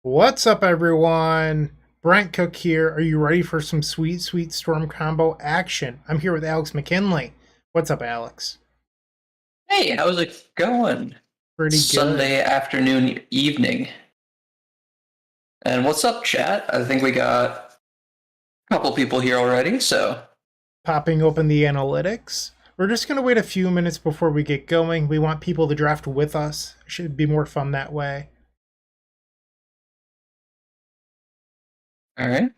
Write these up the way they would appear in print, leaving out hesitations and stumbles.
What's up, everyone? Bryant Cook here. Are you ready for some sweet, sweet storm combo action? I'm here with Alex McKinley. What's up, Alex? Hey, how's it going? Pretty good. Sunday afternoon, evening. And what's up, chat? I think we got a couple people here already, so. Popping open the analytics. We're just going to wait a few minutes before we get going. We want people to draft with us. Should be more fun that way. All right.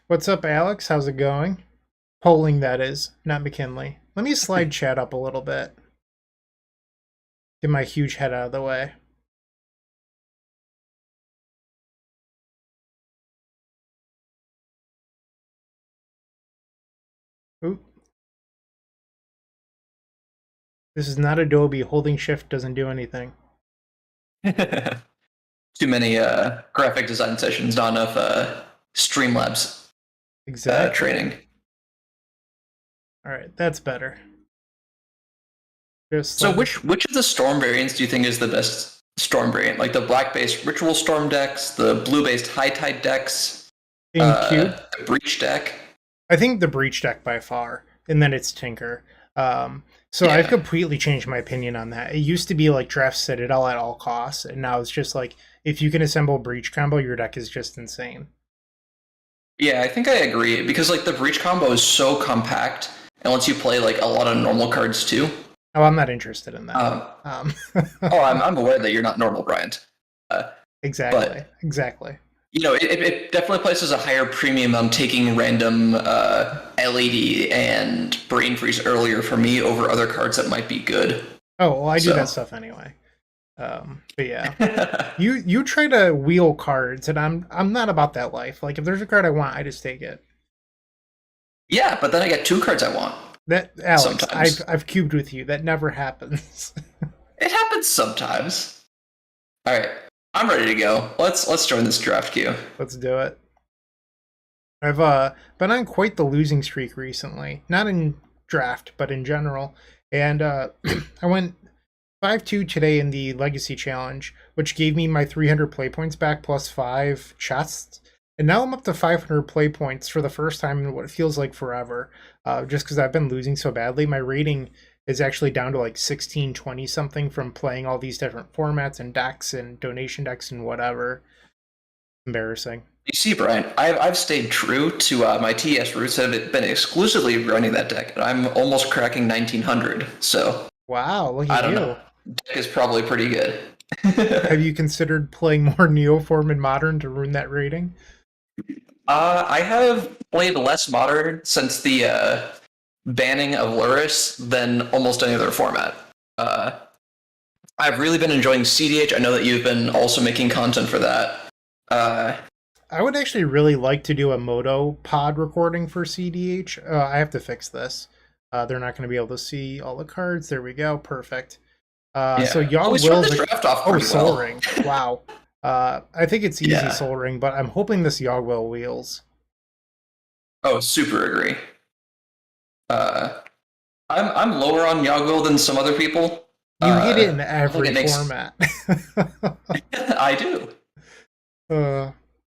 What's up, Alex? How's it going? Polling, that is, not McKinley. Let me slide chat up a little bit. Get my huge head out of the way. Oop. This is not Adobe. Holding shift doesn't do anything. Too many graphic design sessions, not enough Streamlabs Exactly. training. All right, that's better. So which of the storm variants do you think is the best storm variant? Like the black-based ritual storm decks, the blue-based high tide decks, in cube? the breach deck? I think the breach deck by far, and then it's Tinker. So Yeah. I've completely changed my opinion on that. It used to be like draft Citadel at all costs, and now it's just like if you can assemble breach combo, your deck is just insane. Yeah, I think I agree because like the breach combo is so compact and lets you play like a lot of normal cards too. Oh, I'm not interested in that. I'm aware that you're not normal, Bryant. Exactly. But Exactly. you know, it definitely places a higher premium on taking random LED and brain freeze earlier for me over other cards that might be good. Oh, well, I do that stuff anyway. But yeah, you try to wheel cards, and I'm not about that life. Like if there's a card I want, I just take it. Yeah, but then I get two cards I want. That Alex, Sometimes. I've cubed with you. That never happens. It happens sometimes. All right, I'm ready to go. Let's join this draft queue. Let's do it. I've been on quite the losing streak recently. Not in draft, but in general. And I went 5-2 today in the Legacy Challenge, which gave me my 300 play points back plus 5 chests. And now I'm up to 500 play points for the first time in what feels like forever. Just because I've been losing so badly. My rating is actually down to like 16, 20 something from playing all these different formats and decks and donation decks and whatever. Embarrassing. You see, Brian, I've stayed true to my TS roots. Have been exclusively running that deck, and I'm almost cracking 1900. So Wow, look I at don't know. you. Deck is probably pretty good. Have you considered playing more Neoform and Modern to ruin that rating? I have played less Modern since the banning of Luris than almost any other format. I've really been enjoying CDH. I know that you've been also making content for that. I would actually really like to do a Moto pod recording for CDH. I have to fix this. They're not going to be able to see all the cards. There we go. Perfect. So Yeah. Oh, Yogg we started Will's this draft off pretty Soul well. Ring. Wow. I think it's easy Yeah. Soul Ring, but I'm hoping this Yogg Will wheels. Oh, super agree. I'm lower on Yoggle than some other people. You hit it in I think every it makes. format. I do.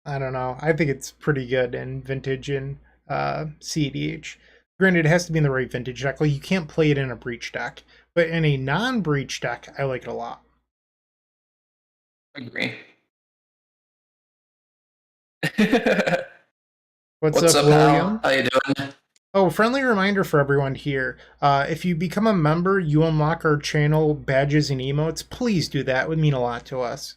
I don't know. I think it's pretty good in Vintage and CDH. Granted, it has to be in the right Vintage deck. Like, you can't play it in a Breach deck. But in a non-Breach deck, I like it a lot. Agree. What's What's up, up, William? Hal? How you doing? Oh, friendly reminder for everyone here. If you become a member, you unlock our channel badges and emotes. Please do that. It would mean a lot to us.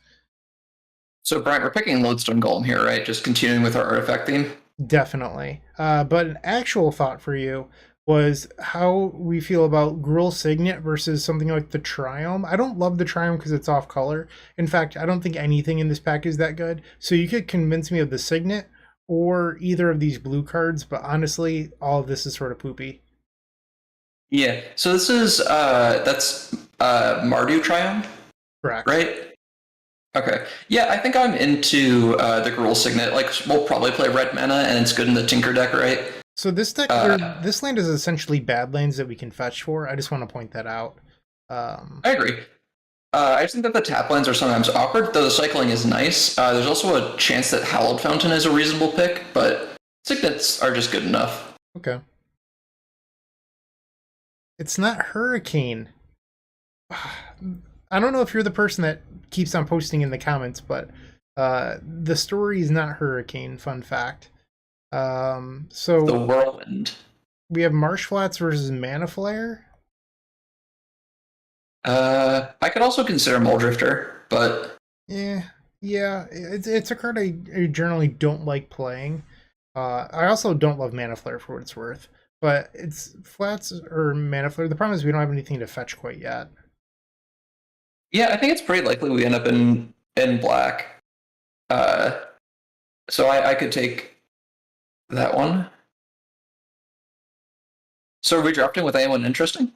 So, Brian, we're picking Lodestone Golem here, right? Just continuing with our artifact theme. Definitely. But an actual thought for you was how we feel about Gruul Signet versus something like the Triumph. I don't love the Triumph because it's off color. In fact, I don't think anything in this pack is that good. So you could convince me of the Signet or either of these blue cards, but honestly, all of this is sort of poopy. Yeah. So this is that's Mardu Triumph, Correct. right? Okay. Yeah, I think I'm into the Gruul Signet. Like, we'll probably play red mana, and it's good in the Tinker deck, right? So this deck, this land is essentially bad lands that we can fetch for. I just want to point that out. I agree. I just think that the tap lines are sometimes awkward, though the cycling is nice. There's also a chance that Hallowed Fountain is a reasonable pick, but Signets are just good enough. Okay. It's not Hurricane. I don't know if you're the person that keeps on posting in the comments, but the story is not Hurricane. Fun fact. The So Whirlwind. we have Marsh Flats versus Mana Flare. I could also consider Muldrifter, but Yeah, it's a card I generally don't like playing. I also don't love Mana Flare for what it's worth, but it's flats or Mana Flare. The problem is we don't have anything to fetch quite yet. yeah, I think it's pretty likely we end up in black. Uh, so I could take that one. So are we drafting with anyone interesting?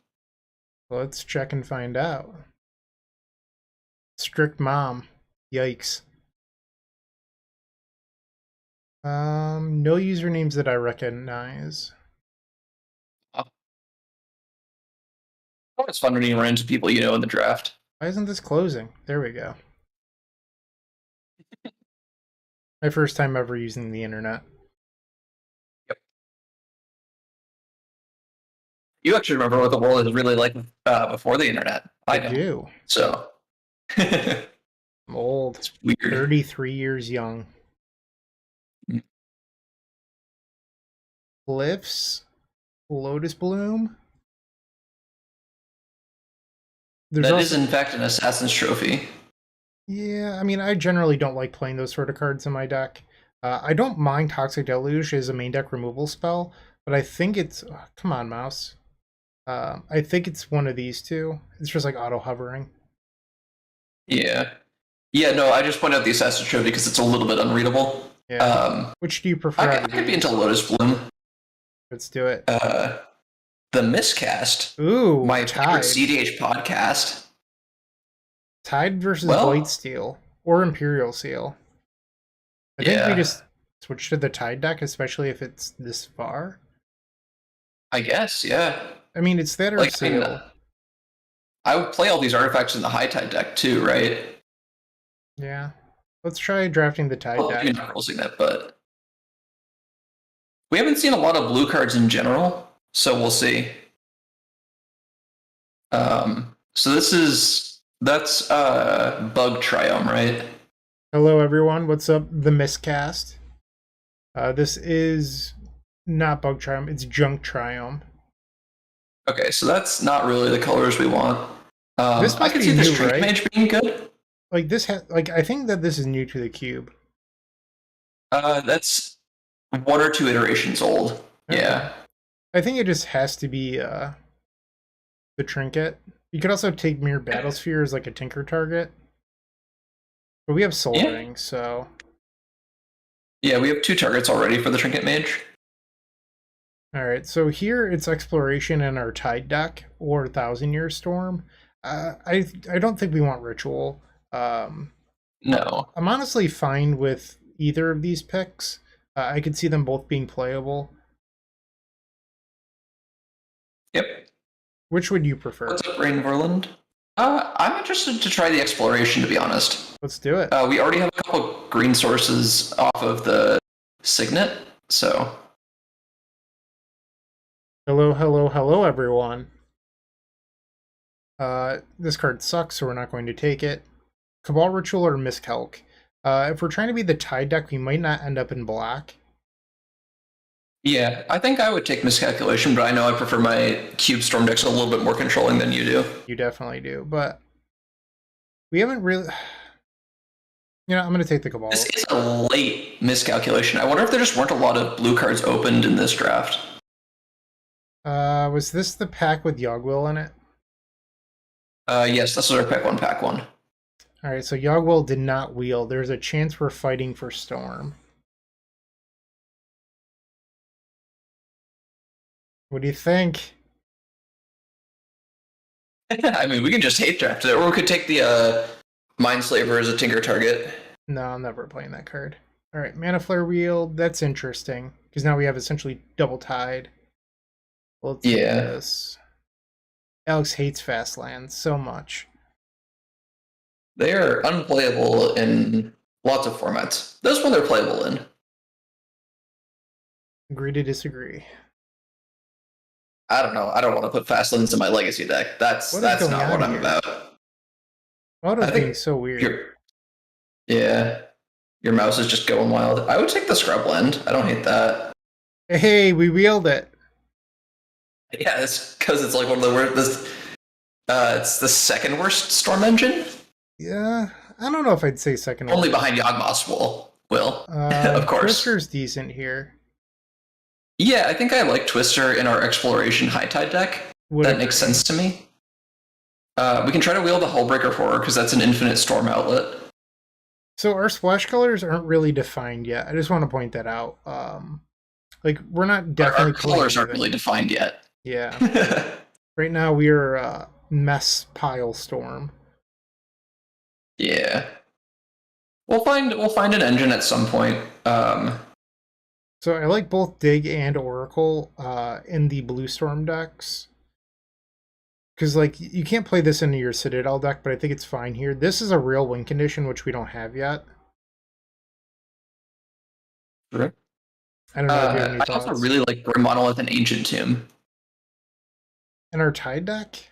Let's check and find out. Strict Mom. Yikes. No usernames that I recognize. Oh, it's fun when you run into people you know in the draft. Why isn't this closing? There we go. My first time ever using the internet. Yep. You actually remember what the world was really like before the internet. I do. So I'm old. It's weird. 33 years young. Cliffs, Lotus Bloom. That is in fact an Assassin's Trophy. Yeah, I mean, I generally don't like playing those sort of cards in my deck. I don't mind Toxic Deluge as a main deck removal spell, but I think it's... come on, mouse. I think it's one of these two. It's just like auto-hovering. Yeah. Yeah, no, I just point out the Assassin's Trophy because it's a little bit unreadable. Yeah. Which do you prefer? I could be into Lotus Bloom. Let's do it. The Miscast. Ooh, my favorite CDH podcast. Tide versus Blightsteel or Imperial Seal. I think we just switch to the Tide deck, especially if it's this far. I guess, yeah. I mean, it's that or Seal. I would play all these artifacts in the High Tide deck too, right? Yeah. Let's try drafting the Tide deck. Maybe not rolling that, but we haven't seen a lot of blue cards in general, so we'll see. So that's Bug Triome, right? Hello everyone, what's up? The Miscast. This is not Bug Triome, it's Junk Triome. Okay, so that's not really the colors we want. This I could see the Strength Mage being good. Like this, I think that this is new to the cube. That's 1 or 2 iterations old. Okay. Yeah. I think it just has to be the Trinket. You could also take Mere Battlesphere as like a Tinker target. But we have Soul Ring, so... yeah, we have 2 targets already for the Trinket Mage. Alright, so here it's Exploration in our Tide deck, or 1,000 Year Storm. I don't think we want Ritual. No. I'm honestly fine with either of these picks. I could see them both being playable. Yep. Which would you prefer? What's up, Rain Verland? I'm interested to try the Exploration, to be honest. Let's do it. We already have a couple green sources off of the Signet, so... Hello, everyone. This card sucks, so we're not going to take it. Cabal Ritual or Miscalc. If we're trying to be the Tide deck, we might not end up in black. Yeah, I think I would take Miscalculation, but I know I prefer my Cube Storm decks a little bit more controlling than you do. You definitely do, but we haven't really... You know, I'm going to take the Cabal. This is a late Miscalculation. I wonder if there just weren't a lot of blue cards opened in this draft. Was this the pack with Yogwill in it? Yes, this was our pack 1. Alright, so Yogwill did not wheel. There's a chance we're fighting for Storm. What do you think? I mean, we can just hate draft it, or we could take the Mindslaver as a Tinker target. No, I'm never playing that card. Alright, Mana Flare wheel. That's interesting, because now we have essentially double Tide. Let's do this. Alex hates fast lands so much. They are unplayable in lots of formats. This one they're playable in. Agree to disagree. I don't know. I don't want to put fast lanes in my legacy deck. That's What is that's going not on what I'm here? about. Auto's I being think so weird. yeah, your mouse is just going wild. I would take the scrub blend. I don't hate that. Hey, we wheeled it. Yeah, it's because it's like one of the worst. It's the second worst storm engine, Yeah, I don't know if I'd say second only order. behind Yawgmoth's Will, of course. Twister's decent here. Yeah, I think I like Twister in our Exploration High Tide deck. Would That makes agree. sense to me. We can try to wheel the Hullbreaker Horror because that's an infinite storm outlet. So our splash colors aren't really defined yet. I just want to point that out. Like we're not Our definitely pulling colors aren't anything. really defined yet. Yeah. Right now we are mess pile storm. Yeah. We'll find an engine at some point. So I like both Dig and Oracle in the Blue Storm decks. Because like you can't play this into your Citadel deck, but I think it's fine here. This is a real win condition, which we don't have yet. Sure. I don't know if you have any I also thoughts. really like Grim Monolith and Ancient Tomb. In our Tide deck?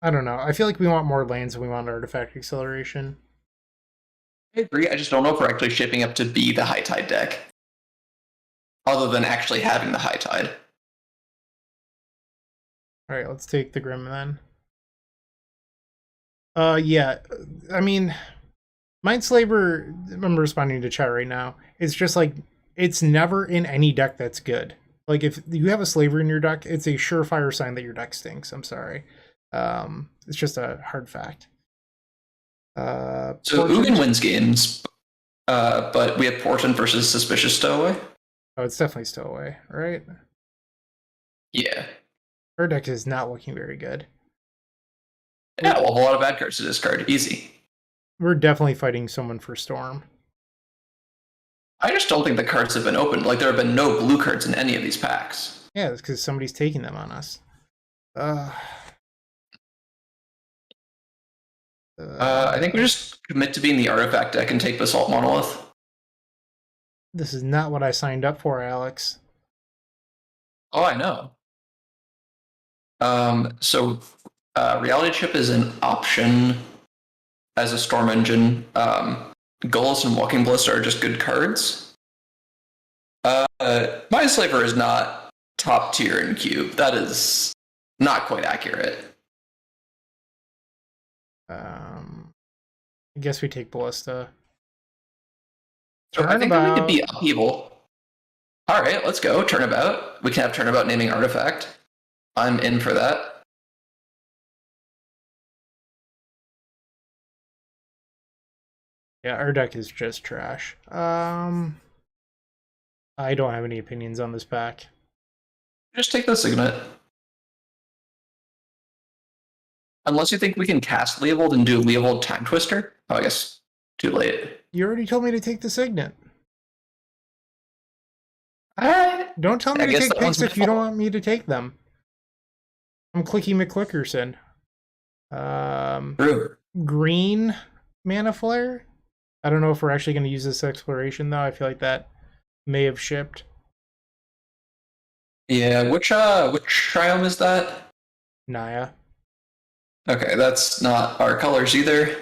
I don't know. I feel like we want more lands than we want Artifact Acceleration. I agree. I just don't know if we're actually shaping up to be the High Tide deck, other than actually having the High Tide. Alright, let's take the Grim then. Yeah. I mean, Mindslaver, I'm responding to chat right now. It's just like, it's never in any deck that's good. Like, if you have a Slaver in your deck, it's a surefire sign that your deck stinks. I'm sorry. It's just a hard fact. So Ugin Portent. wins games, but we have Portent versus Suspicious Stowaway. Oh, it's definitely still away, right? Yeah. Our deck is not looking very good. Yeah, we'll have a lot of bad cards to discard. Easy. We're definitely fighting someone for Storm. I just don't think the cards have been opened. Like, there have been no blue cards in any of these packs. Yeah, it's because somebody's taking them on us. I think we just commit to being the Artifact deck and take Basalt Monolith. This is not what I signed up for, Alex. Oh, I know. So Reality Chip is an option as a Storm Engine. Golos and Walking Ballista are just good cards. Mindslaver is not top tier in Cube. That is not quite accurate. I guess we take Ballista. So I think that we could be upheaval. All right, let's go. Turnabout. We can have Turnabout naming Artifact. I'm in for that. Yeah, our deck is just trash. I don't have any opinions on this pack. Just take the Signet. Unless you think we can cast Leovold and do Leovold Time Twister. Oh, I guess too late. You already told me to take the Signet. Alright. Don't tell me I to guess take that one's picks my if you don't fault. want me to take them. I'm Clicky McClickerson. True. Green Mana Flare? I don't know if we're actually going to use this exploration, though. I feel like that may have shipped. Yeah, which Triome is that? Naya. Okay, that's not our colors either.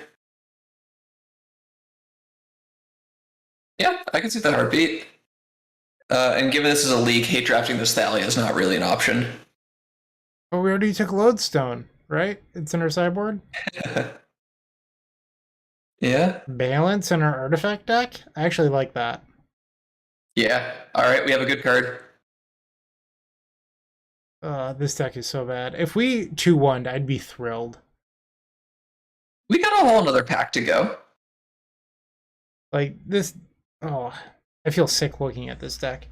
Yeah, I can see that heartbeat. And given this is a league, hate drafting this Thalia is not really an option. Oh, we already took Lodestone, right? It's in our sideboard. Yeah. Balance in our artifact deck? I actually like that. Yeah. Alright, we have a good card. This deck is so bad. If we 2-1'd, I'd be thrilled. We got a whole another pack to go. Like, this... Oh, I feel sick looking at this deck.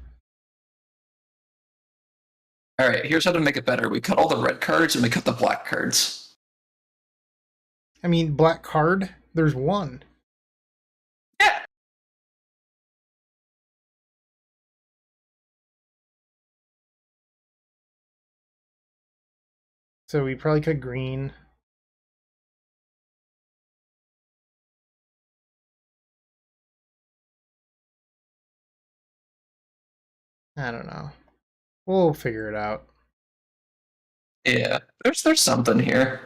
Alright, here's how to make it better. We cut all the red cards and we cut the black cards. I mean, black card, there's one. Yeah. So we probably cut green. I don't know. We'll figure it out. Yeah, there's something here.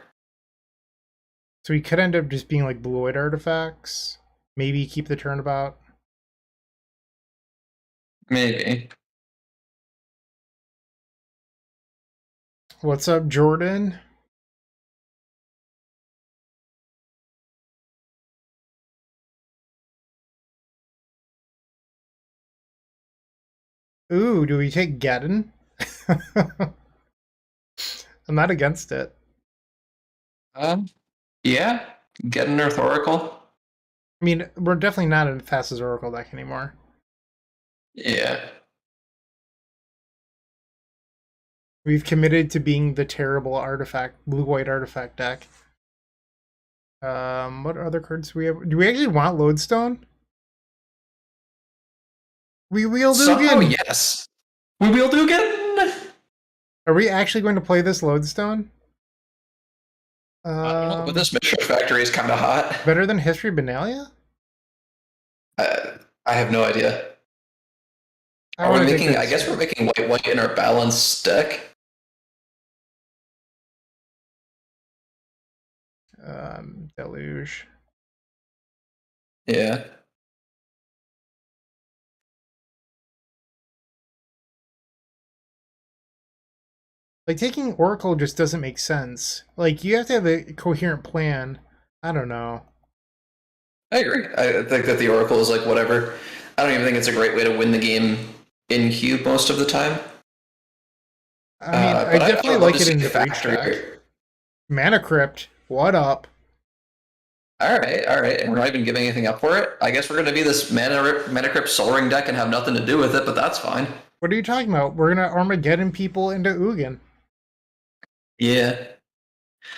So we could end up just being like blue white artifacts. Maybe keep the turnabout. Maybe. What's up, Jordan? Ooh, do we take Geddon? I'm not against it. Yeah, get an Earth Oracle. I mean, we're definitely not in Thassa's Oracle deck anymore. Yeah. We've committed to being the terrible artifact, blue-white artifact deck. What other cards do we have? Do we actually want Lodestone? We wield Somehow, Ugin! yes. We will do again. Are we actually going to play this Lodestone? I don't know, but this Mission Factory is kind of hot. Better than History Benalia? I have no idea. Are we making? I guess we're making white in our balanced deck. Deluge. Yeah. Like, taking Oracle just doesn't make sense. Like, you have to have a coherent plan. I don't know. I agree. I think that the Oracle is like whatever. I don't even think it's a great way to win the game in cube most of the time. I mean, I definitely like it in the breach deck. Mana Crypt, what up? All right. And we're not even giving anything up for it. I guess we're going to be this Mana Crypt Soul Ring deck and have nothing to do with it, but that's fine. What are you talking about? We're gonna Armageddon people into Ugin. Yeah.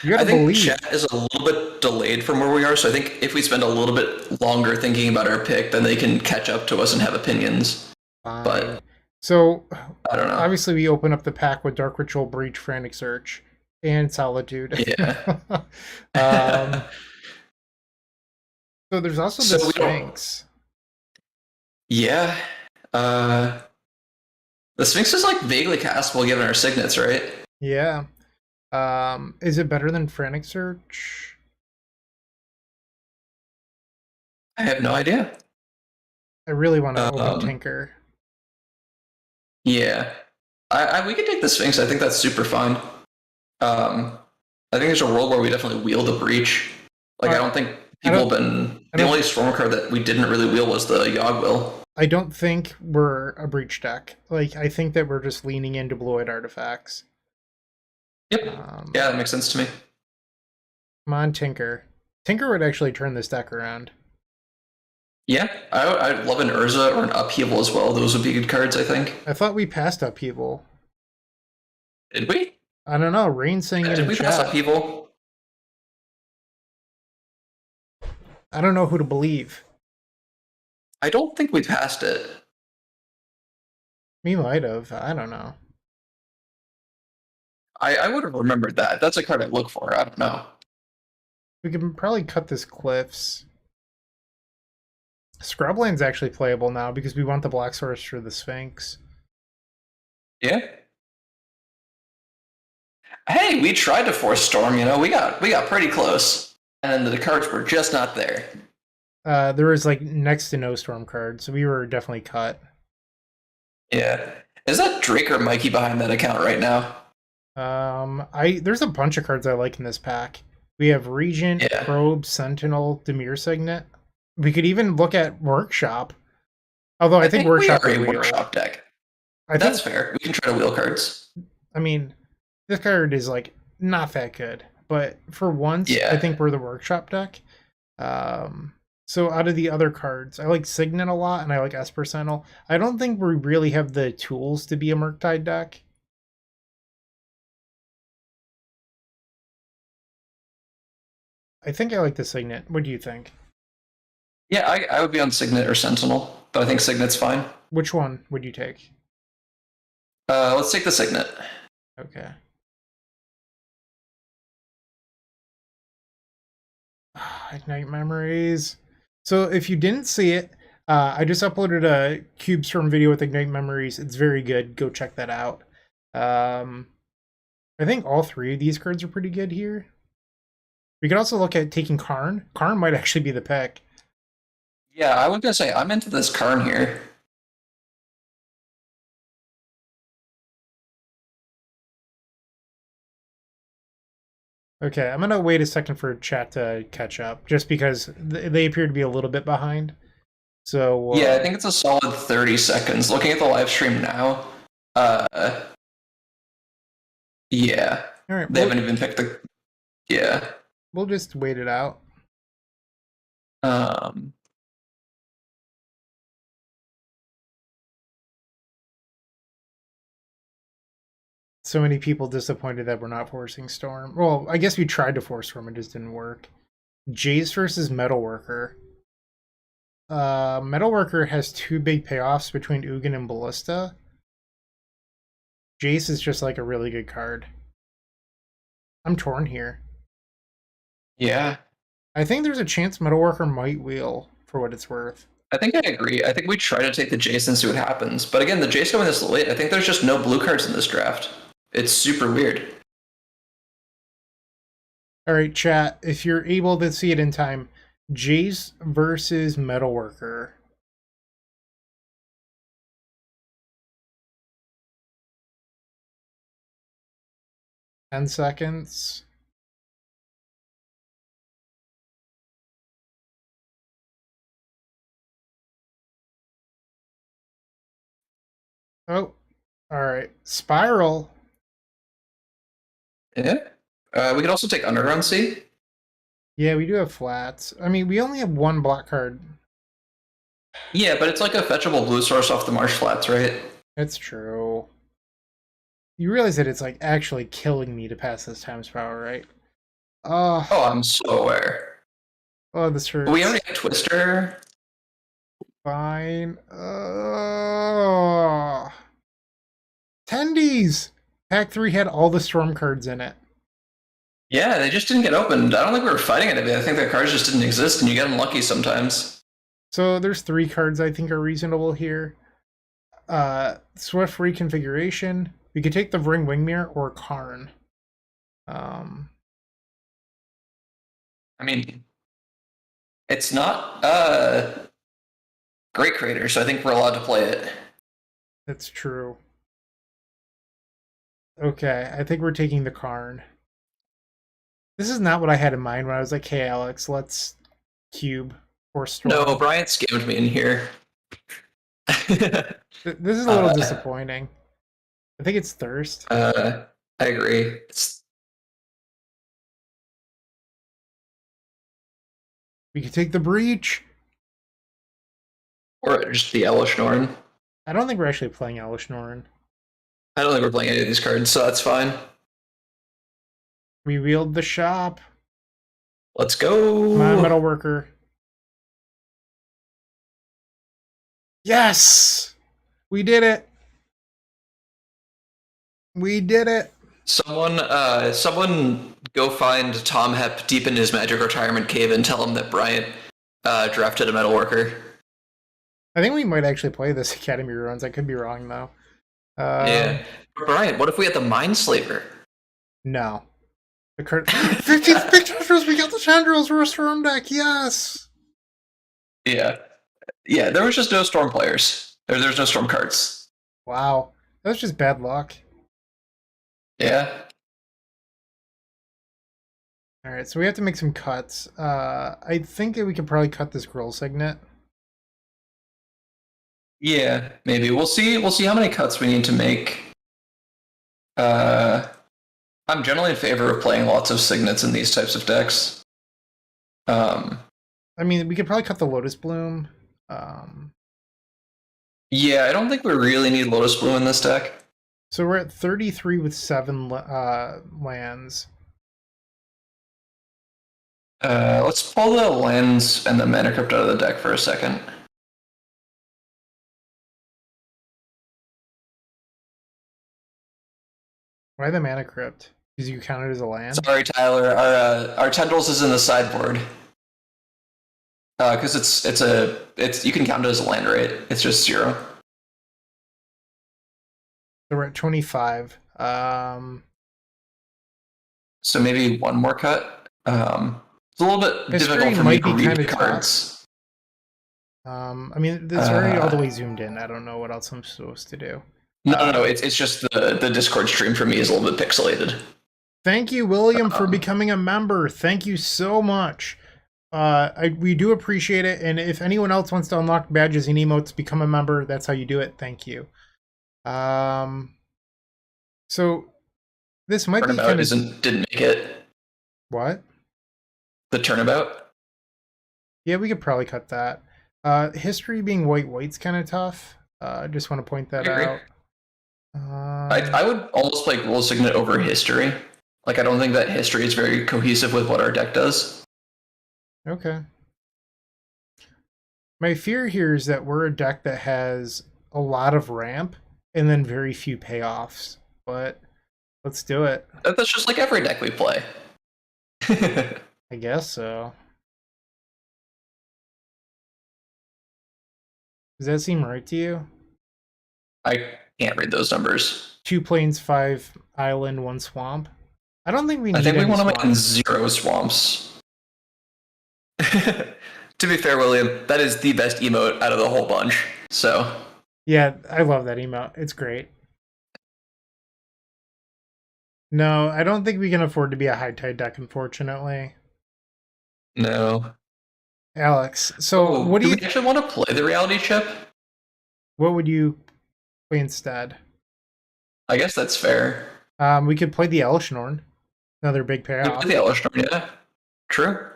You gotta I think believe. chat is a little bit delayed from where we are, so I think if we spend a little bit longer thinking about our pick, then they can catch up to us and have opinions. Fine. But so I don't know. Obviously, we open up the pack with Dark Ritual, Breach, Frantic Search, and Solitude. Yeah. So there's also the Sphinx. Yeah. The Sphinx is like vaguely castable given our signets, right? Yeah. Is it better than Frantic Search? I have no idea. I really want to open Tinker. Yeah. We could take the Sphinx. I think that's super fun. I think there's a world where we definitely wield the Breach. Like, I don't think people have been... The only Storm card that we didn't really wield was the Yogg-Will. I don't think we're a Breach deck. Like, I think that we're just leaning into blue-white artifacts. Yep. Yeah, that makes sense to me. Come on, Tinker. Tinker would actually turn this deck around. Yeah, I'd love an Urza or an Upheaval as well. Those would be good cards, I think. I thought we passed Upheaval. Did we? I don't know. Rain's saying it in we chat. pass Upheaval? I don't know who to believe. I don't think we passed it. We might have. I don't know. I would have remembered that. That's a card I look for. I don't know. We can probably cut this Cliffs. Scrubland's actually playable now because we want the Black Source for the Sphinx. Yeah. Hey, we tried to force Storm, you know, we got pretty close. And the cards were just not there. There was like next to no Storm cards, so we were definitely cut. Yeah. Is that Drake or Mikey behind that account right now? There's a bunch of cards I like in this pack. We have Regent, Probe, Sentinel, Demir Signet. We could even look at Workshop. Although I think Workshop we are a Workshop deck. That's fair. We can try to wheel cards. I mean, this card is like not that good, but for once, I think we're the Workshop deck. So out of the other cards, I like Signet a lot, and I like Esper Sentinel. I don't think we really have the tools to be a Murktide deck. I think I like the Signet. What do you think? Yeah, I would be on Signet or Sentinel, but I think Signet's fine. Which one would you take? Let's take the Signet. Okay. Ignite Memories. So if you didn't see it, I just uploaded a Cube Storm video with Ignite Memories. It's very good. Go check that out. Um, I think all three of these cards are pretty good here. We could also look at taking Karn. Karn might actually be the pick. Yeah, I was gonna say I'm into this Karn here. Okay, I'm gonna wait a second for chat to catch up, just because they appear to be a little bit behind. So Yeah, I think it's a solid 30 seconds. Looking at the live stream now, yeah, all right, they haven't even picked the. Yeah. we'll just wait it out. Um. So many people disappointed that we're not forcing Storm. Well, I guess we tried to force Storm, it just didn't work. Jace versus Metalworker. Metalworker has two big payoffs between Ugin and Ballista. Jace is just like a really good card. I'm torn here. Yeah. I think there's a chance Metalworker might wheel, for what it's worth. I think I agree. I think we try to take the Jace and see what happens. But again, the Jace going this late, I think there's just no blue cards in this draft. It's super weird. All right, chat. If you're able to see it in time, Jace versus Metalworker. $10. Oh, all right. Spiral. Yeah. We could also take Underground Sea. Yeah, we do have flats. I mean, we only have one black card. Yeah, but it's like a fetchable blue source off the Marsh Flats, right? That's true. You realize that it's like actually killing me to pass this times power, right? Oh, Oh, I'm so aware. oh, this hurts. We already have Twister. Fine. Tendies! Pack 3 had all the storm cards in it. Yeah, they just didn't get opened. I don't think we were fighting it. I think the cards just didn't exist, and you get unlucky sometimes. So there's 3 cards I think are reasonable here. Swift Reconfiguration. We could take the Ring Wingmere or Karn. I mean, it's not Great Creator, so I think we're allowed to play it. That's true. Okay, I think we're taking the Karn. This is not what I had in mind when I was like, hey, Alex, let's cube or storm. No, Bryant scammed me in here. This is a little disappointing. I think it's Thirst. I agree. We could take the Breach. Or just the Elish Norn. I don't think we're actually playing Elish Norn. I don't think we're playing any of these cards, so that's fine. We wheeled the shop. Let's go. My Metalworker. Yes! We did it. We did it. Someone go find Tom Hep deep in his Magic retirement cave and tell him that Bryant drafted a Metalworker. I think we might actually play this Academy runs. I could be wrong, though. Yeah. Bryant, what if we had the Mindslaver? No. The card 15th pictures, we got the Chandrils, we're a Storm deck, yes! Yeah. Yeah, there was just no Storm players. There's no Storm cards. Wow. That was just bad luck. Yeah. Alright, so we have to make some cuts. I think that we could probably cut this Grill Signet. Yeah, maybe. We'll see how many cuts we need to make. I'm generally in favor of playing lots of signets in these types of decks. I mean, we could probably cut the Lotus Bloom. Yeah, I don't think we really need Lotus Bloom in this deck. So we're at 33 with 7 lands. Let's pull the lands and the Mana Crypt out of the deck for a second. Why the Mana Crypt? Because you count it as a land? Sorry, Tyler. Our Tendrils is in the sideboard. Because it's you can count it as a land rate. It's just 0. So we're at 25. So maybe one more cut. It's a little bit History difficult for me might to be read kind the of tough. cards. I mean, it's already all the way zoomed in. I don't know what else I'm supposed to do. No. It's just the Discord stream for me is a little bit pixelated. Thank you, William, for becoming a member. Thank you so much. We do appreciate it. And if anyone else wants to unlock badges and emotes, become a member. That's how you do it. Thank you. So this might be kind of didn't make it. What? The turnabout. Yeah, we could probably cut that. History being white's kind of tough. Just want to point that out. I would almost like Rule Signet over history. Like I don't think that history is very cohesive with what our deck does. Okay. My fear here is that we're a deck that has a lot of ramp and then very few payoffs. But let's do it. That's just like every deck we play. I guess so. Does that seem right to you? I can't read those numbers. 2 plains, 5 island, 1 swamp. I don't think we need I think we want to make 0 swamps. To be fair, William, that is the best emote out of the whole bunch. So yeah, I love that emote. It's great. No, I don't think we can afford to be a high tide deck, unfortunately. No. Alex, so what do you actually want to play the reality chip? What would you play instead? I guess that's fair. We could play the Elishnorn. Another big payoff. The Elishnorn, yeah. True.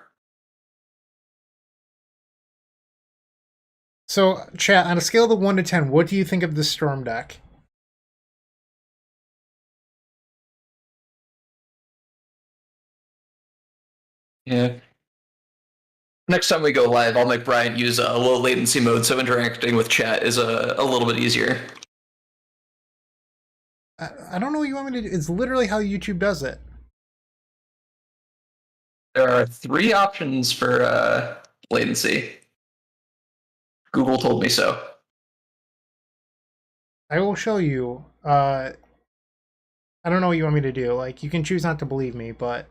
So, chat, on a scale of 1 to 10, what do you think of the Storm deck? Yeah. Next time we go live, I'll make Bryant use a low latency mode so interacting with chat is a little bit easier. I don't know what you want me to do. It's literally how YouTube does it. There are 3 options for latency. Google told me so. I will show you. I don't know what you want me to do. Like, you can choose not to believe me, but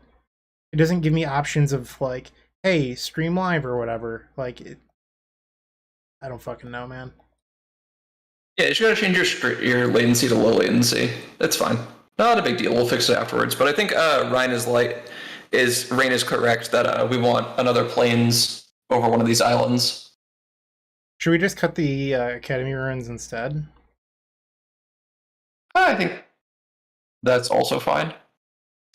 it doesn't give me options of, like, hey, stream live or whatever. Like, I don't fucking know, man. Yeah, you just gotta change your latency to low latency. That's fine. Not a big deal. We'll fix it afterwards. But I think Rain is correct that we want another plains over one of these islands. Should we just cut the Academy ruins instead? I think that's also fine.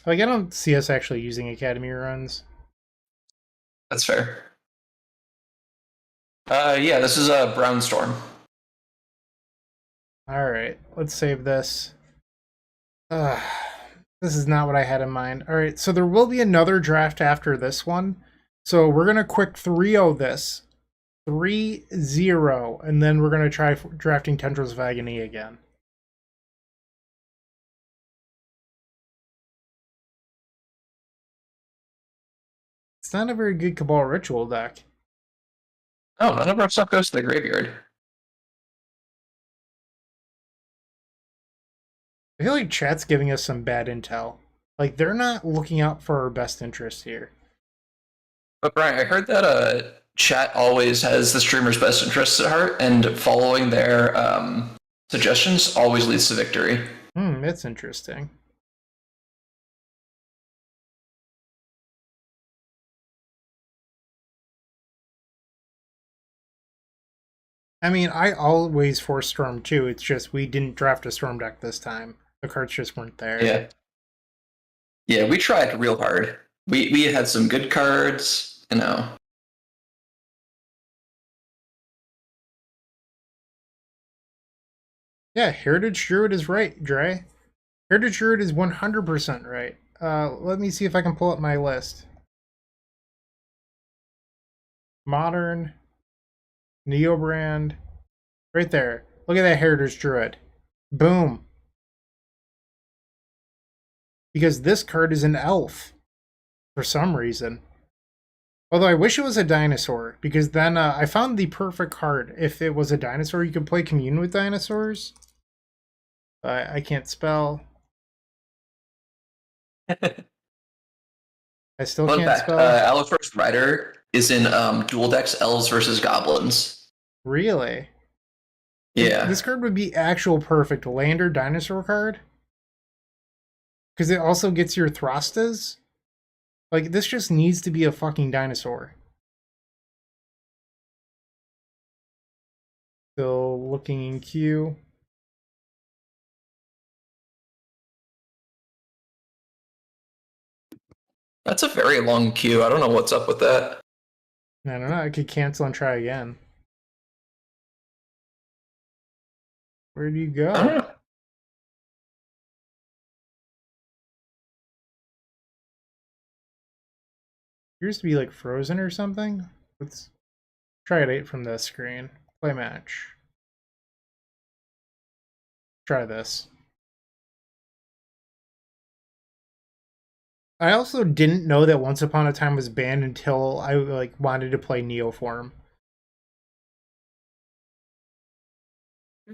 Like, I don't see us actually using Academy runs. That's fair. Yeah, this is a Brown Storm. Alright, let's save this. This is not what I had in mind. Alright, so there will be another draft after this one. So we're going to quick 3-0 this. 3-0. And then we're going to try drafting Tendrils of Agony again. It's not a very good Cabal Ritual deck. Oh, none of our stuff goes to the graveyard. I feel like chat's giving us some bad intel. Like, they're not looking out for our best interests here. But Brian, I heard that chat always has the streamer's best interests at heart, and following their suggestions always leads to victory. That's interesting. I mean, I always force Storm too. It's just we didn't draft a Storm deck this time. The cards just weren't there. Yeah. Yeah, we tried real hard. We had some good cards, you know. Yeah, Heritage Druid is right, Dre. Heritage Druid is 100% right. Let me see if I can pull up my list. Modern, Neobrand, right there. Look at that Heritage Druid. Boom. Because this card is an elf for some reason. Although I wish it was a dinosaur, because then I found the perfect card. If it was a dinosaur, you could play Commune with dinosaurs. I can't spell. I still Fun can't fact: spell. Our first rider is in dual decks elves versus goblins. Really? Yeah, This card would be actual perfect lander dinosaur card. Because it also gets your Thrustas. Like, this just needs to be a fucking dinosaur. Still looking in queue. that's a very long queue. I don't know what's up with that. I don't know. I could cancel and try again. Where do you I don't go? know. Appears to be like frozen or something. Let's try it from this screen. Play match. Try this. I also didn't know that Once Upon a Time was banned until I like wanted to play Neoform.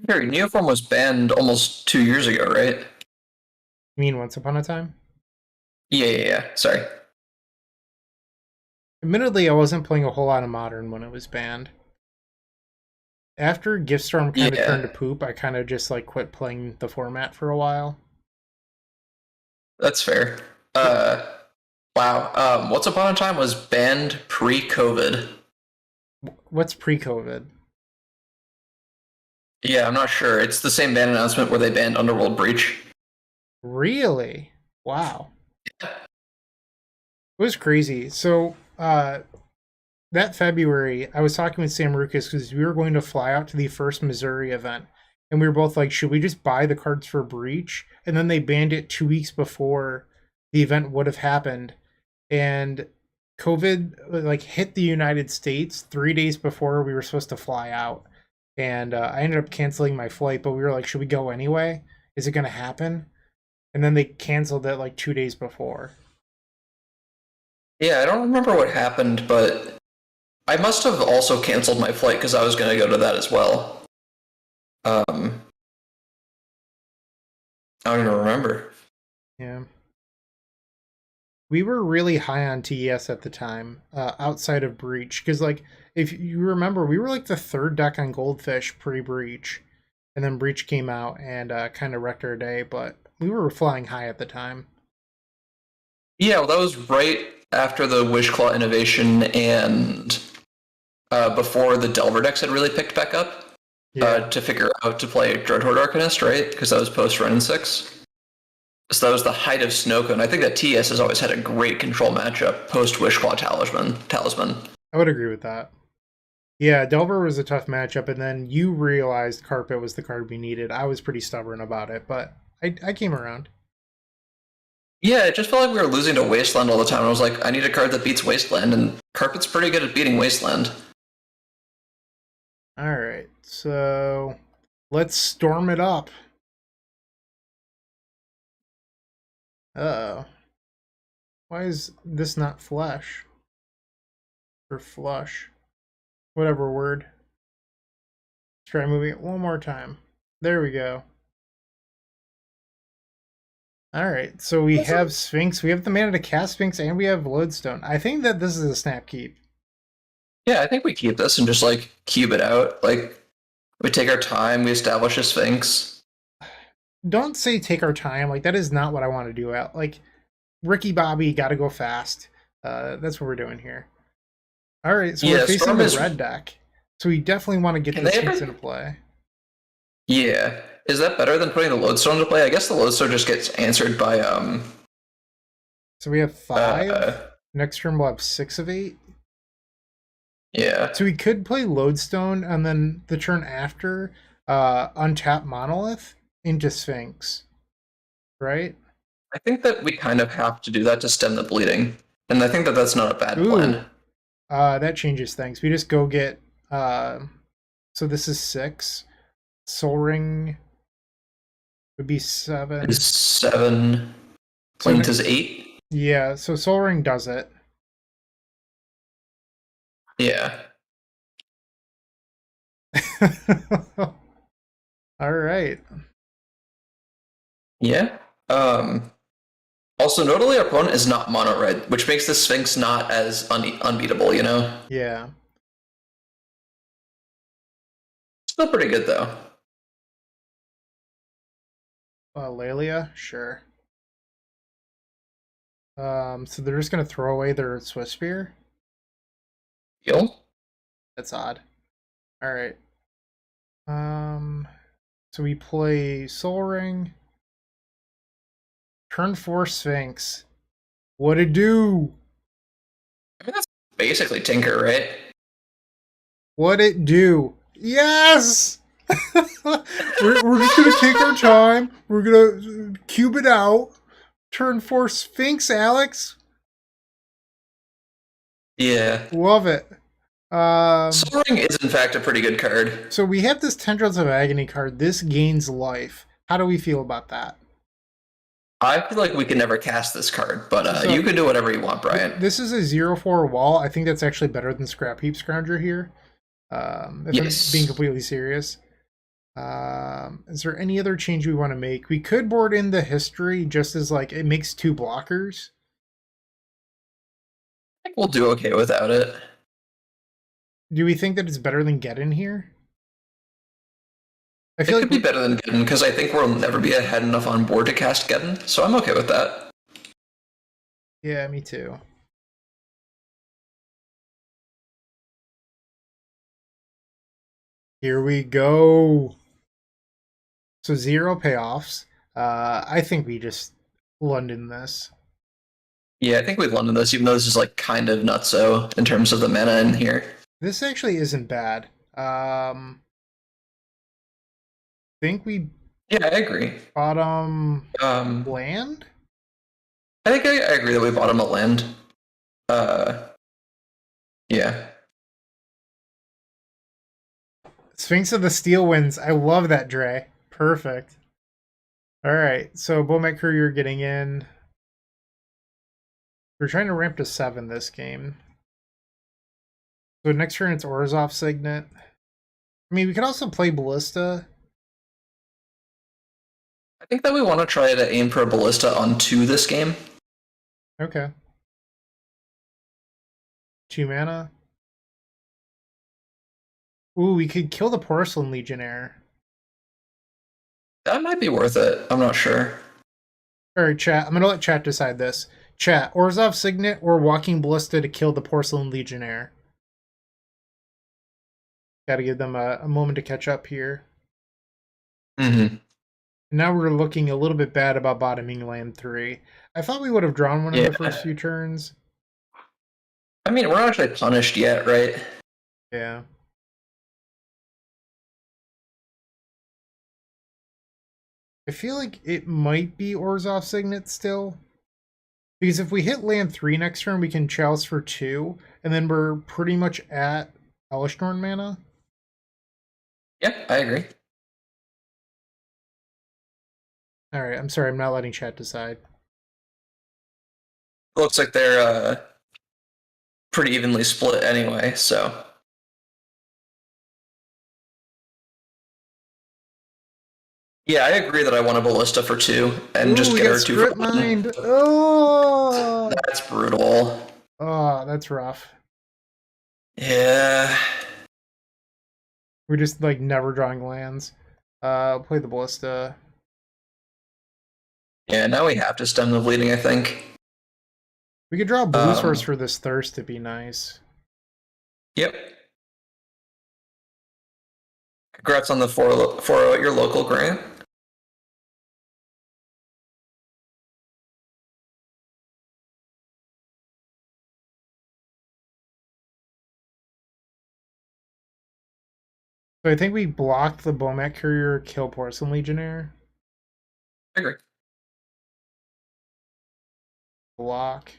Here, Neoform was banned almost 2 years ago, right? You mean Once Upon a Time? Yeah. Sorry. Admittedly, I wasn't playing a whole lot of Modern when it was banned. After Giftstorm kind of turned to Yeah, poop, I kind of just like quit playing the format for a while. that's fair. Wow. Once Upon a Time was banned pre-COVID. What's pre-COVID? Yeah, I'm not sure. It's the same ban announcement where they banned Underworld Breach. Really? Wow. It was crazy. So, that February, I was talking with Sam Rukas because we were going to fly out to the first Missouri event. And we were both like, should we just buy the cards for Breach? And then they banned it 2 weeks before the event would have happened. And COVID like hit the United States 3 days before we were supposed to fly out. And I ended up canceling my flight, but we were like, should we go anyway? Is it going to happen? And then they canceled it like 2 days before. Yeah, I don't remember what happened, but I must have also canceled my flight because I was going to go to that as well. I don't even remember. Yeah. We were really high on TES at the time, outside of Breach, because like if you remember, we were like the third deck on Goldfish pre-Breach, and then Breach came out and kind of wrecked our day. But we were flying high at the time. Yeah, well, that was right after the Wishclaw innovation and before the Delver decks had really picked back up Yeah, to figure out to play Dreadhorde Arcanist, right? Because that was post Renin 6. So that was the height of Snowcone. I think that TS has always had a great control matchup post Wishclaw Talisman. I would agree with that. Yeah, Delver was a tough matchup, and then you realized Carpet was the card we needed. I was pretty stubborn about it, but I came around. Yeah, it just felt like we were losing to Wasteland all the time. I was like, I need a card that beats Wasteland, and Carpet's pretty good at beating Wasteland. All right, so let's storm it up. Uh-oh. Why is this not flesh? Or flush? Whatever word. Let's try moving it one more time. There we go. Alright, so we have Sphinx, we have the mana to cast Sphinx, and we have Lodestone. I think that this is a snap keep. Yeah, I think we keep this and just like cube it out. Like we take our time, we establish a Sphinx. Don't say take our time, like that is not what I want to do. Like, Ricky Bobby gotta go fast. That's what we're doing here. Alright, so we're Yeah, facing Storm the is. red deck. So we definitely want to get Can the they Sphinx ever? into play. Yeah. Is that better than putting the Lodestone to play? I guess the Lodestone just gets answered by So we have uh 5. Next turn we'll have 6 of 8. yeah. So we could play Lodestone and then the turn after untap Monolith into Sphinx, right? I think that we kind of have to do that to stem the bleeding. And I think that that's not a bad Ooh, plan. that changes things. We just go get so this is 6. Soul Ring would be 7. Is 7. So Plaint is 8. yeah, so Soul Ring does it. Yeah. All right. Yeah. Um, Also, notably, our opponent is not mono red, which makes the Sphinx not as unbeatable, you know? Yeah. Still pretty good, though. Lelia, sure. So they're just gonna throw away their Swift Spear? Heal? That's odd. All right. Um, so we play Soul Ring. Turn 4 Sphinx. What it do? I mean, that's basically Tinker, right? What it do? Yes! we're just gonna take our time. We're gonna cube it out. Turn 4 Sphinx, Alex. Yeah. Love it. Soaring is, in fact, a pretty good card. So we have this Tendrils of Agony card. This gains life. How do we feel about that? I feel like we can never cast this card, but you So can do whatever you want, Bryant. this is a 0/4 wall. I think that's actually better than Scrap Heap Scrounger here. If I'm being Yes. completely serious. Is there any other change we want to make? We could board in the history just as like it makes 2 blockers. I think we'll do okay without it. Do we think that it's better than Get In here? I It feel like could be better than Geddon, because I think we'll never be ahead enough on board to cast Geddon, so I'm okay with that. yeah, me too. Here we go. So 0 payoffs. I think we just London this. Yeah, I think we've London this, even though this is like kind of nutso in terms of the mana in here. This actually isn't bad. Think we Yeah, I agree. bottom Um, land? I think I agree that we bottom a land. Uh, yeah. Sphinx of the Steel Winds. I love that, Dre. Perfect. All right, so Bomet Courier getting in. We're trying to ramp to 7 this game. So next turn it's Orzhov Signet. I mean, we could also play Ballista. I think that we want to try to aim for a ballista on 2 this game. Okay. 2 mana. Ooh, we could kill the Porcelain Legionnaire. That might be worth it. I'm not sure. All right, chat. I'm going to let chat decide this. Chat, Orzhov Signet or Walking Ballista to kill the Porcelain Legionnaire? Gotta give them a moment to catch up here. Mm-hmm. Now we're looking a little bit bad about bottoming land 3. I thought we would have drawn one in the first few turns. I mean, we're not actually punished yet, right? Yeah. I feel like it might be Orzhov Signet still. Because if we hit land 3 next turn, we can chalice for 2, and then we're pretty much at Elishnorn mana. Yeah, I agree. Alright, I'm sorry, I'm not letting chat decide. Looks like they're pretty evenly split anyway, so. Yeah, I agree that I want a ballista for 2 and Ooh, just we get got our 2 for Script 1. Mind! Oh! That's brutal. Oh, that's rough. Yeah. We're just, like, never drawing lands. Play the Ballista. Yeah, now we have to stem the bleeding, I think. We could draw a blue source for this Thirst to be nice. Yep. Congrats on the 4 at your local grant. So I think we blocked the Bomat Courier, kill Porcelain Legionnaire. I agree. Block.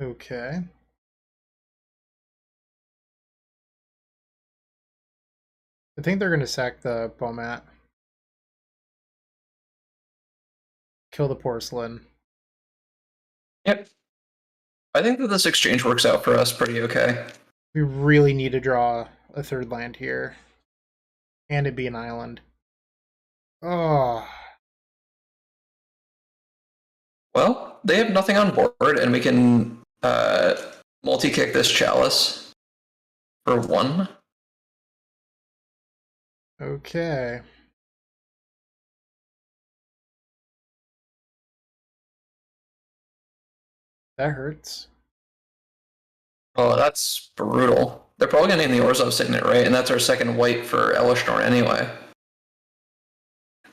Okay. I think they're going to sack the Bomat. kill the porcelain. Yep. I think that this exchange works out for us pretty okay. We really need to draw a third land here. And it be an island. Oh. Well, they have nothing on board, and we can multi-kick this chalice for 1. Okay. That hurts. Oh, that's brutal. They're probably going to name the Orzhov Signet, right? And that's our second white for Elishnorn anyway.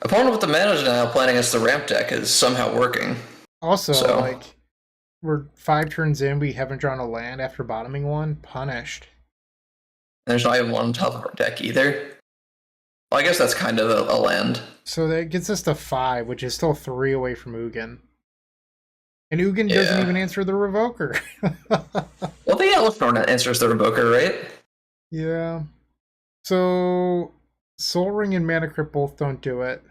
Opponent with the mana denial playing against the ramp deck is somehow working. Also, like, we're 5 turns in, we haven't drawn a land after bottoming one. Punished. There's not even one on top of our deck either. Well, I guess that's kind of a land. So that gets us to 5, which is still 3 away from Ugin. And Ugin doesn't even answer the Revoker. Well, the Elishnorn answers the Revoker, right? Yeah. So, Soul Ring and Mana Crypt both don't do it.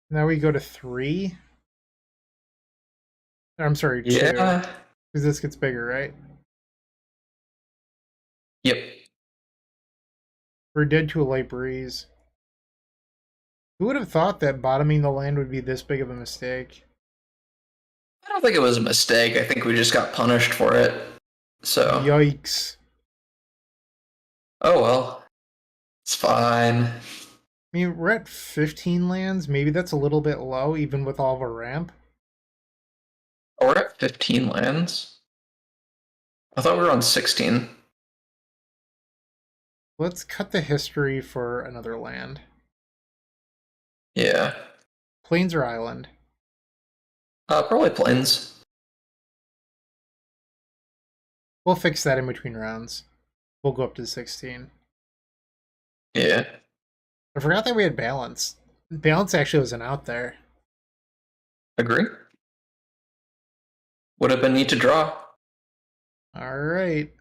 Now we go to 3. I'm sorry, 2. Yeah. Because this gets bigger, right? Yep. We're dead to a light breeze. Who would have thought that bottoming the land would be this big of a mistake? I don't think it was a mistake. I think we just got punished for it. So. Yikes. Oh well. It's fine. I mean, we're at 15 lands. Maybe that's a little bit low, even with all of our ramp. Oh, we're at 15 lands? I thought we were on 16. Let's cut the history for another land. Yeah. Plains or island? Probably plains. We'll fix that in between rounds. We'll go up to 16. Yeah. I forgot that we had balance. Balance actually wasn't out there. Agree. Would have been neat to draw. Alright.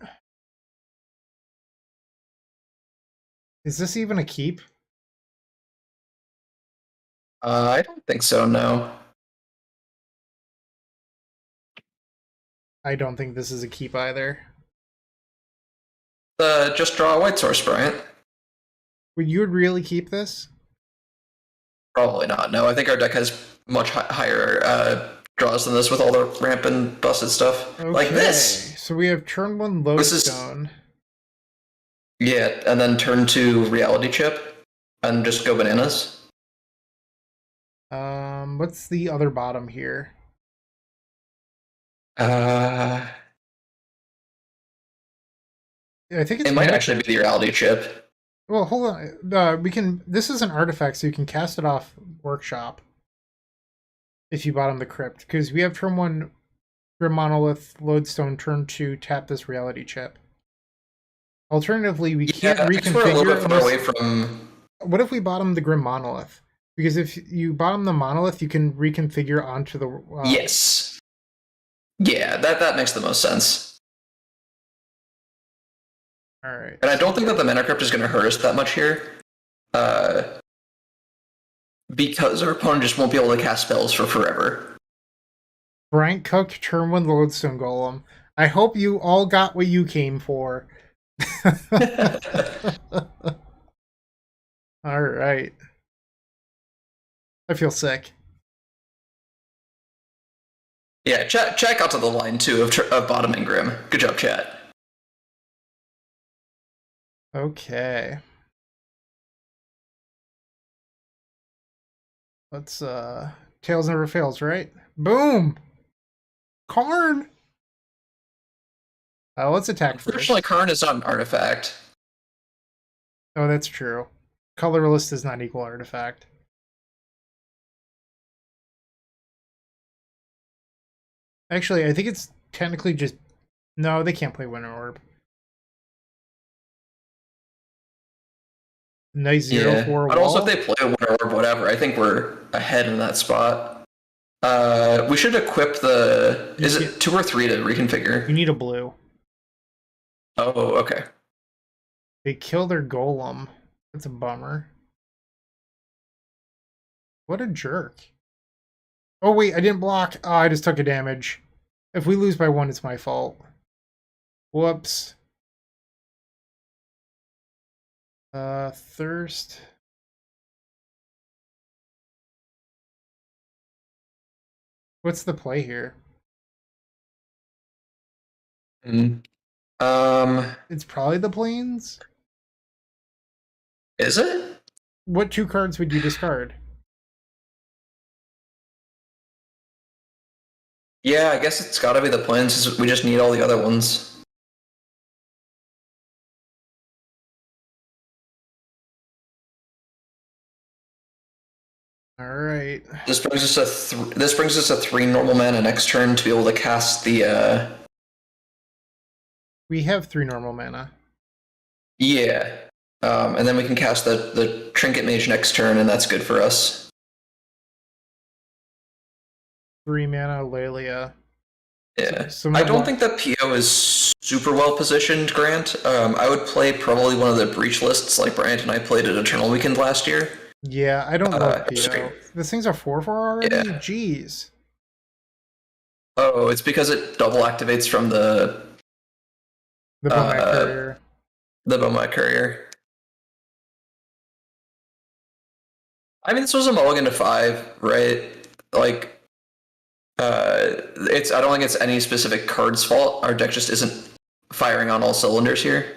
Is this even a keep? I don't think so, no. I don't think this is a keep either. Just draw a white source, Bryant. You would really keep this? Probably not. No, I think our deck has much higher draws than this with all the ramp and busted stuff. Okay. Like this! So we have turn 1 Lodestone. Yeah, and then turn 2 Reality Chip and just go bananas. What's the other bottom here? I think it's it might actually be the Reality Chip. Well, hold on. We can. This is an artifact, so you can cast it off Workshop if you bottom the Crypt, because we have turn 1 Grim Monolith, Lodestone, turn 2 tap this Reality Chip. Alternatively, we can't reconfigure. We're a little bit far away from. What if we bottom the Grim Monolith? Because if you bottom the Monolith, you can reconfigure onto the. Yes. Yeah, that makes the most sense. All right. And I don't think that the Mana Crypt is going to hurt us that much here. Because our opponent just won't be able to cast spells for forever. Bryant cooked turn 1 Lodestone Golem. I hope you all got what you came for. All right. I feel sick. Yeah, chat got to the line too of bottoming Grim. Good job, chat. Okay. Let's Tails never fails, right? Boom! Karn! Let's attack first. Unfortunately, Karn is not an artifact. Oh, that's true. Colorless does not equal artifact. Actually, I think it's technically just... No, they can't play Winter Orb. Nice 0-4 wall. But also if they play a Winter Orb, whatever, I think we're ahead in that spot. We should equip the... Is it 2 or 3 to reconfigure? You need a blue. Oh, okay. They kill their golem. That's a bummer. What a jerk. Oh, wait, I didn't block. Oh, I just took a damage. If we lose by 1, it's my fault. Whoops. Thirst. What's the play here? Mm. It's probably the Plains. Is it? What 2 cards would you discard? Yeah, I guess it's got to be the Plains. We just need all the other ones. All right. This brings us a 3 normal mana next turn to be able to cast the. We have 3 normal mana. Yeah, and then we can cast the Trinket Mage next turn, and that's good for us. 3 mana Lelia. Yeah, I don't think that PO is super well positioned, Grant. I would play probably one of the breach lists like Bryant and I played at Eternal Weekend last year. Yeah, I don't love PO. This thing's a 4/4 already? Yeah. Jeez. Oh, it's because it double activates from the Bomat Courier. The Bomat Courier. I mean, this was a mulligan to 5, right? Like, I don't think it's any specific card's fault. Our deck just isn't firing on all cylinders here.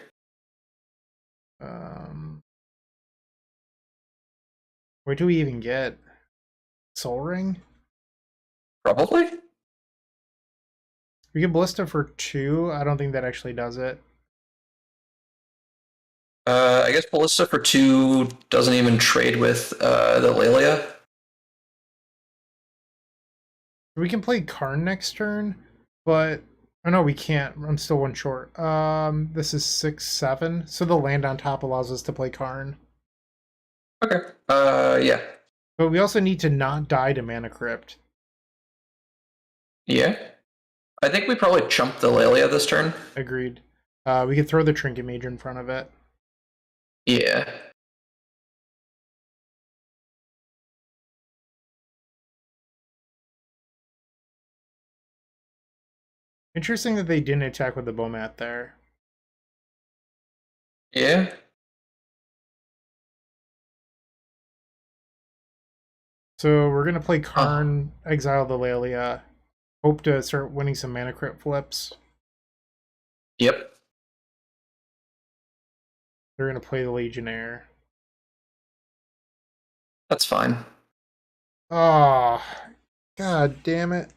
Where do we even get Soul Ring? Probably. We get Ballista for 2. I don't think that actually does it. I guess Ballista for 2 doesn't even trade with the Lelia. We can play Karn next turn, but oh no, we can't. I'm still 1 short. This is 6/7, so the land on top allows us to play Karn. Okay. Yeah. But we also need to not die to Mana Crypt. Yeah. I think we probably chump the Lelia this turn. Agreed. We could throw the Trinket Mage in front of it. Yeah. Interesting that they didn't attack with the Bomat there. Yeah. So we're going to play Karn, exile the Lelia, hope to start winning some Mana Crypt flips. Yep. They're going to play the Legionnaire. That's fine. Oh, god damn it.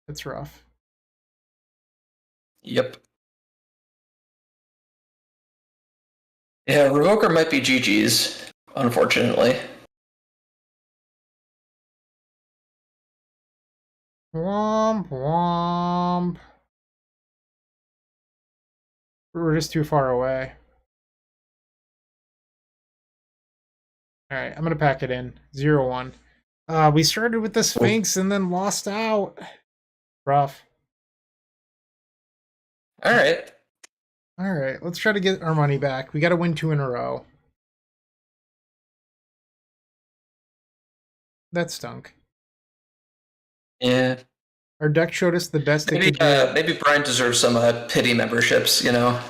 It's rough. Yep. Yeah, Revoker might be GG's, unfortunately. Womp womp. We're just too far away. Alright, I'm gonna pack it in. 0-1. We started with the Sphinx and then lost out. Rough. Alright. Alright, let's try to get our money back. We gotta win 2 in a row. That stunk. Yeah. Our deck showed us the best maybe, it could do. Maybe Brian deserves some pity memberships, you know?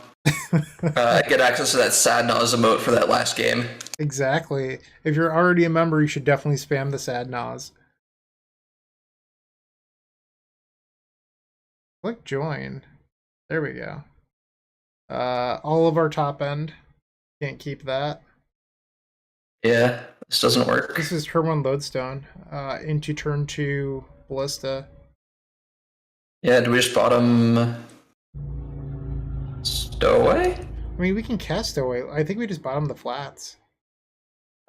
Get access to that Sad Naz emote for that last game. Exactly. If you're already a member, you should definitely spam the Sad Naz. Click join. There we go. All of our top end. Can't keep that. Yeah, this doesn't work. This is turn 1 Lodestone. Into turn 2 Ballista. Yeah, do we just bottom Stowaway? I mean, we can cast away. I think we just bottom the flats.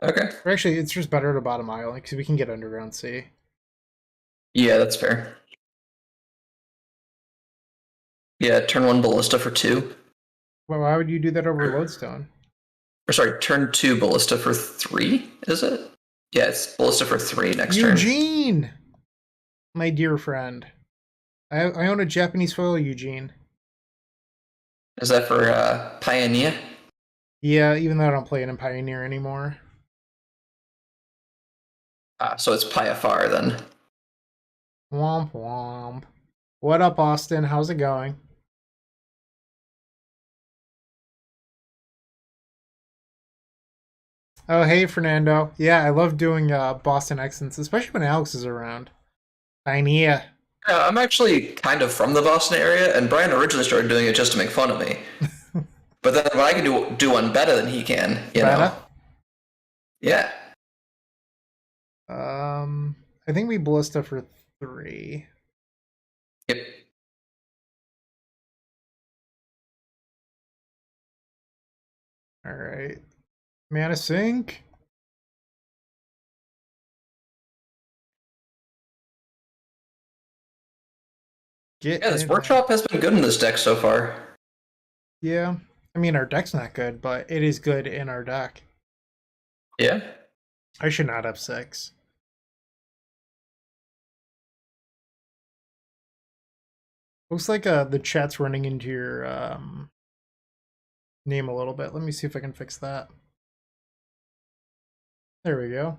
Okay. Or actually, it's just better to bottom Island because we can get Underground Sea. Yeah, that's fair. Yeah, turn 1 Ballista for 2. Well, why would you do that over Lodestone? Or sorry, turn 2 Ballista for 3, is it? Yeah, it's Ballista for 3 next turn. Eugene! My dear friend. I own a Japanese foil, Eugene. Is that for Pioneer? Yeah, even though I don't play it in Pioneer anymore. So it's PIFR then. Womp womp. What up, Austin? How's it going? Oh, hey, Fernando. Yeah, I love doing Boston accents, especially when Alex is around. Pioneer. Yeah, I'm actually kind of from the Boston area, and Brian originally started doing it just to make fun of me. But then when I can do one better than he can, you know. Better. Yeah. I think we ballista for 3. Yep. All right. Mana sink. Get Yeah, this in there. workshop has been good in this deck so far. Yeah. I mean, our deck's not good, but it is good in our deck. Yeah. I should not have 6. Looks like the chat's running into your name a little bit. Let me see if I can fix that. There we go.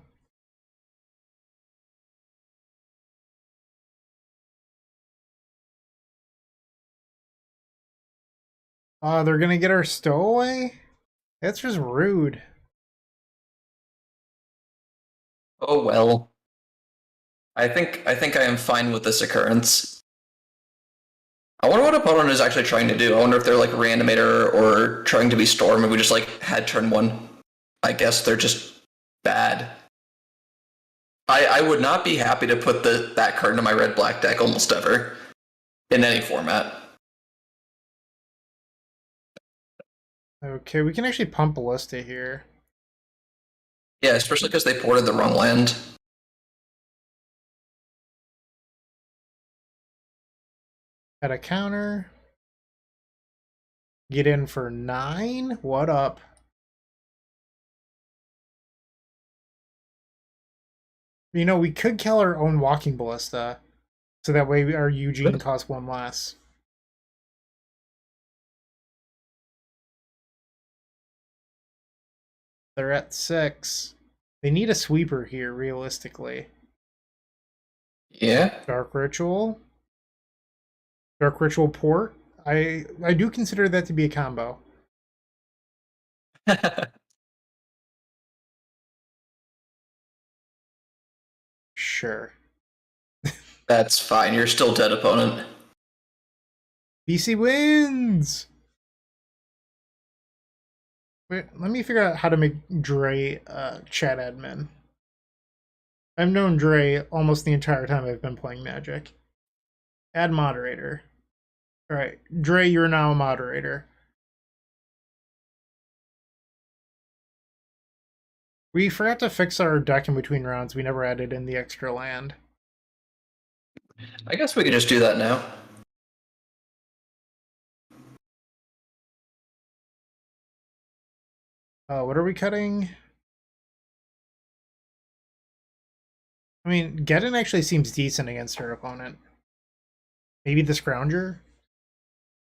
They're gonna get our stowaway? That's just rude. Oh well. I think I am fine with this occurrence. I wonder what opponent is actually trying to do. I wonder if they're like reanimator or trying to be storm and we just like had turn 1. I guess they're just bad. I would not be happy to put that card in my red black deck almost ever. In any format. Okay, we can actually pump ballista here. Yeah, especially because they ported the wrong land. At a counter. Get in for 9? What up? You know, we could kill our own walking ballista. So that way our Eugene costs 1 less. They're at 6. They need a sweeper here, realistically. Yeah. Dark Ritual. Dark Ritual Port. I do consider that to be a combo. Sure. That's fine. You're still dead, opponent. BC wins! Wait, let me figure out how to make Dre chat admin. I've known Dre almost the entire time I've been playing Magic. Add moderator. Alright, Dre, you're now a moderator. We forgot to fix our deck in between rounds. We never added in the extra land. I guess we can just do that now. What are we cutting? I mean, Geddon actually seems decent against her opponent. Maybe the Scrounger?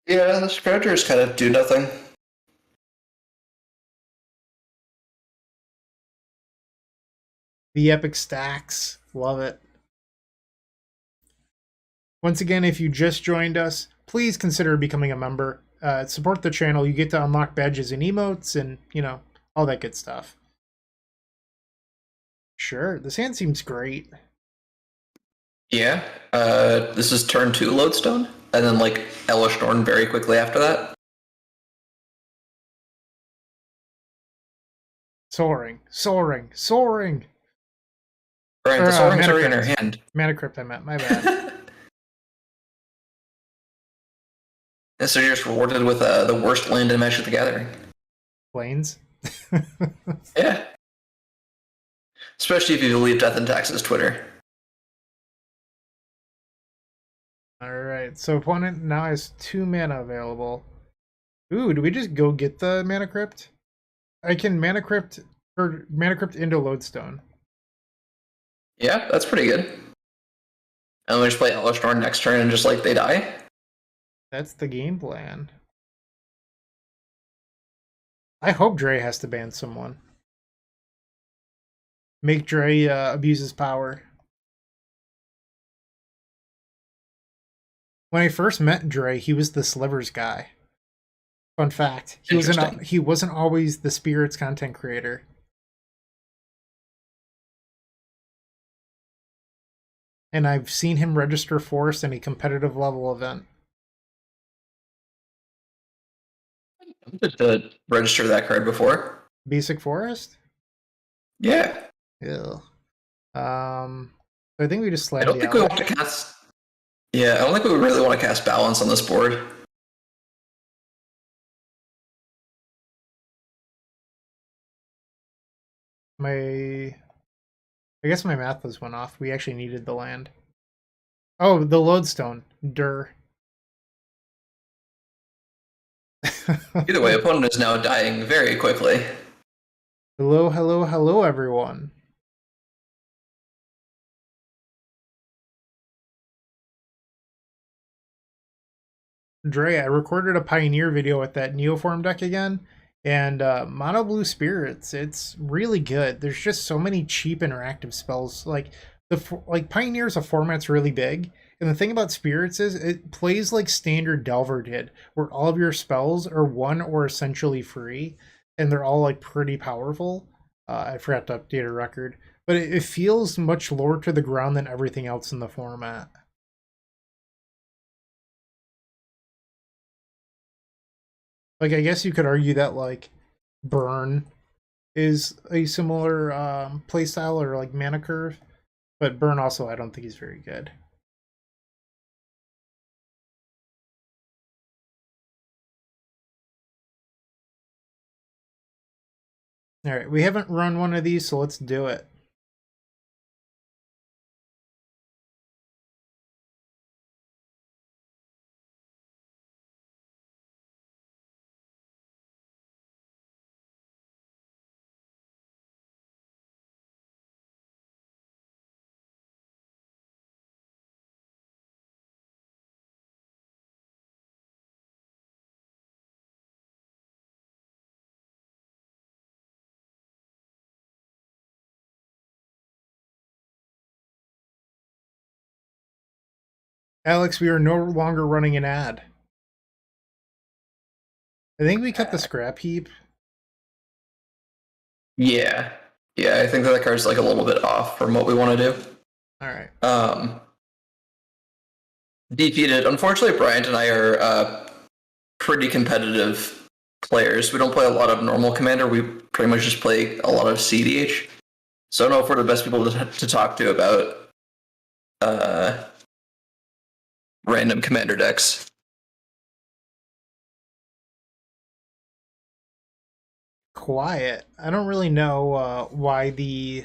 Yeah, the Scroungers kind of do nothing. The Epic Stacks. Love it. Once again, if you just joined us, please consider becoming a member. Support the channel. You get to unlock badges and emotes and, you know, all that good stuff. Sure, this hand seems great. Yeah. This is turn 2 Lodestone, and then like Elish Norn very quickly after that. Soaring, soaring, soaring. Right, the Soaring's already in her hand. Mana Crypt, I meant. My bad. And so you're just rewarded with the worst land in Magic the Gathering. Planes. Yeah. Especially if you believe Death and Taxes Twitter. Alright, so opponent now has 2 mana available. Ooh, do we just go get the Mana Crypt? I can Mana Crypt or Mana Crypt into Lodestone. Yeah, that's pretty good. And then we just play Elish Norn next turn and just like they die. That's the game plan. I hope Dre has to ban someone. Make Dre abuse his power. When I first met Dre, he was the Slivers guy. Fun fact: Interesting. he wasn't always the Spirits content creator. And I've seen him register Forest in a competitive level event. I'm just to register that card before. Basic Forest? Yeah. Ew. I think we just I slammed don't the think we want Alex. to cast. Yeah, I don't think we really want to cast balance on this board. I guess my math was went off. We actually needed the land. Oh, the lodestone. Dur. Either way, opponent is now dying very quickly. Hello, hello, hello, everyone. Dre, I recorded a Pioneer video with that Neoform deck again, and Mono Blue Spirits, it's really good. There's just so many cheap interactive spells. Like Pioneer's a format's really big, and the thing about Spirits is it plays like standard Delver did, where all of your spells are one or essentially free, and they're all like pretty powerful. I forgot to update a record, but it feels much lower to the ground than everything else in the format. Like I guess you could argue that like Burn is a similar playstyle or like mana curve, but Burn also I don't think he's very good. All right, we haven't run one of these, so let's do it. Alex, we are no longer running an ad. I think we cut the scrap heap. Yeah. Yeah, I think that card's like a little bit off from what we want to do. All right. Defeated. Unfortunately, Bryant and I are pretty competitive players. We don't play a lot of normal commander. We pretty much just play a lot of CDH. So I don't know if we're the best people to talk to about random commander decks. Quiet. I don't really know why the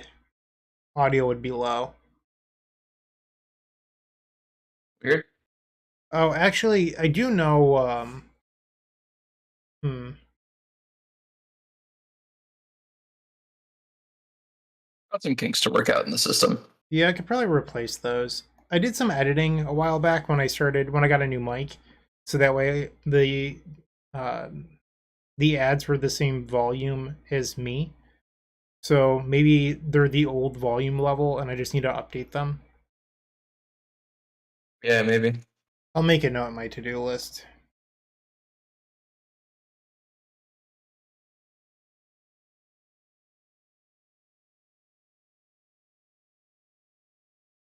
audio would be low. Weird. Oh, actually, I do know. Hmm. Got some kinks to work out in the system. Yeah, I could probably replace those. I did some editing a while back when I got a new mic, so that way uh, the ads were the same volume as me. So maybe they're the old volume level, and I just need to update them. Yeah, maybe. I'll make a note on my to-do list.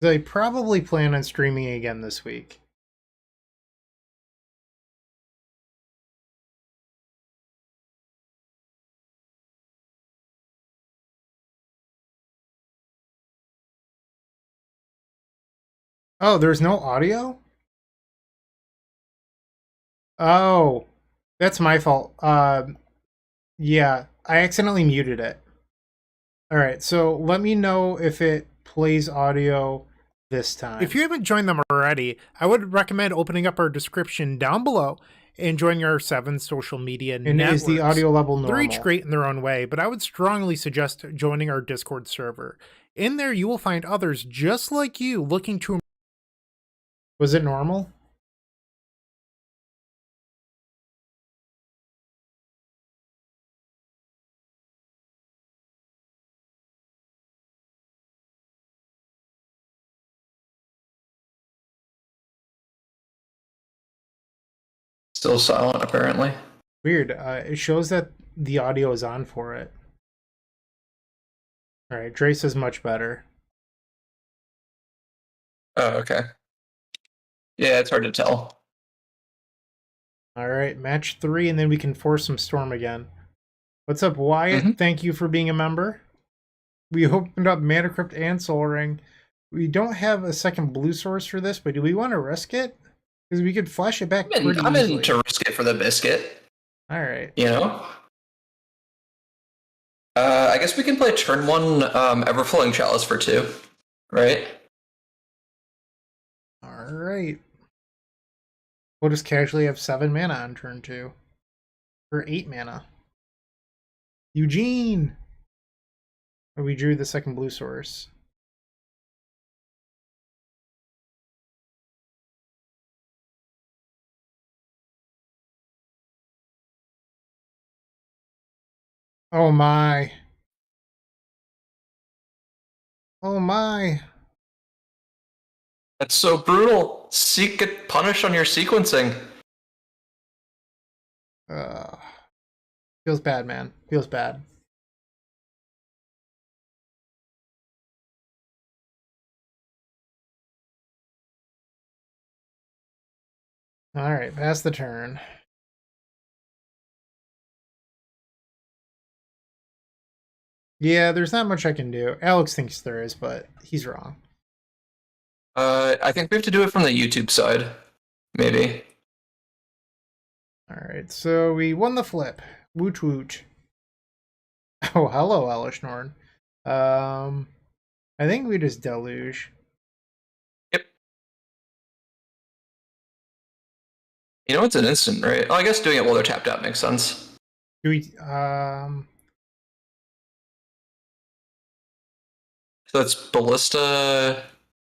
So I probably plan on streaming again this week. Oh, there's no audio? Oh, that's my fault. Yeah, I accidentally muted it. All right, so let me know if it plays audio this time. If you haven't joined them already, I would recommend opening up our description down below and joining our 7 social media networks. Is the audio level normal? They're each great in their own way, but I would strongly suggest joining our Discord server. In there, you will find others just like you looking to... Was it normal? Still silent, apparently. Weird. It shows that the audio is on for it. All right, Drace is much better. Oh, okay. Yeah, it's hard to tell. All right, match 3, and then we can force some Storm again. What's up, Wyatt? Thank you for being a member. We opened up Mana Crypt and Soul Ring. We don't have a second blue source for this, but do we want to risk it? Because we could flash it back pretty I'm easily. in to risk it for the biscuit. All right. You know? I guess we can play turn 1 Everflowing Chalice for 2, right? All right. We'll just casually have 7 mana on turn 2. Or 8 mana. Eugene! We drew the second blue source. Oh my. Oh my. That's so brutal. Get punished on your sequencing. Feels bad, man. Feels bad. Alright, pass the turn. Yeah, there's not much I can do. Alex thinks there is, but he's wrong. I think we have to do it from the YouTube side. Maybe. Alright, so we won the flip. Woot woot. Oh, hello, Elishnorn. I think we just deluge. Yep. You know, it's an instant, right? Oh, I guess doing it while they're tapped out makes sense. Do we, So it's Ballista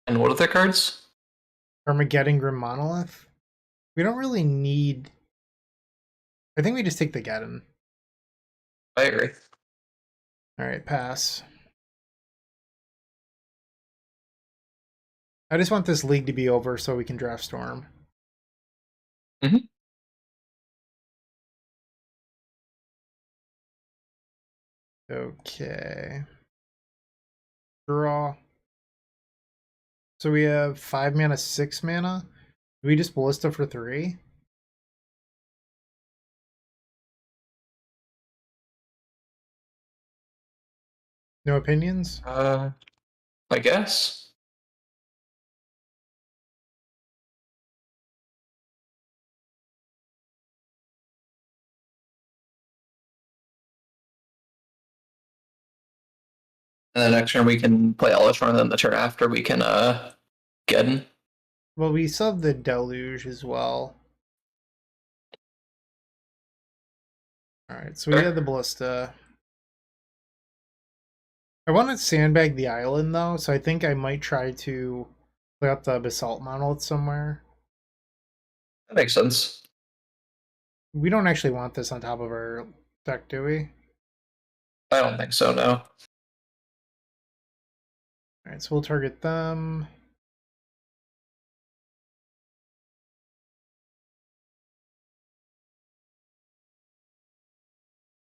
and what other cards? Armageddon Grim Monolith? We don't really need... I think we just take the Geddon. I agree. Alright, pass. I just want this league to be over so we can draft Storm. Mm-hmm. Okay. Draw. So we have 5 mana, 6 mana. Do we just Ballista for 3? No opinions? I guess. And then next turn we can play Elishorn, and then the turn after we can Geddon. Well, we still have the Deluge as well. Alright, so we have the Ballista. I want to sandbag the island, though, so I think I might try to play out the Basalt Monolith somewhere. That makes sense. We don't actually want this on top of our deck, do we? I don't think so, no. Alright, so we'll target them.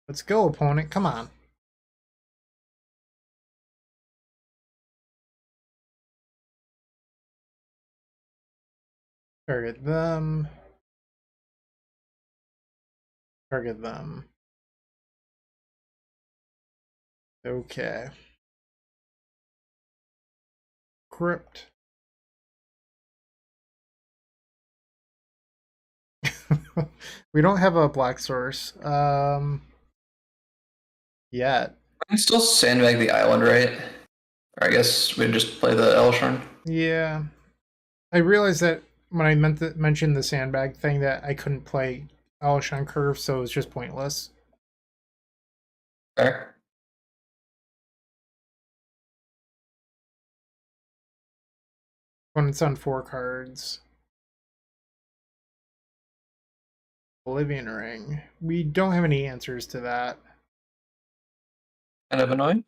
Let's go, opponent. Come on. Target them. Target them. Okay. Crypt. We don't have a black source. Yet. We can still sandbag the island, right? Or I guess we'd just play the Elishorn. Yeah. I realized that when I mentioned the sandbag thing that I couldn't play Elish on curve, so it was just pointless. Fair. When it's on 4 cards. Oblivion Ring. We don't have any answers to that. Kind of annoying.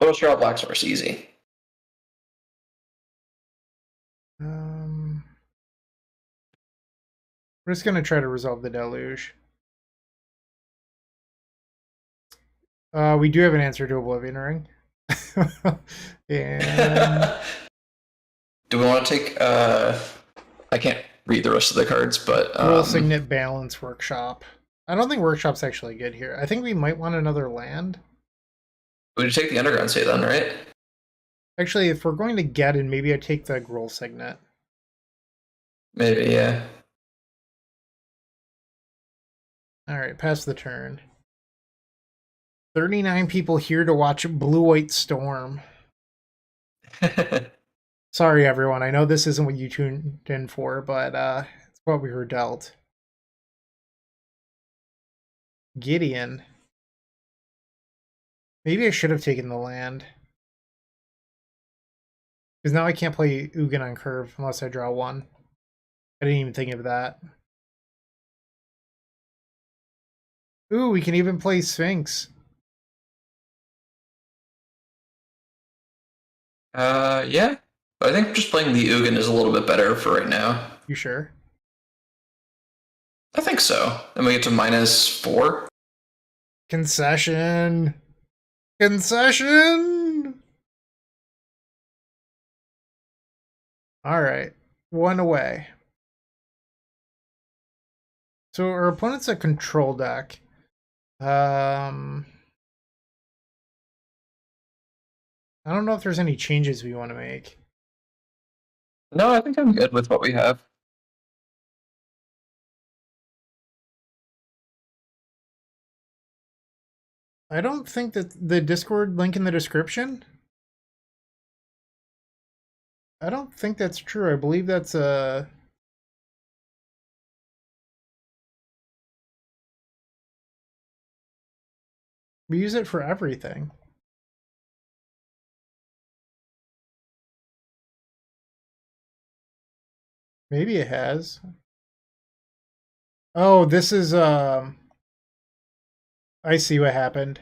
We'll draw black source easy. We're just gonna try to resolve the deluge. We do have an answer to Oblivion Ring. And Do we want to take? I can't read the rest of the cards, but Roll Signet Balance Workshop. I don't think Workshop's actually good here. I think we might want another land. we would take the Underground State then, right? Actually, if we're going to get in, maybe I take the Roll Signet. Maybe, yeah. All right, pass the turn. 39 people here to watch Blue-White Storm. Sorry, everyone. I know this isn't what you tuned in for, but it's what we were dealt. Gideon. Maybe I should have taken the land. Because now I can't play Ugin on curve unless I draw one. I didn't even think of that. Ooh, we can even play Sphinx. Yeah. But I think just playing the Ugin is a little bit better for right now. You sure? I think so. Then we get to -4. Concession. Concession. All right. One away. So our opponent's a control deck. I don't know if there's any changes we want to make. No, I think I'm good with what we have. I don't think that the Discord link in the description. I don't think that's true. I believe that's a. We use it for everything. Maybe it has. Oh, this is I see what happened.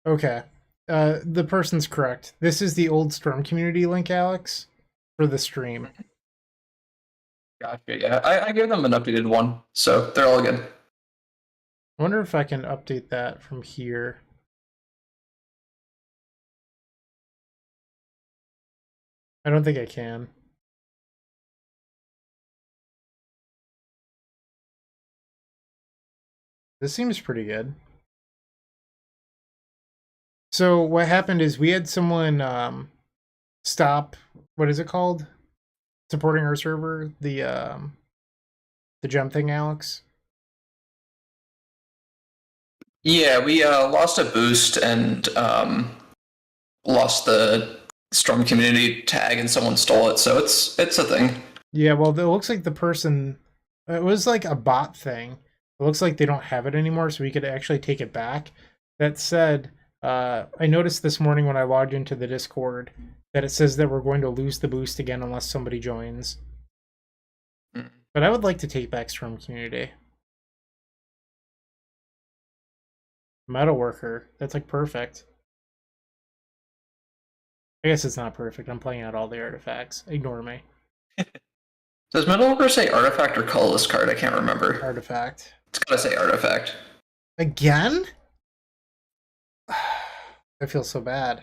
Okay. The person's correct. This is the old Storm community link, Alex, for the stream. Gotcha, yeah. I gave them an updated one, so they're all good. I wonder if I can update that from here. I don't think I can. This seems pretty good. So what happened is we had someone stop, what is it called? Supporting our server, the gem thing, Alex. Yeah, we lost a boost and lost the Storm community tag, and someone stole it. So it's a thing. Yeah, well, it looks like the person, it was like a bot thing. It looks like they don't have it anymore, so we could actually take it back. That said, I noticed this morning when I logged into the Discord that it says that we're going to lose the boost again unless somebody joins. But I would like to take back Storm Community. Metalworker, that's like perfect. I guess it's not perfect. I'm playing out all the artifacts. Ignore me. Does Metalworker say artifact or colorless card? I can't remember. Artifact. It's gotta say artifact. Again? I feel so bad.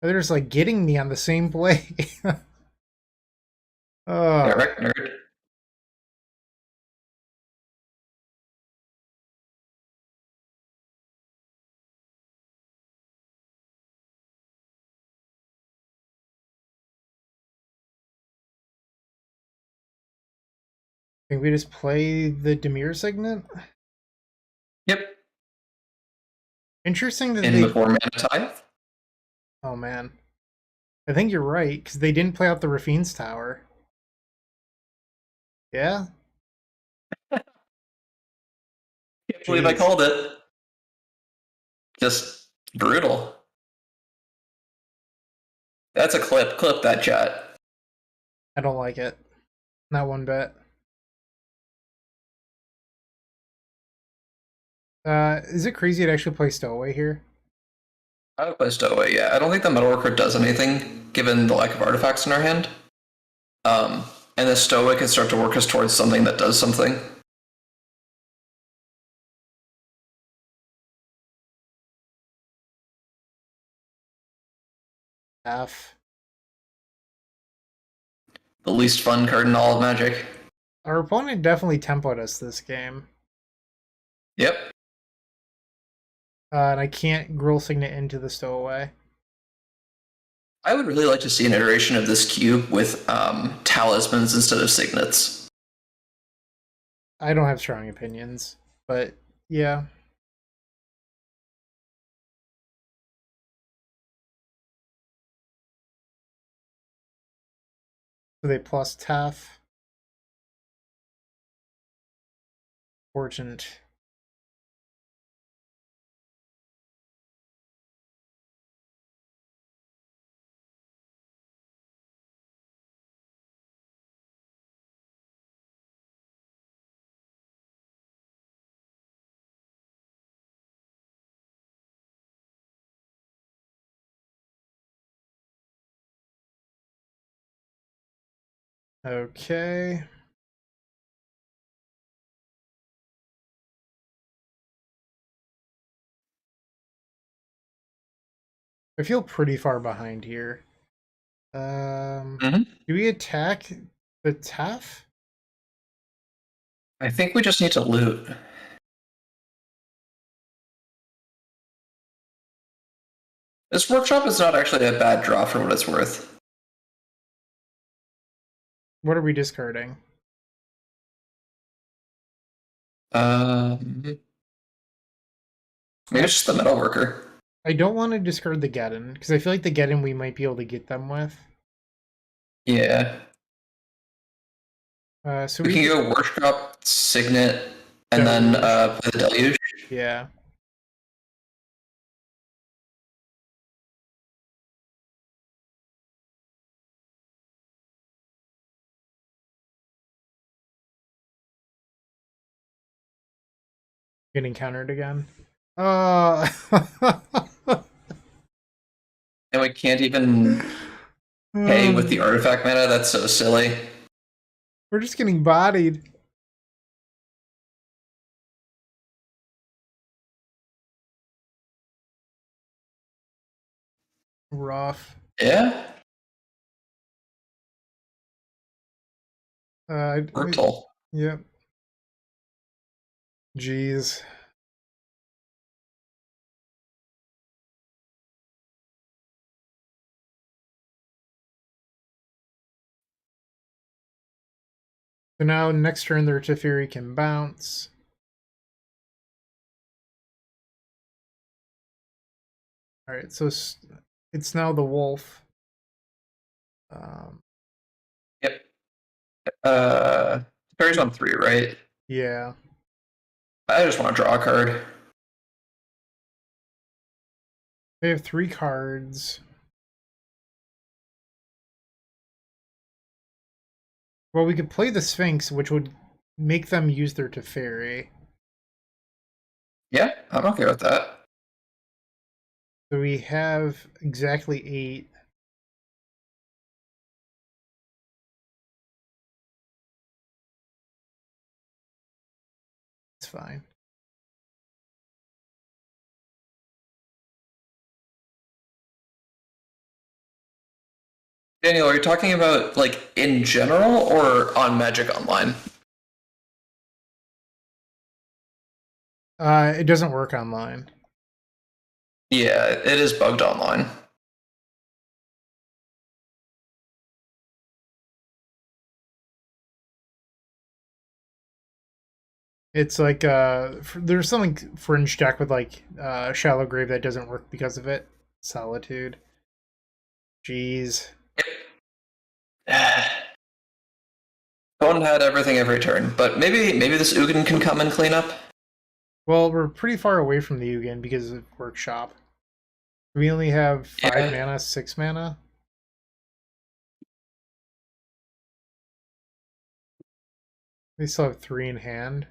They're just like getting me on the same play. Oh. Yeah, right, nerd. Think we just play the Demir Signet? Yep. Interesting that In the 4-mana tithe. Oh man. I think you're right, because they didn't play out the Rafine's Tower. Yeah? Can't believe I called it. Just brutal. That's a clip. Clip that chat. I don't like it. Not one bit. Is it crazy to actually play Stowaway here? I would play Stowaway, yeah. I don't think the Metalworker does anything, given the lack of artifacts in our hand. And the Stoic can start to work us towards something that does something. F. The least fun card in all of Magic. Our opponent definitely tempoed us this game. Yep. And I can't Gruul Signet into the Stowaway. I would really like to see an iteration of this cube with talismans instead of signets. I don't have strong opinions, but yeah. So they plus Taff. Fortunate. Okay. I feel pretty far behind here. Mm-hmm. Do we attack the Taff? I think we just need to loot. This workshop is not actually a bad draw for what it's worth. What are we discarding? Maybe it's just the metal worker. I don't want to discard the Geddon, because I feel like the Geddon we might be able to get them with. Yeah. So We can go workshop, signet, and then play the deluge. Yeah. Getting countered again. Uh And we can't even pay with the artifact mana. That's so silly. We're just getting bodied. Rough. Yeah. Brutal. Yep. Jeez. So now next turn their Teferi can bounce. Alright, so it's now the wolf. Yep. Fairy's on 3, right? Yeah. I just want to draw a card. They have 3 cards. Well, we could play the Sphinx, which would make them use their Teferi. Yeah, I'm okay with that. So we have exactly 8. It's fine. Daniel, are you talking about like in general or on Magic Online? It doesn't work online. Yeah, it is bugged online. It's like there's something fringe deck with like Shallow Grave that doesn't work because of it. Solitude. Jeez. Cohen had everything every turn, but maybe this Ugin can come and clean up. Well, we're pretty far away from the Ugin because of Workshop. We only have 5 mana, 6 mana. We still have 3 in hand.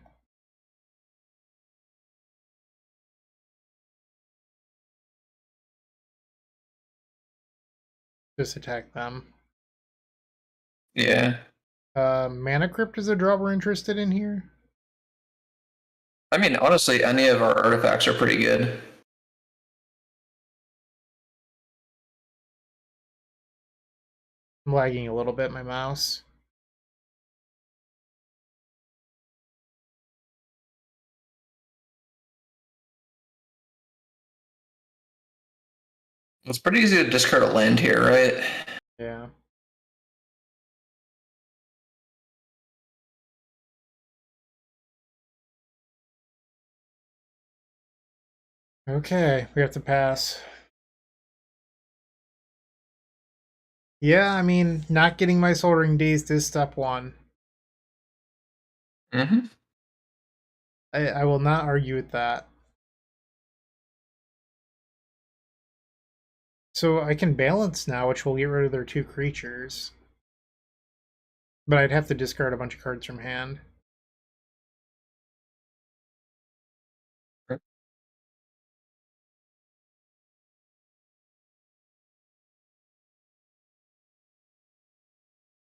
Just attack them. Yeah. Mana Crypt is a draw we're interested in here. I mean, honestly, any of our artifacts are pretty good. I'm lagging a little bit, my mouse. It's pretty easy to discard a land here, right? Yeah. Okay, we have to pass. Yeah, I mean, not getting my soldering dazed is step one. Mm-hmm. I will not argue with that. So I can balance now, which will get rid of their 2 creatures. But I'd have to discard a bunch of cards from hand.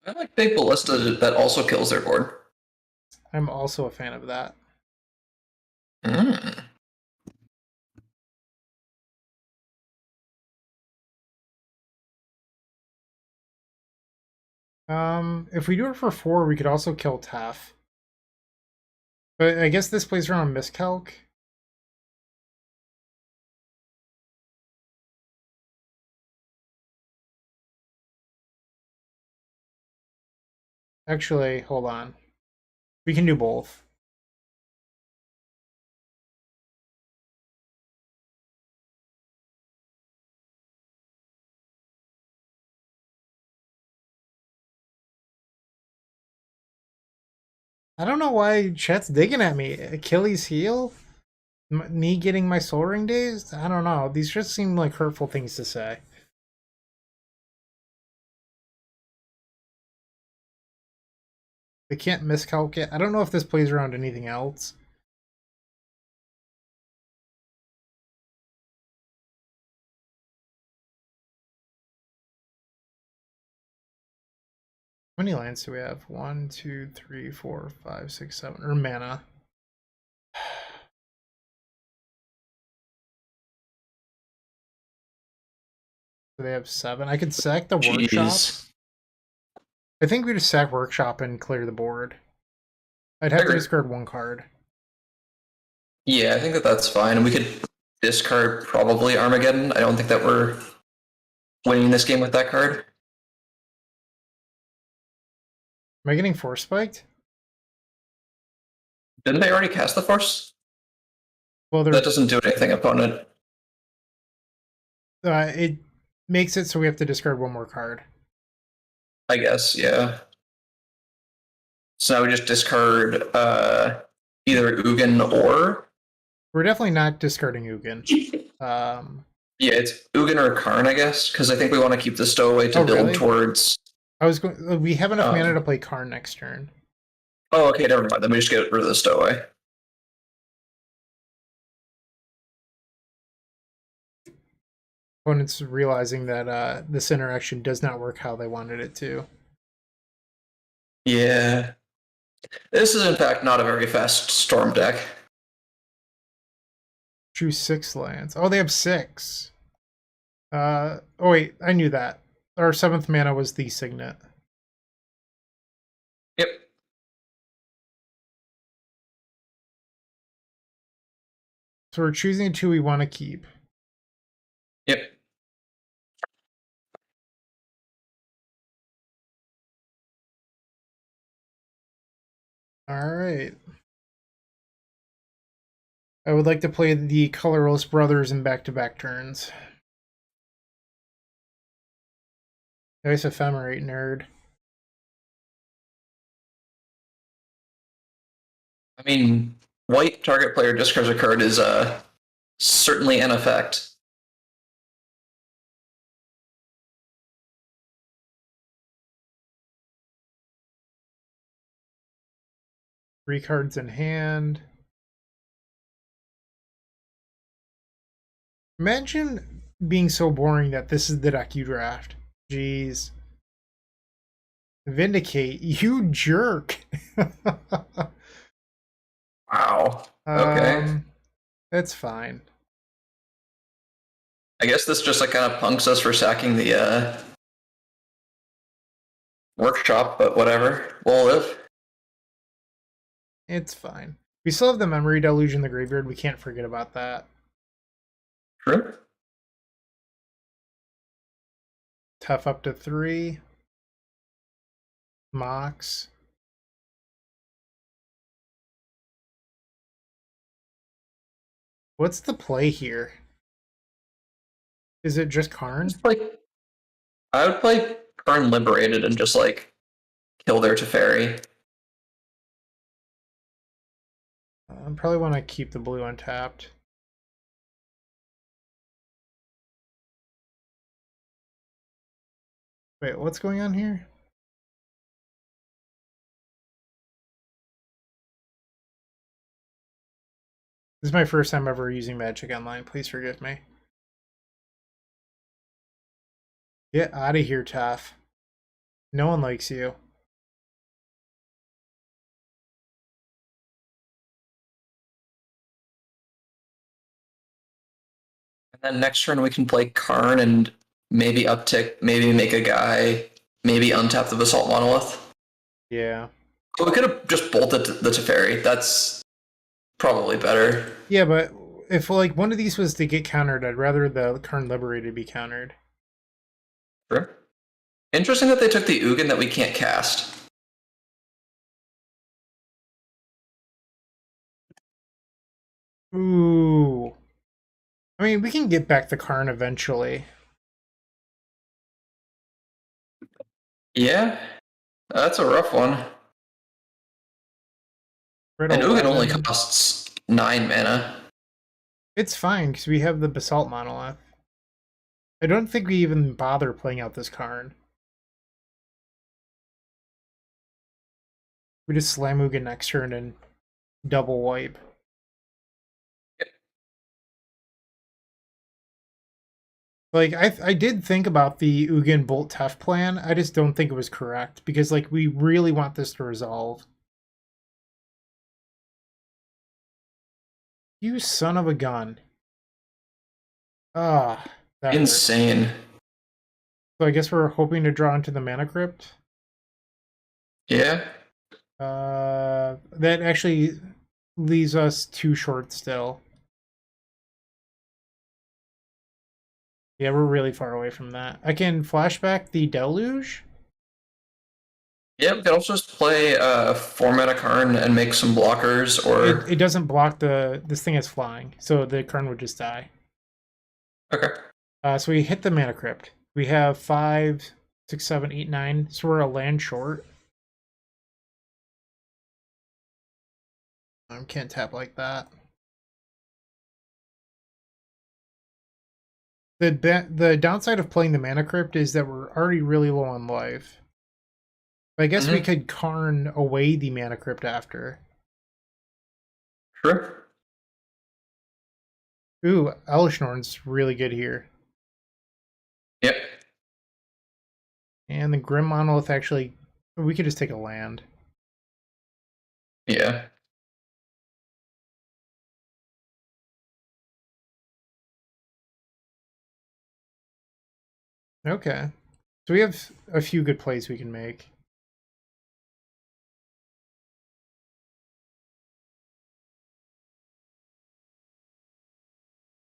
I like Big Ballista that also kills their board. I'm also a fan of that. Mm. If we do it for 4, we could also kill Tef. But I guess this plays around Miscalc. Actually, hold on. We can do both. I don't know why chat's digging at me. Achilles heel? Me getting my soul ring dazed? I don't know. These just seem like hurtful things to say. They can't miscalc it. I don't know if this plays around anything else. How many lands do we have? 1, 2, 3, 4, 5, 6, 7. Or mana. So they have 7. I could sack the workshop. Jeez. I think we just sack workshop and clear the board. I'd have to discard 1 card. Yeah, I think that's fine. And we could discard probably Armageddon. I don't think that we're winning this game with that card. Am I getting force spiked? Didn't they already cast the Force? Well, That doesn't do anything, opponent. it makes it so we have to discard 1 more card. I guess, yeah. So now we just discard either Ugin or... We're definitely not discarding Ugin. Yeah, it's Ugin or Karn, I guess, because I think we want to keep the stowaway to build really? towards... We have enough mana to play Karn next turn. Oh, okay, never mind. Then we just get rid of the stowaway. Opponents realizing that this interaction does not work how they wanted it to. Yeah. This is, in fact, not a very fast Storm deck. Choose 6 lands. Oh, they have 6. Oh wait, I knew that. Our 7th mana was the Signet. Yep. So we're choosing 2 we want to keep. Yep. Alright. I would like to play the Colorless Brothers in back-to-back turns. Nice Ephemerate, nerd. I mean, white target player discards a card is certainly an effect. Three cards in hand. Imagine being so boring that this is the deck you draft. Jeez. Vindicate, you jerk. Wow. Okay. um, that's fine. I guess this just like kind of punks us for sacking the workshop, but whatever. We'll live. It's fine. We still have the memory deluge in the graveyard. We can't forget about that. True. Tough up to 3. Mox. What's the play here? Is it just Karn? Just like I would play Burn Liberated and just like kill their Teferi. I probably want to keep the blue untapped. Wait, what's going on here? This is my first time ever using Magic Online. Please forgive me. Get out of here, Tough. No one likes you. And then next turn we can play Karn and maybe uptick, maybe make a guy, maybe untap the Basalt Monolith. Yeah. We could have just bolted the Teferi. That's probably better. Yeah, but if like one of these was to get countered, I'd rather the Karn Liberated be countered. Sure. Interesting that they took the Ugin that we can't cast. Ooh. I mean, we can get back the Karn eventually. Yeah, that's a rough one. We're And at Ugin only 11. costs 9 mana. It's fine, because we have the Basalt Monolith. I don't think we even bother playing out this Karn. We just slam Ugin next turn and double wipe. Like, I did think about the Ugin Bolt Tef plan, I just don't think it was correct, because, like, we really want this to resolve. You son of a gun. Ah, that hurt. Insane. So I guess we're hoping to draw into the Mana Crypt. Yeah. That actually leaves us too short still. Yeah, we're really far away from that. I can flashback the Deluge. Yeah, we could also just play 4 mana Karn and make some blockers, or It doesn't block this thing is flying, so the Karn would just die. okay. So we hit the Mana Crypt. We have 5, 6, 7, 8, 9. So we're a land short. Can't tap like that. The downside of playing the Mana Crypt is that we're already really low on life. But I guess we could Karn away the Mana Crypt after. Sure. Ooh, Elishnorn's really good here. Yep. And the Grim Monolith actually... We could just take a land. Yeah. Okay. So we have a few good plays we can make.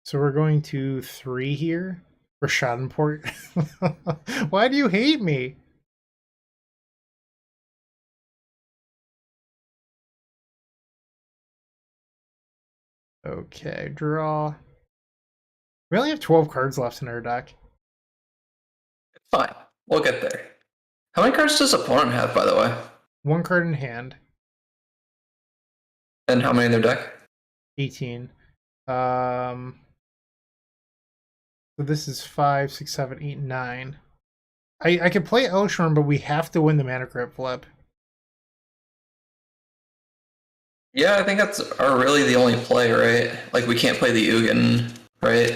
So we're going to 3 here for Schadenport. Why do you hate me? Okay, draw. We only have 12 cards left in our deck. Fine. We'll get there. How many cards does opponent have, by the way? 1 card in hand. And how many in their deck? 18. So this is 5, 6, 7, 8, 9. I could play Elshorn, but we have to win the Mana Crypt flip. Yeah, I think that's really the only play, right? Like, we can't play the Ugin, right?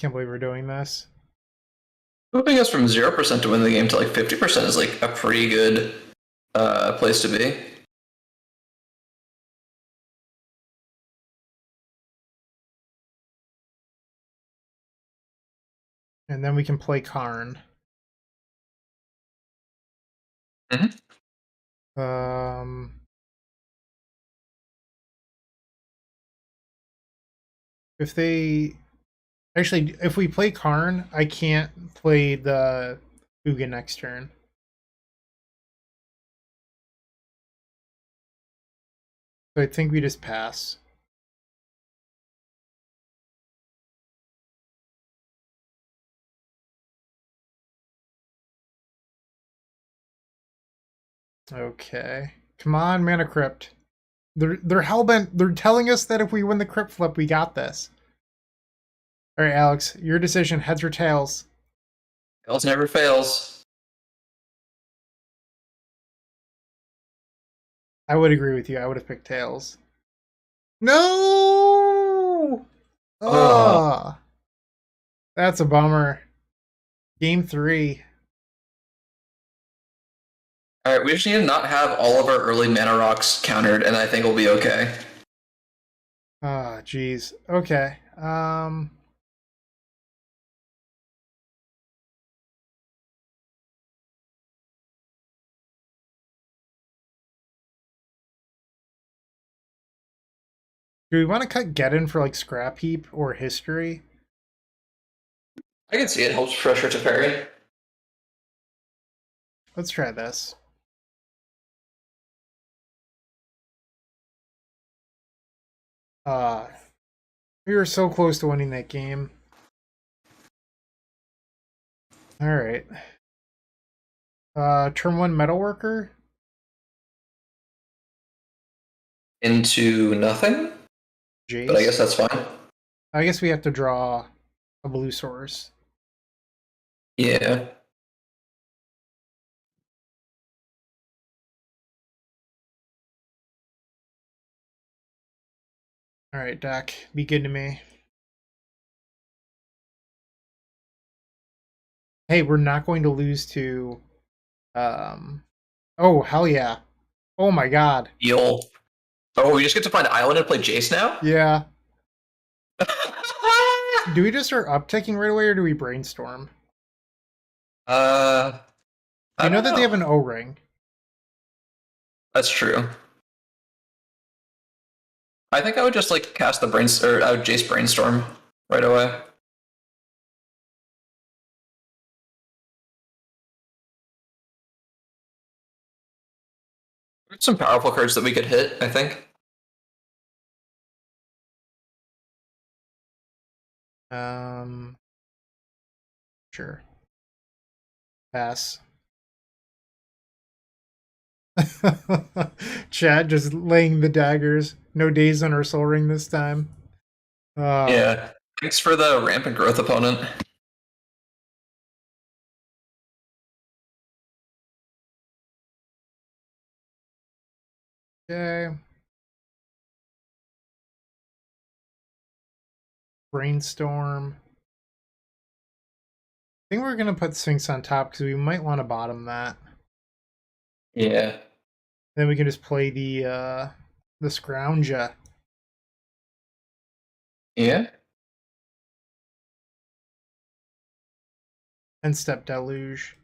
Can't believe we're doing this. Moving us from 0% to win the game to like 50% is like a pretty good place to be. And then we can play Karn. Um, if they actually, if we play Karn, I can't play the Ugin next turn. So I think we just pass. Okay. Come on, Mana Crypt. They're hellbent. They're telling us that if we win the Crypt flip, we got this. All right, Alex, your decision. Heads or tails? Tails never fails. I would agree with you. I would have picked tails. No! Oh. Ah, that's a bummer. Game 3. All right, we just need to not have all of our early mana rocks countered, and I think we'll be okay. Ah, jeez. Okay. Do we want to cut Geddon for like Scrap Heap or History? I can see it helps pressure to parry. Let's try this. Uh, we were so close to winning that game. All right. Turn 1 Metalworker. Into nothing, but I guess Jace. that's fine. I guess we have to draw a blue source. Yeah. All right, Doc. Be good to me. Hey, we're not going to lose to... Oh, hell yeah. Oh my god. Heal. Oh, we just get to find Island and play Jace now? Yeah. Do we just start upticking right away or do we brainstorm? I You know don't that they have an know. O-ring. That's true. I think I would just like cast the or I would Jace Brainstorm right away. There's some powerful cards that we could hit, I think. Um, sure. Pass. Chad just laying the daggers. No days on our soul ring this time. Yeah. Thanks for the rampant growth opponent. Okay. Brainstorm. I think we're gonna put Sphinx on top because we might want to bottom that. Yeah. Then we can just play the Scrounger. Yeah. And Step Deluge.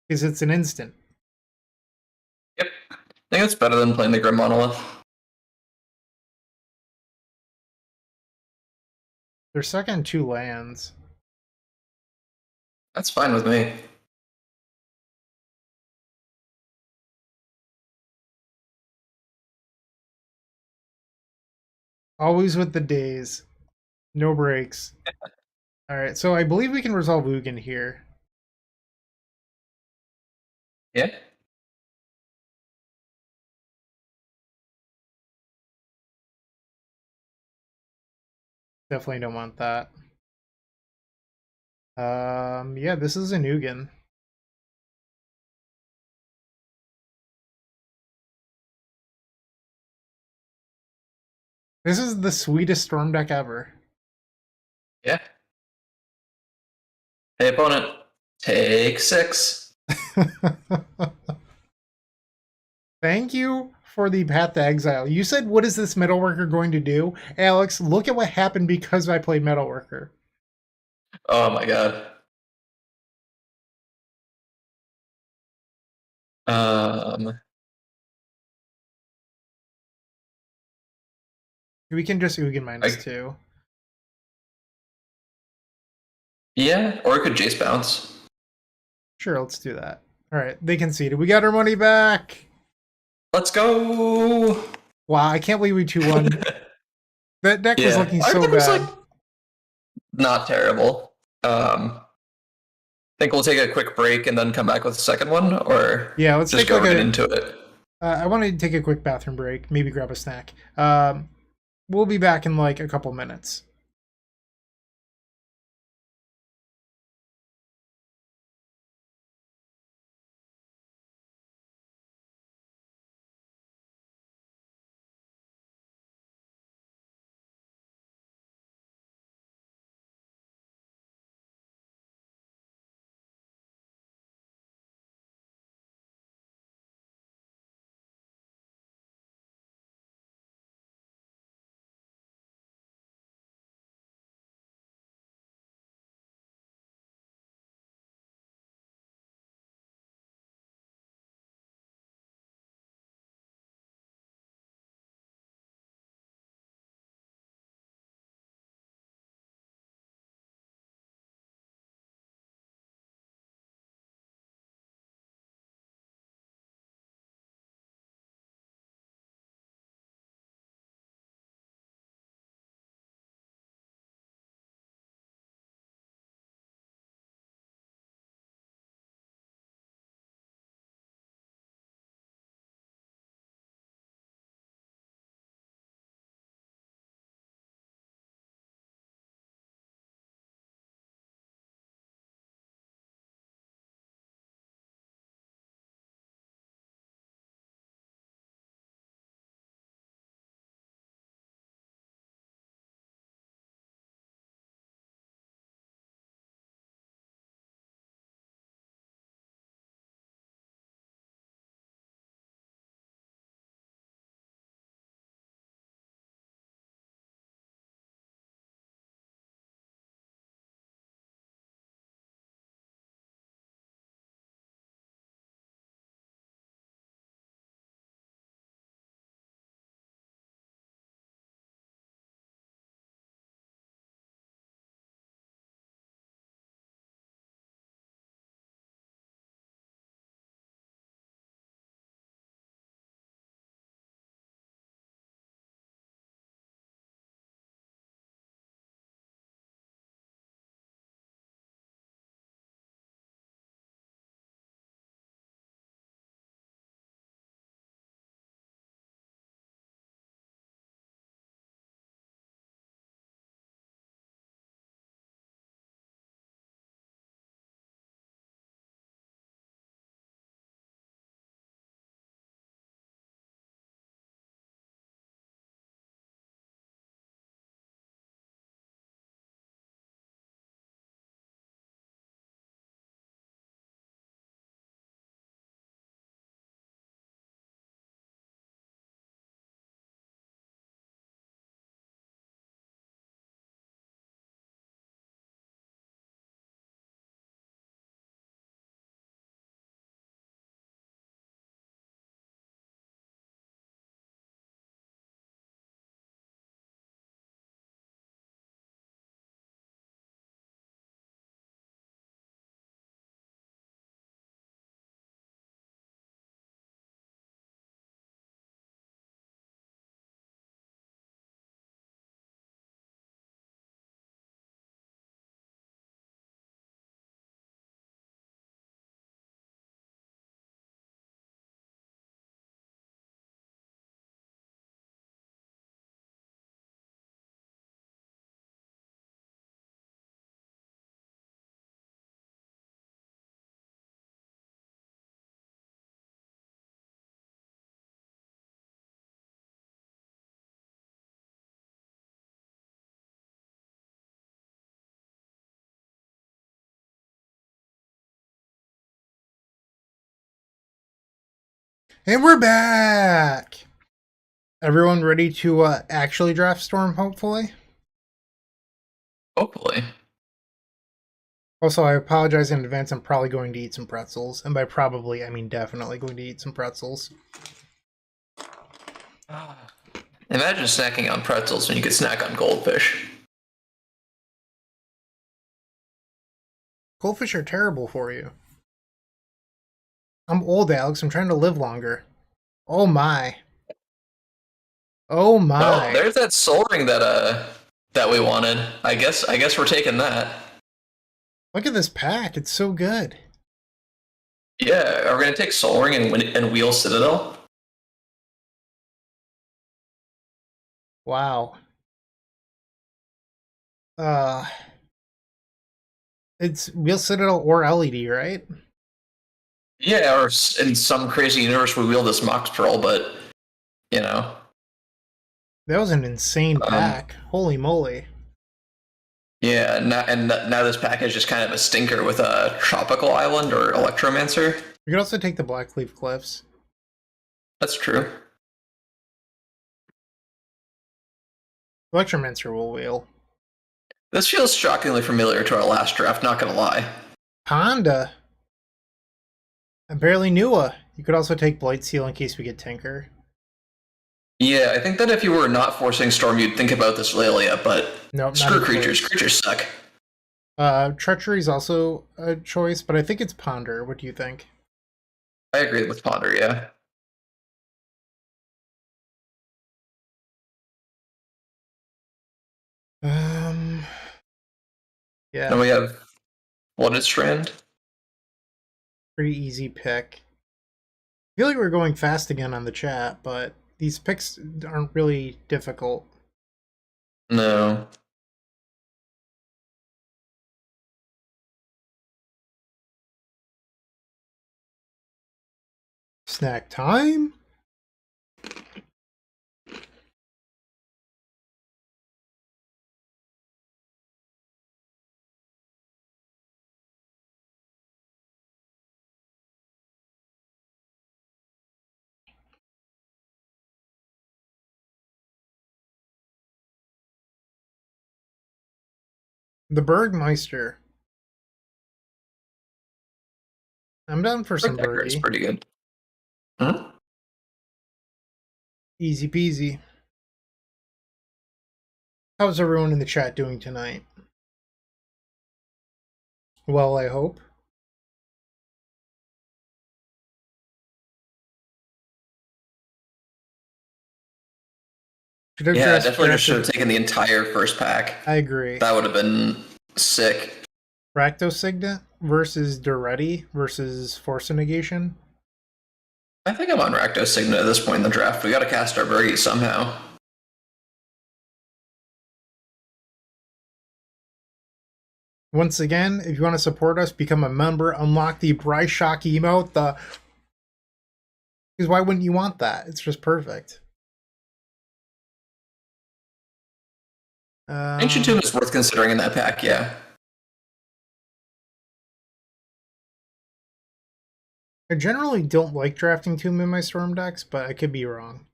Because it's an instant. Yep. I think it's better than playing the Grim Monolith. They're second 2 lands. That's fine with me. Always with the days. No breaks. Alright, so I believe we can resolve Ugin here. Yeah. Definitely don't want that. Yeah, this is an Ugin. This is the sweetest Storm deck ever. Yeah. Hey, opponent. Take 6. Thank you for the Path to Exile. You said, what is this Metalworker going to do? Alex, look at what happened because I played Metalworker. Oh my god. We can just Ugin -2. Yeah, or it could Jace bounce. Sure, let's do that. All right, they conceded. We got our money back. Let's go. Wow, I can't believe we 2-1. That deck was looking so bad. Like not terrible. Think we'll take a quick break and then come back with the second one, or yeah, let's just take go right into it. I want to take a quick bathroom break, maybe grab a snack. We'll be back in like a couple minutes. And we're back! Everyone ready to actually draft Storm, hopefully? Hopefully. Also, I apologize in advance. I'm probably going to eat some pretzels. And by probably, I mean definitely going to eat some pretzels. Imagine snacking on pretzels when you could snack on goldfish. Goldfish are terrible for you. I'm old, Alex. I'm trying to live longer. Oh my. Oh Oh, my. there's that soul ring that we wanted. I guess we're taking that. Look at this pack. It's so good. Yeah, are we gonna take soul ring and wheel Citadel? Wow. It's Wheel Citadel or LED, right? Yeah, or in some crazy universe we wheel this Mox Pearl, but you know. That was an insane pack. Holy moly. Yeah, now this pack is just kind of a stinker with a Tropical Island or Electromancer. You could also take the Blackleaf Cliffs. That's true. Electromancer will wheel. This feels shockingly familiar to our last draft, not gonna lie. Honda. I barely knew a. You could also take Blight Seal in case we get Tinker. Yeah, I think that if you were not forcing Storm, you'd think about this Lelia, but nope, screw creatures. Creatures suck. Treachery is also a choice, but I think it's Ponder. What do you think? I agree with Ponder, yeah. Yeah. Then we have Flooded Strand. Pretty easy pick. I feel like we're going fast again on the chat, but these picks aren't really difficult. No. Snack time? The Bergmeister. I'm down for some Protector is Bergie. pretty good. Huh? Easy peasy. How's everyone in the chat doing tonight? Well, I hope. Yeah, definitely just should have taken the entire first pack. I agree. That would have been sick. Rakdos Signet versus Duretti versus Force Negation. I think I'm on Rakdos Signet at this point in the draft. We gotta cast our Bergie somehow. Once again, if you want to support us, become a member, unlock the Bryce Shock emote. Because why wouldn't you want that? It's just perfect. Ancient Tomb is worth considering in that pack, yeah. I generally don't like drafting Tomb in my Storm decks, but I could be wrong.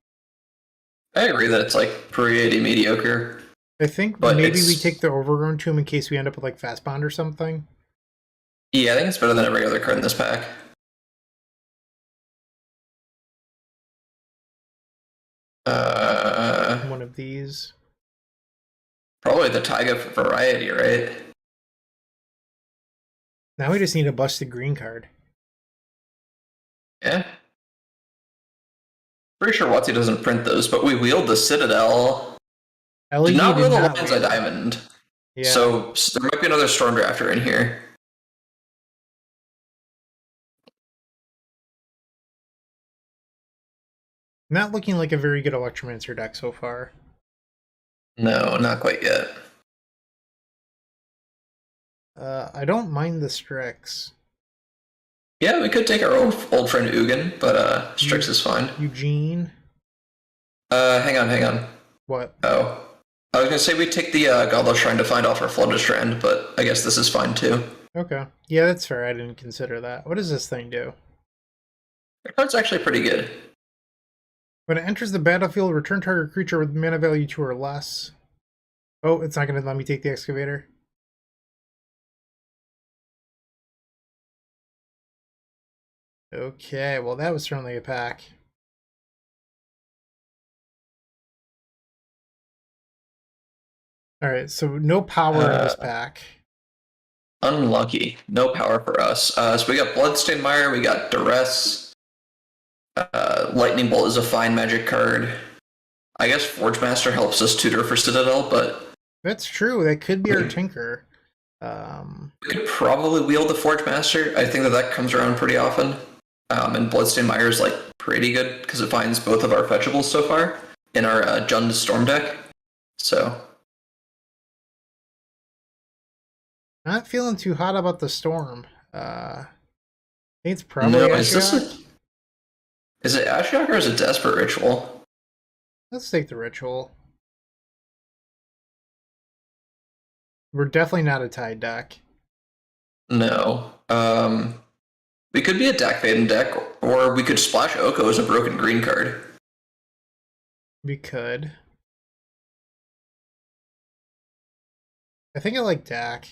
I agree that it's like pretty mediocre. I think but maybe we take the Overgrown Tomb in case we end up with like Fast Bond or something. Yeah, I think it's better than a regular card in this pack. One of these. Probably the Taiga for variety, right? Now we just need a busted green card. Yeah. Pretty sure WotC doesn't print those, but we wheeled the Citadel. Did not wheel the Lions Eye Diamond. Yeah. So there might be another Storm Drafter in here. Not looking like a very good Electromancer deck so far. No, not quite yet. I don't mind the Strix. Yeah, we could take our old friend Ugin, but Strix is fine. Eugene. Hang on. What? Oh. I was gonna say we'd take the Godless Shrine to find off our Flooded Strand, but I guess this is fine too. Okay. Yeah, that's fair. I didn't consider that. What does this thing do? That card's actually pretty good. When it enters the battlefield, return target creature with mana value 2 or less. Oh, it's not going to let me take the excavator. Okay, well that was certainly a pack. Alright, so no power in this pack. Unlucky. No power for us. So we got Bloodstained Mire, we got Duress. Lightning Bolt is a fine magic card. I guess Forge Master helps us tutor for Citadel, but... That's true, that could be our Tinker. We could probably wield the Forge Master. I think that comes around pretty often. And Bloodstained Mire is like pretty good because it finds both of our fetchables so far in our Jund Storm deck. So... Not feeling too hot about the Storm. I think it's probably no, Ashiok. Is it Ashiok or is it Desperate Ritual? Let's take the Ritual. We're definitely not a Tide deck. No. We could be a Dak Faden deck, or we could splash Oko as a broken green card. We could. I think I like Dak.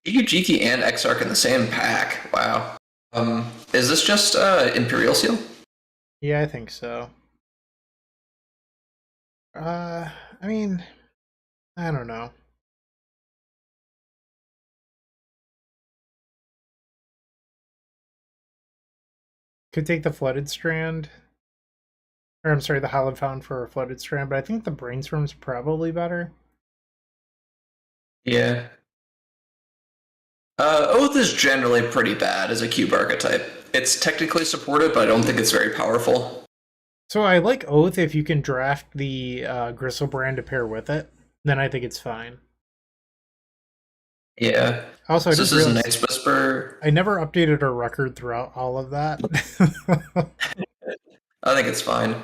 Jiki and Exarch in the same pack. Wow. Is this just Imperial Seal? Yeah, I think so. I mean, I don't know. Could take the Flooded Strand. Or I'm sorry, the Hallowed Fountain for a Flooded Strand, but I think the Brainstorm's probably better. Yeah. Oath is generally pretty bad as a cube archetype. It's technically supported, but I don't think it's very powerful. So I like Oath if you can draft the Gristlebrand to pair with it. Then I think it's fine. Yeah. Also, so this is Night's Whisper. I never updated our record throughout all of that. I think it's fine.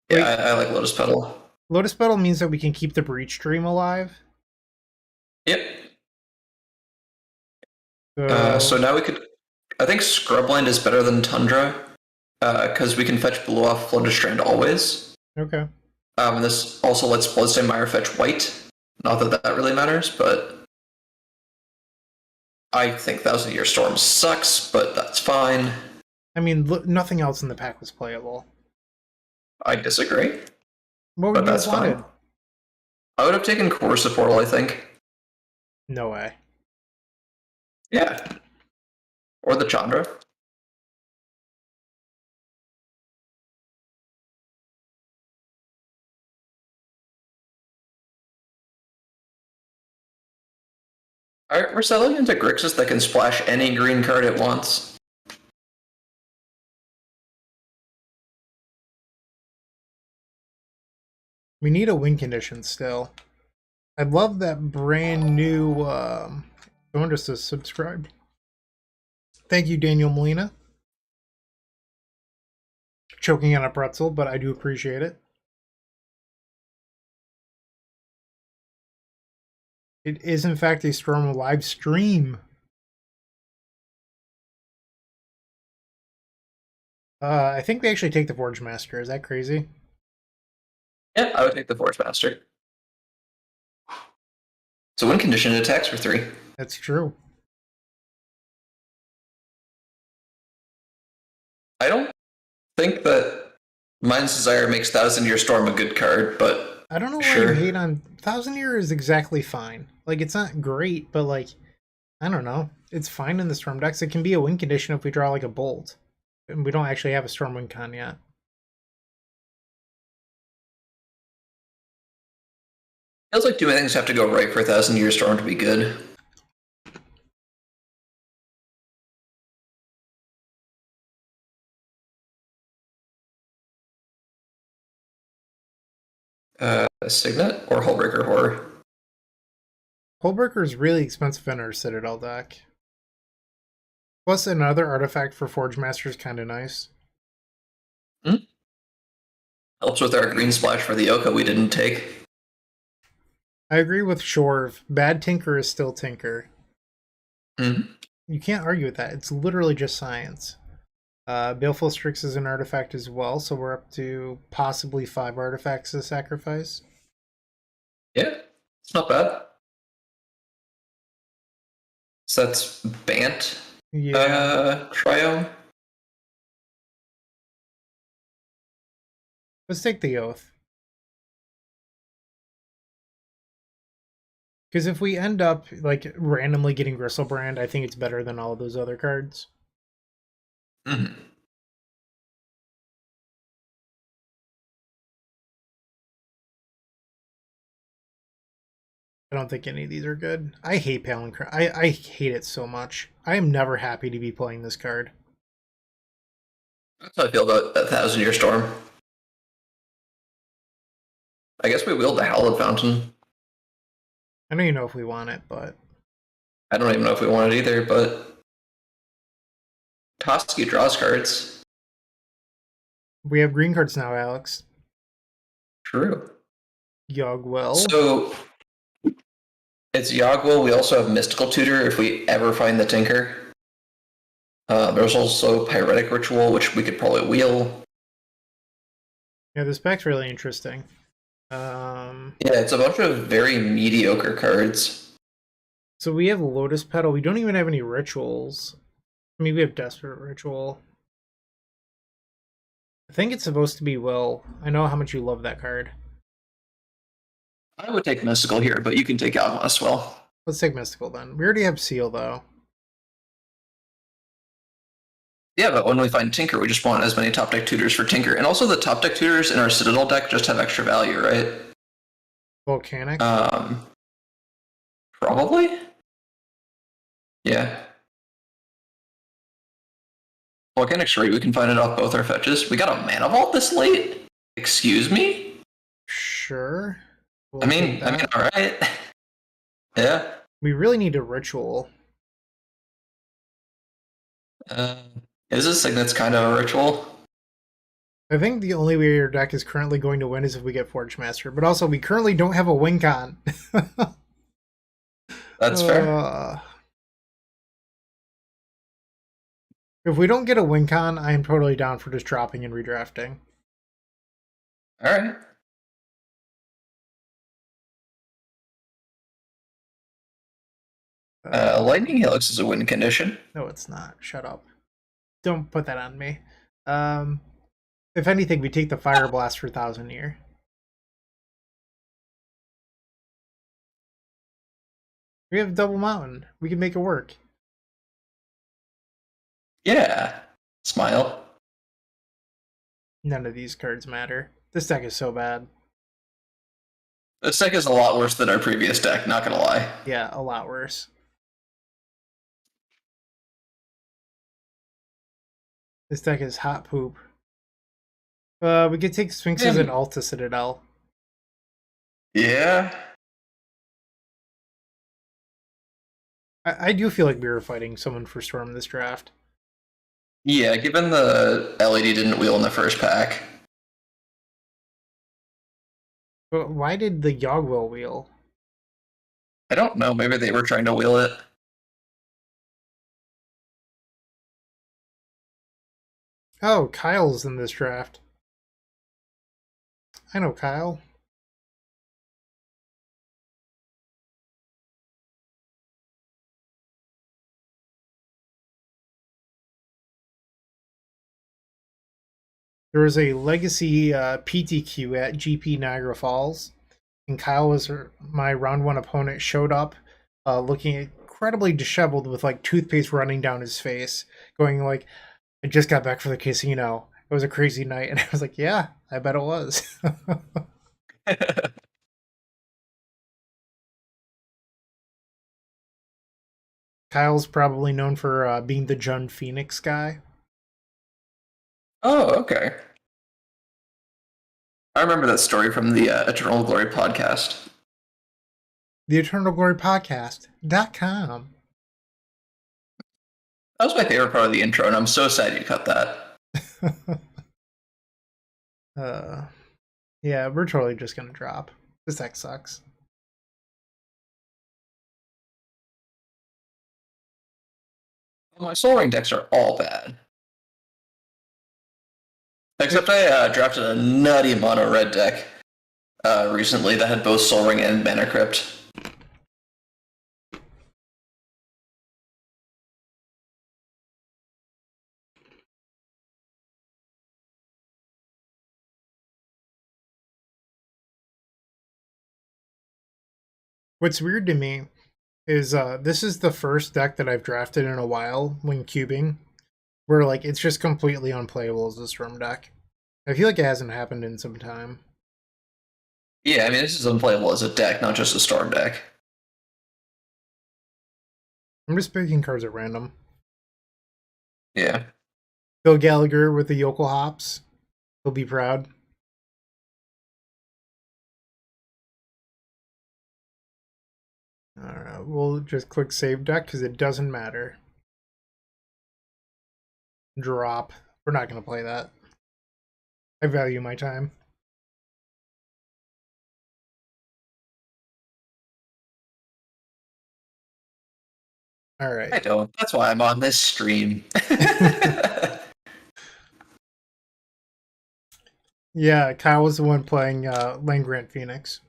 Yeah, I like Lotus Petal. Lotus Petal means that we can keep the Breach Dream alive. Yep. So now we could... I think Scrubland is better than Tundra, because we can fetch blue off Flooded Strand always. Okay. And this also lets Bloodstained Mire fetch white. Not that that really matters, but... I think Thousand Year Storm sucks, but that's fine. I mean, nothing else in the pack was playable. I disagree. What would you have wanted? Fine. I would have taken Coercive Portal, I think. No way. Yeah. Or the Chandra. Alright, we're selling into Grixis that can splash any green card it wants. We need a win condition still. I love that brand new someone just to subscribe. Thank you, Daniel Molina. Choking on a pretzel, but I do appreciate it. It is in fact a Storm live stream. I think they actually take the Forge Master. Is that crazy? Yeah, I would take the Forge Master. So win condition attacks for 3. That's true. I don't think that Mind's Desire makes Thousand Year Storm a good card, but I don't know why sure. you hate on Thousand Year is exactly fine. Like, it's not great, but like, I don't know. It's fine in the Storm decks. It can be a win condition if we draw like a Bolt. And we don't actually have a Storm win con yet. Feels like too many things have to go right for Thousand Year Storm to be good. Signet or Hullbreaker Horror? Hullbreaker is really expensive in our Citadel deck. Plus, another artifact for Forge Master is kind of nice. Helps with our green splash for the Oko we didn't take. I agree with Shorv. Bad Tinker is still Tinker. Mm-hmm. You can't argue with that. It's literally just science. Baleful Strix is an artifact as well, so we're up to possibly 5 artifacts to sacrifice. Yeah, it's not bad. So that's Bant Yeah. Trio. Let's take the Oath. Because if we end up like randomly getting Gristlebrand, I think it's better than all of those other cards. Mm-hmm. I don't think any of these are good. I hate Palinchron. I hate it so much. I am never happy to be playing this card. That's how I feel about that Thousand Year Storm. I guess we wield the Hallowed Fountain. I don't even know if we want it, but I don't even know if we want it either, but Toski draws cards. we have green cards now, Alex. True. Yogwell. So it's Yogwell. We also have Mystical Tutor if we ever find the Tinker. There's also Pyretic Ritual, which we could probably wheel. Yeah, this pack's really interesting. Yeah, it's a bunch of very mediocre cards. So we have Lotus Petal. We don't even have any rituals. I mean, we have Desperate Ritual. I think it's supposed to be Will. I know how much you love that card. I would take Mystical here, but you can take Alma as well. Let's take Mystical then. We already have Seal, though. Yeah, but when we find Tinker, we just want as many top deck tutors for Tinker. And also the top deck tutors in our Citadel deck just have extra value, right? Volcanic. Probably? Yeah. Volcanic's free, we can find it off both our fetches. We got a Mana Vault this late? Excuse me? Sure. We'll I mean, alright. Yeah. We really need a ritual. Is this Signet's kind of a ritual? I think the only way your deck is currently going to win is if we get Forge Master, but also we currently don't have a win con. That's fair. If we don't get a win con, I am totally down for just dropping and redrafting. Alright. Lightning Helix is a win condition. No, it's not. Shut up. Don't put that on me. If anything, we take the Fire Blast for 1,000 Year. We have Double Mountain. We can make it work. Yeah. Smile. None of these cards matter. This deck is so bad. This deck is a lot worse than our previous deck, not gonna lie. Yeah, a lot worse. This deck is hot poop. We could take Sphinxes and Alta Citadel. Yeah. I do feel like we were fighting someone for Storm this draft. Yeah, given the LED didn't wheel in the first pack. But why did the Yogwell wheel? I don't know, maybe they were trying to wheel it. Oh, Kyle's in this draft. I know Kyle. There was a legacy PTQ at GP Niagara Falls, and Kyle was my round one opponent. Showed up looking incredibly disheveled with like toothpaste running down his face, going like, "I just got back from the casino. It was a crazy night." And I was like, "Yeah, I bet it was." Kyle's probably known for being the Jun Phoenix guy. Oh, okay. I remember that story from the Eternal Glory podcast. The Eternal Glory Podcast.com. That was my favorite part of the intro, and I'm so sad you cut that. Yeah, we're totally just gonna drop. This deck sucks. My Soul Ring decks are all bad. Except I drafted a nutty mono red deck recently that had both Soul Ring and Mana Crypt. What's weird to me is this is the first deck that I've drafted in a while when cubing, where like it's just completely unplayable as a Storm deck. I feel like it hasn't happened in some time. Yeah, I mean, this is unplayable as a deck, not just a Storm deck. I'm just picking cards at random. Yeah. Phil Gallagher with the Yokel Hops. He'll be proud. Alright, we'll just click save deck because it doesn't matter. Drop. We're not going to play that. I value my time. Alright. I don't. That's why I'm on this stream. Yeah, Kyle was the one playing Land Grant Phoenix.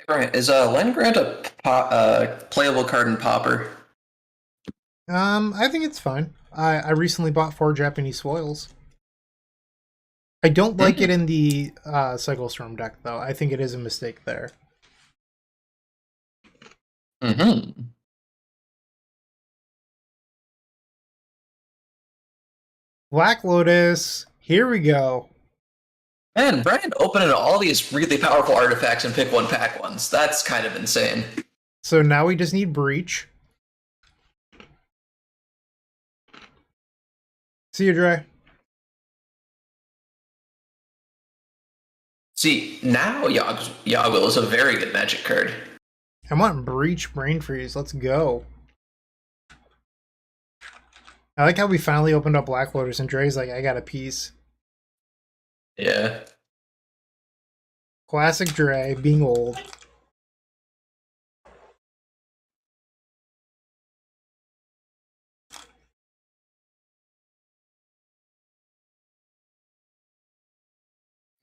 Bryant, is Land Grant a playable card in Pauper? I think it's fine. I recently bought 4 Japanese foils. I don't like it in the Cycle Storm deck, though. I think it is a mistake there. Mm-hmm. Black Lotus. Here we go. Man, Bryant opening all these really powerful artifacts and pick one pack ones. That's kind of insane. So now we just need Breach. See you, Dre. See, now Yoggle is a very good Magic card. I want Breach Brain Freeze. Let's go. I like how we finally opened up Black Lotus and Dre's like, I got a piece. Yeah. Classic Dre, being old.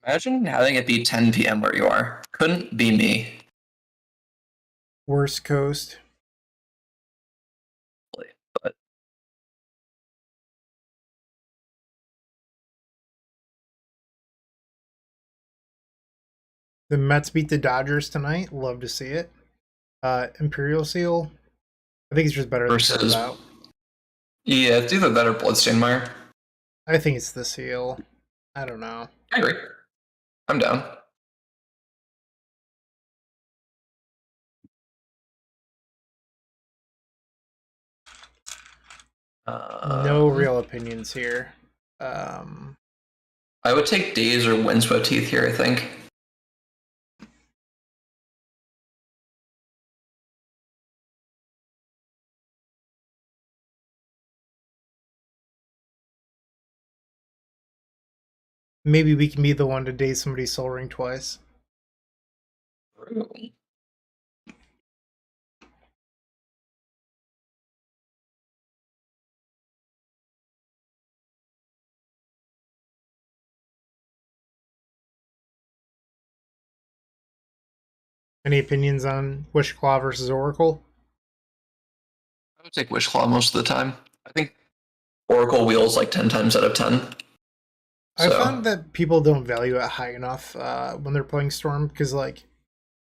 Imagine having it be 10 p.m. where you are. Couldn't be me. Worst Coast. But The Mets beat the Dodgers tonight. Love to see it. Imperial Seal. I think it's just better versus, than out. Yeah, it's either that or Bloodstained Mire. I think it's the Seal. I don't know. I agree. I'm down. No real opinions here. I would take Daze or Windswept Teeth here, I think. Maybe we can be the one to date somebody's Soul Ring twice. Ooh. Any opinions on Wishclaw versus Oracle? I would take Wishclaw most of the time. I think Oracle wheels like 10 times out of 10. I found that people don't value it high enough when they're playing Storm, because like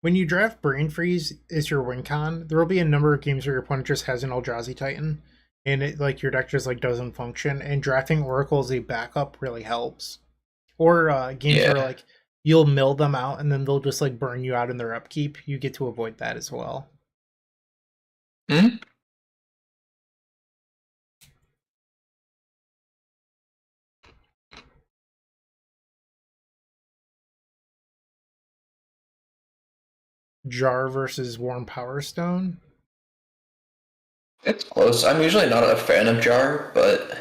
when you draft Brain Freeze as your win con, there will be a number of games where your opponent just has an Eldrazi Titan, and it like your deck just like doesn't function. And drafting Oracle as a backup really helps. Or games where like you'll mill them out and then they'll just like burn you out in their upkeep. You get to avoid that as well. Hmm? Jar versus Warm Power Stone. It's close. I'm usually not a fan of Jar, but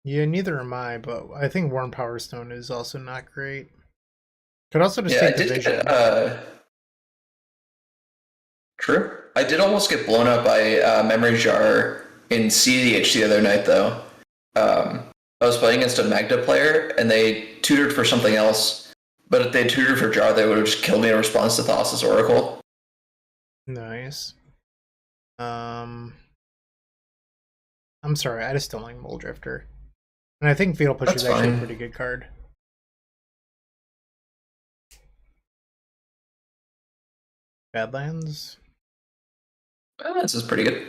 Yeah, neither am I, but I think Warm Power Stone is also not great. Could also just yeah, take the vision. True. I did almost get blown up by Memory Jar in CDH the other night, though. I was playing against a Magda player, and they tutored for something else. But if they tutored for Jar, they would have just killed me in response to Thassa's Oracle. Nice. I'm sorry, I just don't like Mole Drifter. And I think Fatal Push That's is actually fine. a pretty good card. Badlands? This is pretty good.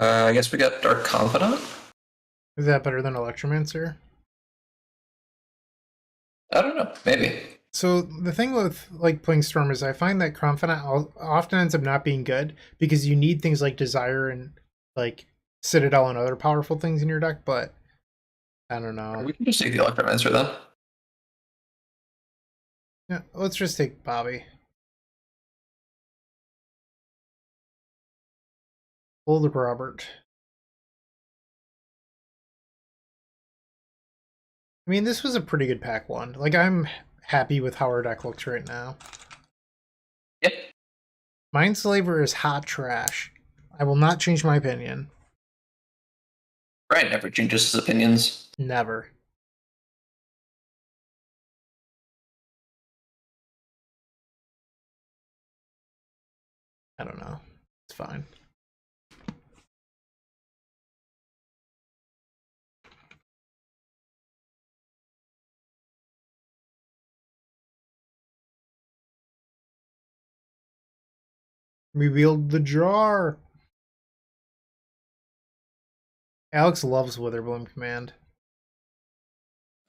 I guess we got Dark Confidant. Is that better than Electromancer? I don't know. Maybe. So the thing with like playing Storm is I find that Confidant often ends up not being good because you need things like Desire and like Citadel and other powerful things in your deck, but I don't know. We can just take the Electromancer then. Yeah, let's just take Bobby. Old Robert. I mean, this was a pretty good pack one. Like, I'm happy with how our deck looks right now. Yep. Mindslaver is hot trash. I will not change my opinion. Bryant never changes his opinions. Never. I don't know. It's fine. Revealed the jar. Alex loves Witherbloom Command.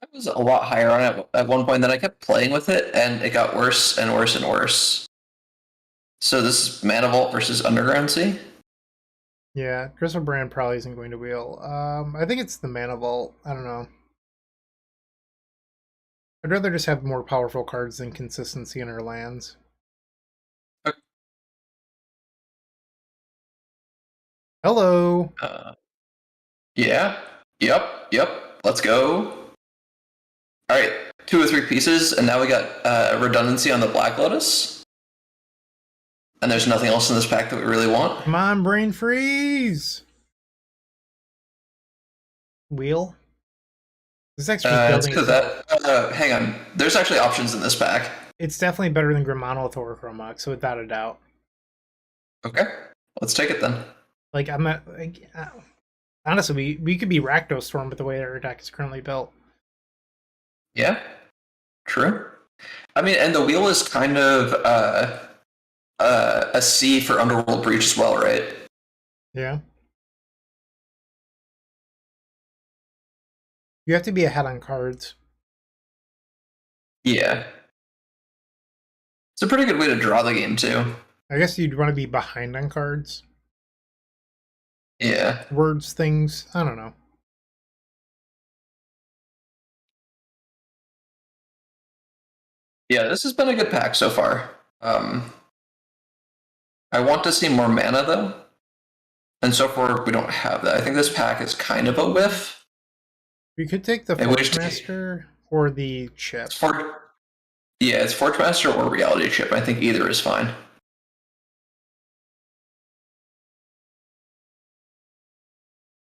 I was a lot higher on it at one point, then I kept playing with it, and it got worse and worse and worse. So this is Mana Vault versus Underground Sea? Yeah, Crystal Brand probably isn't going to wheel. I think it's the Mana Vault. I don't know. I'd rather just have more powerful cards than consistency in our lands. Okay. Hello. Yeah. Yep. Let's go. Alright, 2 or 3 pieces, and now we got redundancy on the Black Lotus. And there's nothing else in this pack that we really want. Come on, Brain Freeze! Wheel? This actually It's because that. Hang on. There's actually options in this pack. It's definitely better than Grimano with Orachromach, so without a doubt. Okay. Let's take it then. Like, I'm not. Like, honestly, we could be Rakdos Storm with the way our deck is currently built. Yeah. True. I mean, and the wheel is kind of a C for Underworld Breach as well, right? Yeah. You have to be ahead on cards. Yeah. It's a pretty good way to draw the game, too. I guess you'd want to be behind on cards. Yeah. Words, things. I don't know. Yeah, this has been a good pack so far. I want to see more mana, though. And so far, we don't have that. I think this pack is kind of a whiff. We could take the Forge Master or the chip. Yeah, it's Forge Master or Reality Chip. I think either is fine.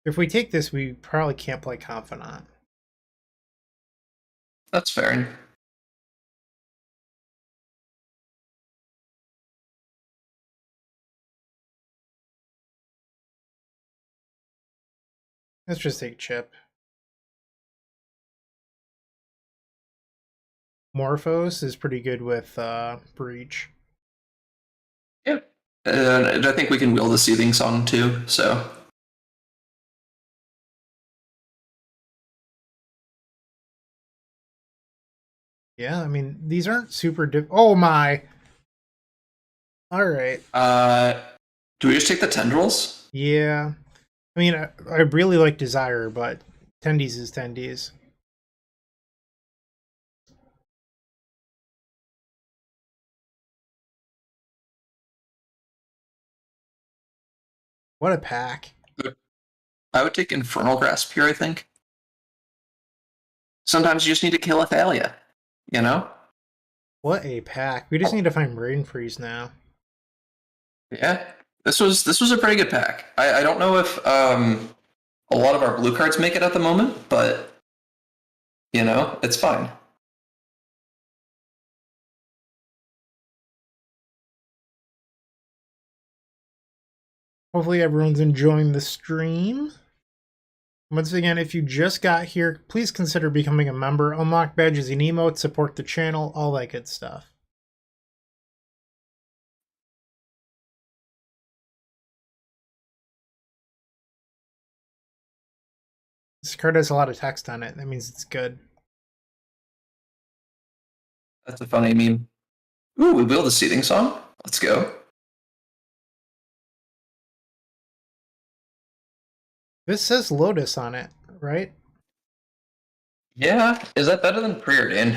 If we take this, we probably can't play Confidant. That's fair. Let's just take chip. Morphos is pretty good with Breach. Yep. And I think we can wheel the Seething Song too, so. Yeah, I mean, these aren't super oh my! Alright. Do we just take the tendrils? Yeah. I mean, I really like Desire, but Tendies is Tendies. What a pack. I would take Infernal Grasp here, I think. Sometimes you just need to kill a Thalia, you know? What a pack. We just need to find Brain Freeze now. Yeah. This was a pretty good pack. I don't know if a lot of our blue cards make it at the moment, but you know, it's fine. Hopefully everyone's enjoying the stream. Once again, if you just got here, please consider becoming a member. Unlock badges and emotes, support the channel, all that good stuff. This card has a lot of text on it. That means it's good. That's a funny meme. Ooh, we build a seating song. Let's go. This says Lotus on it, right? Yeah, is that better than preordained?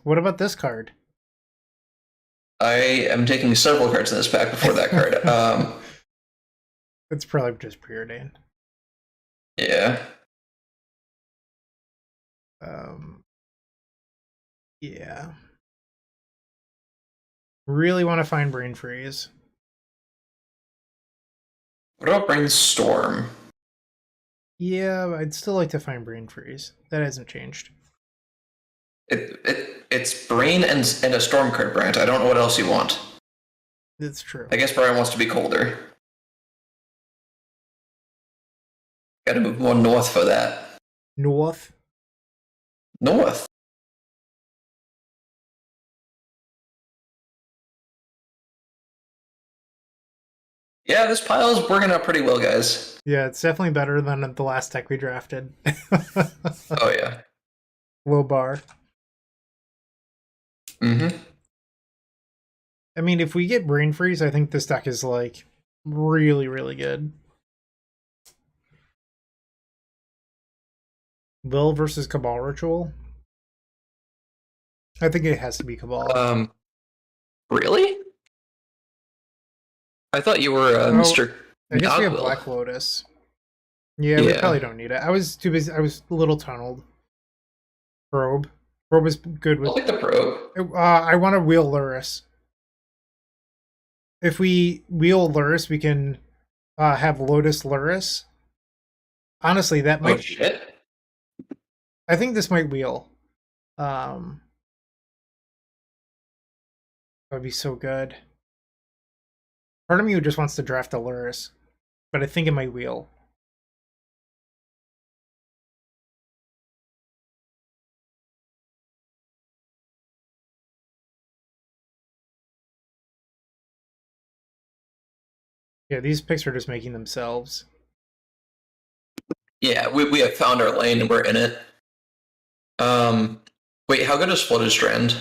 What about this card? I am taking several cards in this pack before that card. It's probably just preordained. Yeah. Yeah. Really want to find Brain Freeze. What about Brainstorm? Yeah, I'd still like to find Brain Freeze. That hasn't changed. It's Brain and a Storm card, Bryant. I don't know what else you want. It's true. I guess Bryant wants to be colder. Gotta move more north for that. North. North. Yeah, this pile is working out pretty well, guys. Yeah, it's definitely better than the last deck we drafted. Oh, yeah. Low bar. Mm-hmm. I mean, if we get Brain Freeze, I think this deck is, like, really, really good. Will versus Cabal Ritual? I think it has to be Cabal. Really? I thought you were Mr. I guess we have Dogwill. Black Lotus. Yeah, we probably don't need it. I was too busy. I was a little tunneled. Probe. Probe is good with. I like the probe. I want to wheel Luris. If we wheel Luris, we can have Lotus Luris. Honestly, that might. Oh shit! I think this might wheel. That would be so good. Part of me just wants to draft a Luris, but I think it might wheel. Yeah, these picks are just making themselves. Yeah, we have found our lane and we're in it. Wait, how good is Floated Strand?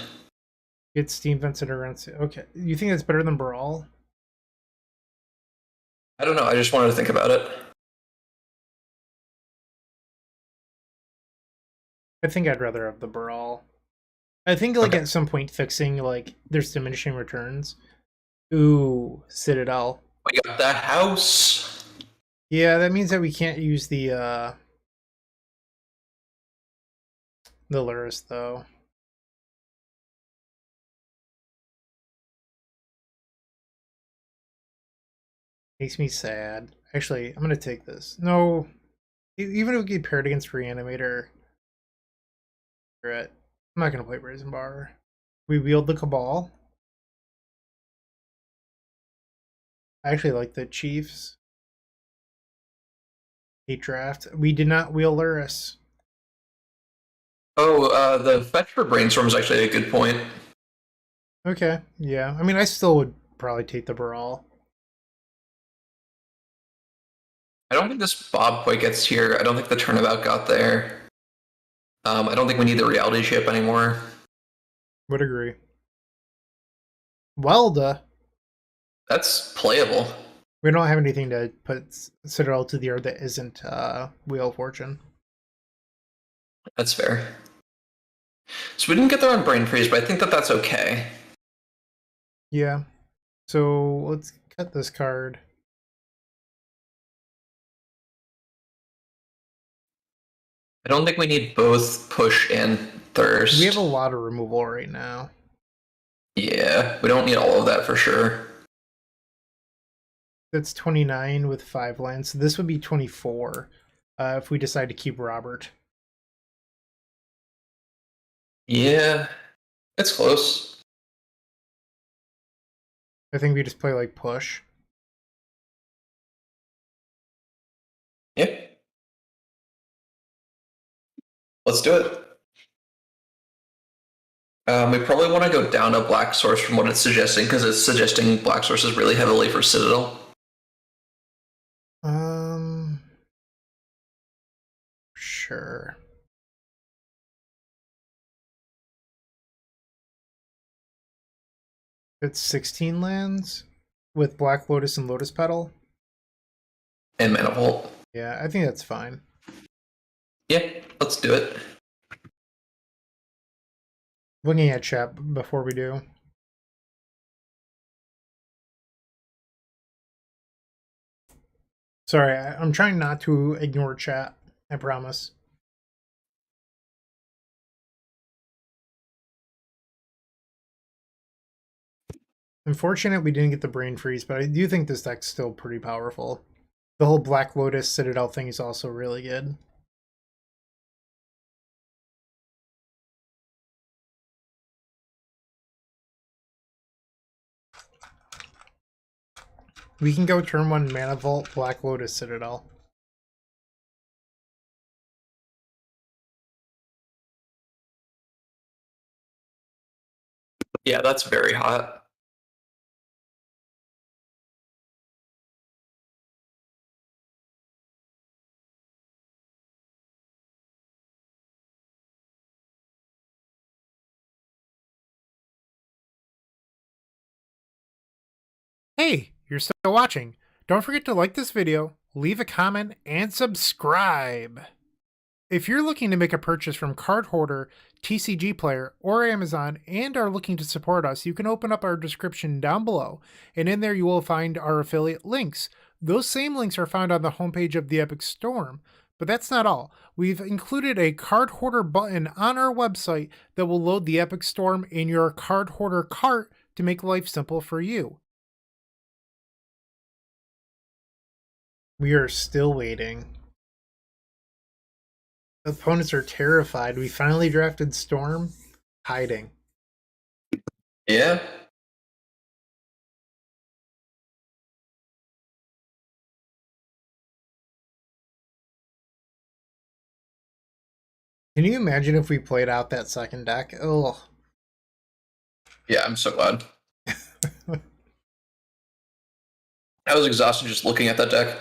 Get Steam Vincent around. Okay, you think that's better than Brawl? I don't know. I just wanted to think about it. I think I'd rather have the Brawl. I think, like, Okay. at some point fixing, like, there's diminishing returns. Ooh, Citadel. We got that house. Yeah, that means that we can't use the Luris, though. Makes me sad. Actually, I'm gonna take this. No, even if we get paired against Reanimator, I'm not gonna play Brazen Bar. We wield the Cabal. I actually like the Chiefs. Hate draft. We did not wheel Luris. Oh, the fetch for Brainstorm is actually a good point. Okay, yeah. I mean, I still would probably take the Brawl. I don't think this Bob quite gets here. I don't think the turnabout got there. I don't think we need the reality chip anymore. Would agree. Welda. That's playable. We don't have anything to put Citadel to the yard that isn't Wheel of Fortune. That's fair. So we didn't get there on Brain Freeze, but I think that that's okay. Yeah. So let's cut this card. I don't think we need both Push and Thirst. We have a lot of removal right now. Yeah, we don't need all of that for sure. That's 29 with 5 lands. So this would be 24 if we decide to keep Robert. Yeah, it's close. I think we just play like push. Yeah. Let's do it. We probably want to go down a Black Source from what it's suggesting, because it's suggesting Black Sources really heavily for Citadel. Sure. It's 16 lands with Black Lotus and Lotus Petal. And Mana Vault. Yeah, I think that's fine. Yeah, let's do it. Looking at chat before we do. Sorry, I'm trying not to ignore chat. I promise. Unfortunate we didn't get the Brain Freeze, but I do think this deck's still pretty powerful. The whole Black Lotus Citadel thing is also really good. We can go turn 1 Mana Vault, Black Lotus Citadel. Yeah, that's very hot. Hey, you're still watching. Don't forget to like this video, leave a comment, and subscribe. If you're looking to make a purchase from Card Hoarder, TCG Player, or Amazon and are looking to support us, you can open up our description down below, and in there you will find our affiliate links. Those same links are found on the homepage of the Epic Storm. But that's not all. We've included a Card Hoarder button on our website that will load the Epic Storm in your Card Hoarder cart to make life simple for you. We are still waiting. Opponents are terrified. We finally drafted Storm. Hiding. Yeah. Can you imagine if we played out that second deck? Ugh. Yeah, I'm so glad. I was exhausted just looking at that deck.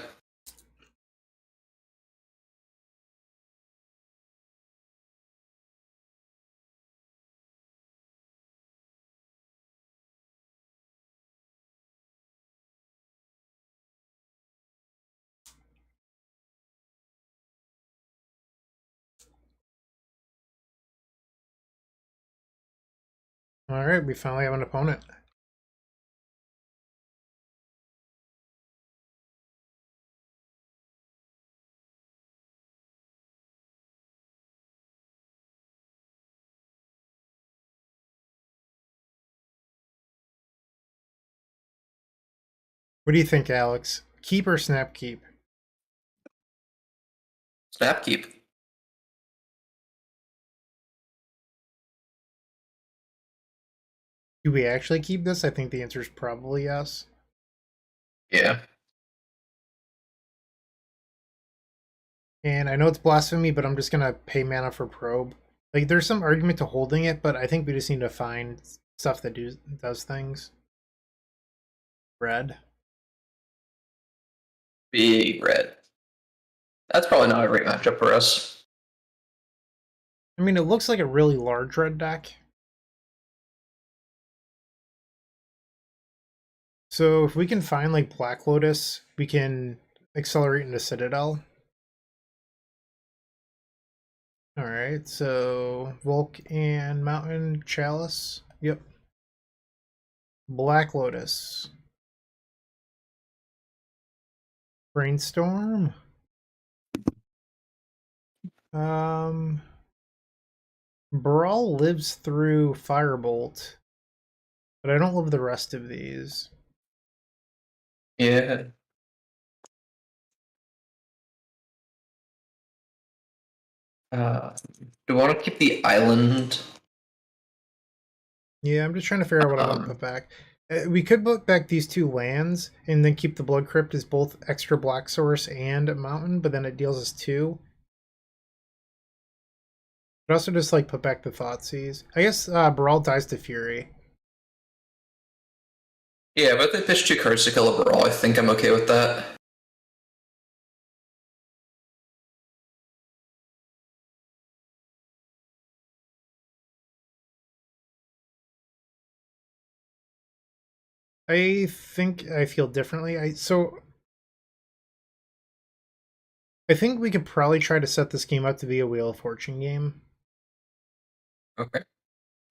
Alright, we finally have an opponent. What do you think, Alex? Keep or snap keep? Snap keep. Do we actually keep this? I think the answer is probably yes. Yeah. And I know it's blasphemy, but I'm just gonna pay mana for probe. Like, there's some argument to holding it, but I think we just need to find stuff that does things. Red. Big red. That's probably not a great matchup for us. I mean, it looks like a really large red deck. So if we can find like Black Lotus, we can accelerate into Citadel. All right, so Volk and Mountain Chalice. Yep. Black Lotus. Brainstorm. Um, Brawl lives through Firebolt, but I don't love the rest of these. Yeah. Do we want to keep the island? Yeah, I'm just trying to figure out what I want to put back. We could put back these two lands and then keep the Blood Crypt as both extra black source and a mountain, but then it deals us 2. But also just like put back the Thoughtseize. I guess Brawl dies to Fury. Yeah, but if they pitch 2 cards to kill a Brawl, I think I'm okay with that. I think I feel differently. I think we could probably try to set this game up to be a Wheel of Fortune game. Okay.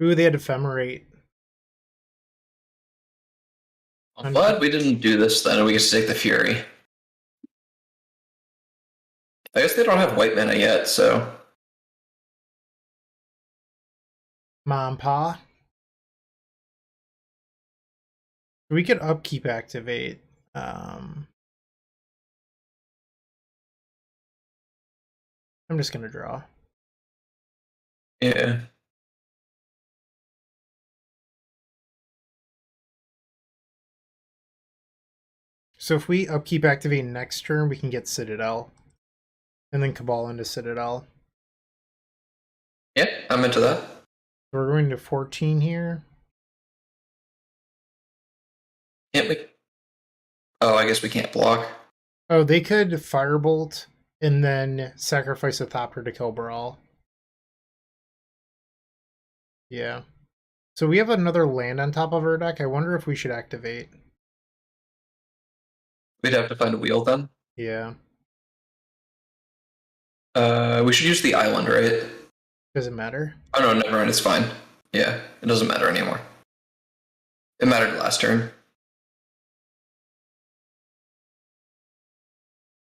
Ooh, they had Ephemerate. I'm glad we didn't do this then, and we get to take the Fury. I guess they don't have white mana yet, so... Mom, Pa. We could upkeep activate. I'm just gonna draw. Yeah. So if we upkeep activate next turn, we can get Citadel. And then Cabal into Citadel. Yeah, I'm into that. So we're going to 14 here. Can't we? Oh, I guess we can't block. Oh, they could Firebolt and then sacrifice a Thopter to kill Brawl. Yeah. So we have another land on top of our deck. I wonder if we should activate. We'd have to find a wheel then. Yeah. We should use the island, right? Does it matter? Oh no, never mind, it's fine. Yeah, it doesn't matter anymore. It mattered last turn.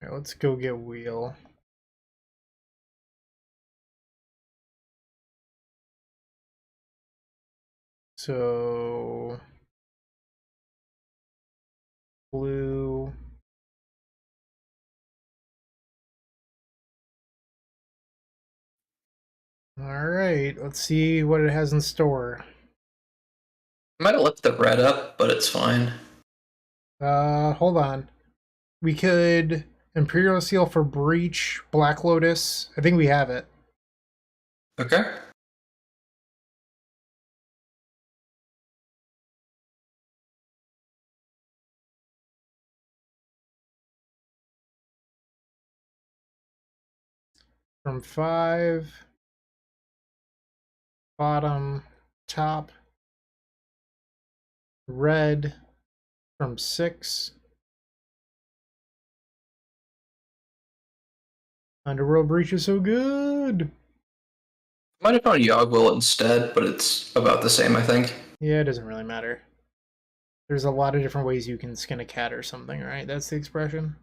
All right, let's go get Wheel. So blue. All right, let's see what it has in store. Might have left the red up, but it's fine. Hold on. We could Imperial Seal for Breach, Black Lotus. I think we have it. Okay. From 5, bottom, top, red from 6. Underworld Breach is so good. Might have gone Yogwill instead, but it's about the same, I think. Yeah, it doesn't really matter. There's a lot of different ways you can skin a cat or something, right? That's the expression.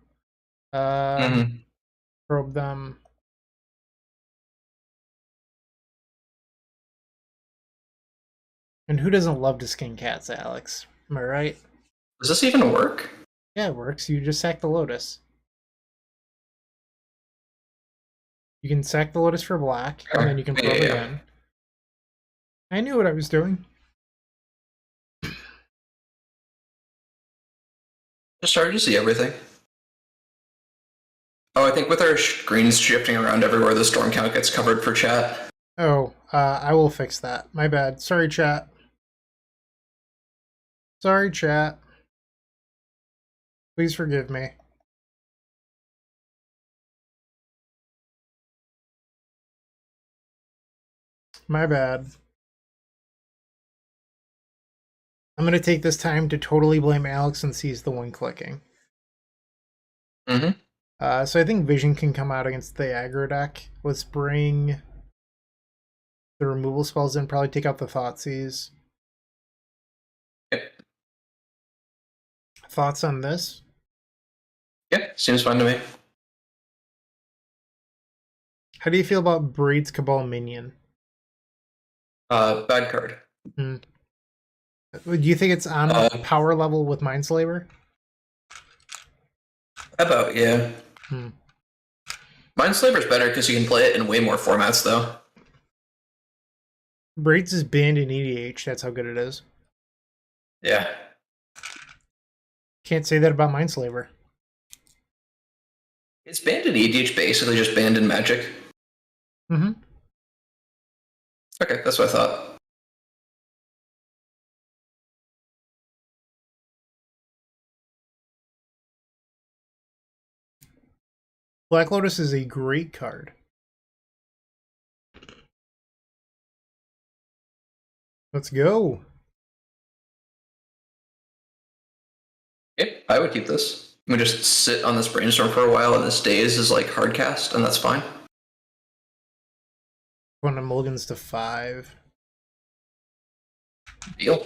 Probe them. And who doesn't love to skin cats, Alex? Am I right? Does this even work? Yeah, it works. You just sack the Lotus. You can sack the Lotus for black, and then you can probe again. I knew what I was doing. Just started to see everything. Oh, I think with our screens shifting around everywhere, the storm count gets covered for chat. Oh, I will fix that. My bad. Sorry, chat. Sorry, chat. Please forgive me. My bad. I'm going to take this time to totally blame Alex since he's the one clicking. Mm-hmm. So I think Vision can come out against the aggro deck. Let's bring the removal spells in, probably take out the Thoughtseize. Yep. Thoughts on this? Yeah, seems fine to me. How do you feel about Braid's Cabal Minion? Bad card. Hmm. Do you think it's on power level with Mindslaver? About, yeah. Hmm. Mindslaver's better because you can play it in way more formats, though. Braids is banned in EDH, that's how good it is. Yeah. Can't say that about Mindslaver. It's banned in EDH, basically just banned in Magic. Mm-hmm. Okay, that's what I thought. Black Lotus is a great card. Let's go. Yep, I would keep this. We just sit on this brainstorm for a while, and this days is like hard cast, and that's fine. One of mulligans to 5. Deal.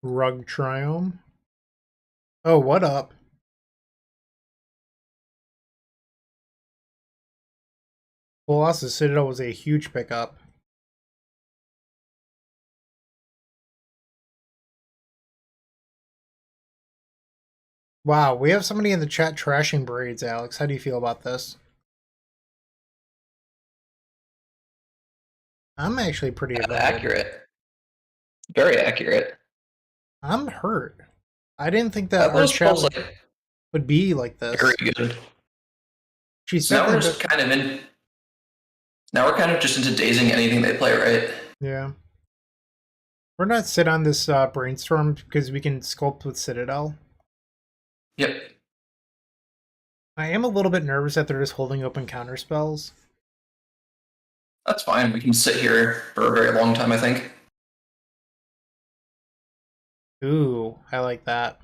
Rug Triome. Oh, what up? Colossus Citadel was a huge pickup. Wow, we have somebody in the chat trashing Braids, Alex. How do you feel about this? I'm actually pretty offended. Accurate. Very accurate. I'm hurt. I didn't think that our chat would be like this. Very good. So now we're just kind of in. Now we're kind of just into dazing anything they play, right? Yeah. We're not sit on this brainstorm because we can sculpt with Citadel. Yep. I am a little bit nervous that they're just holding open counter spells. That's fine. We can sit here for a very long time, I think. Ooh, I like that.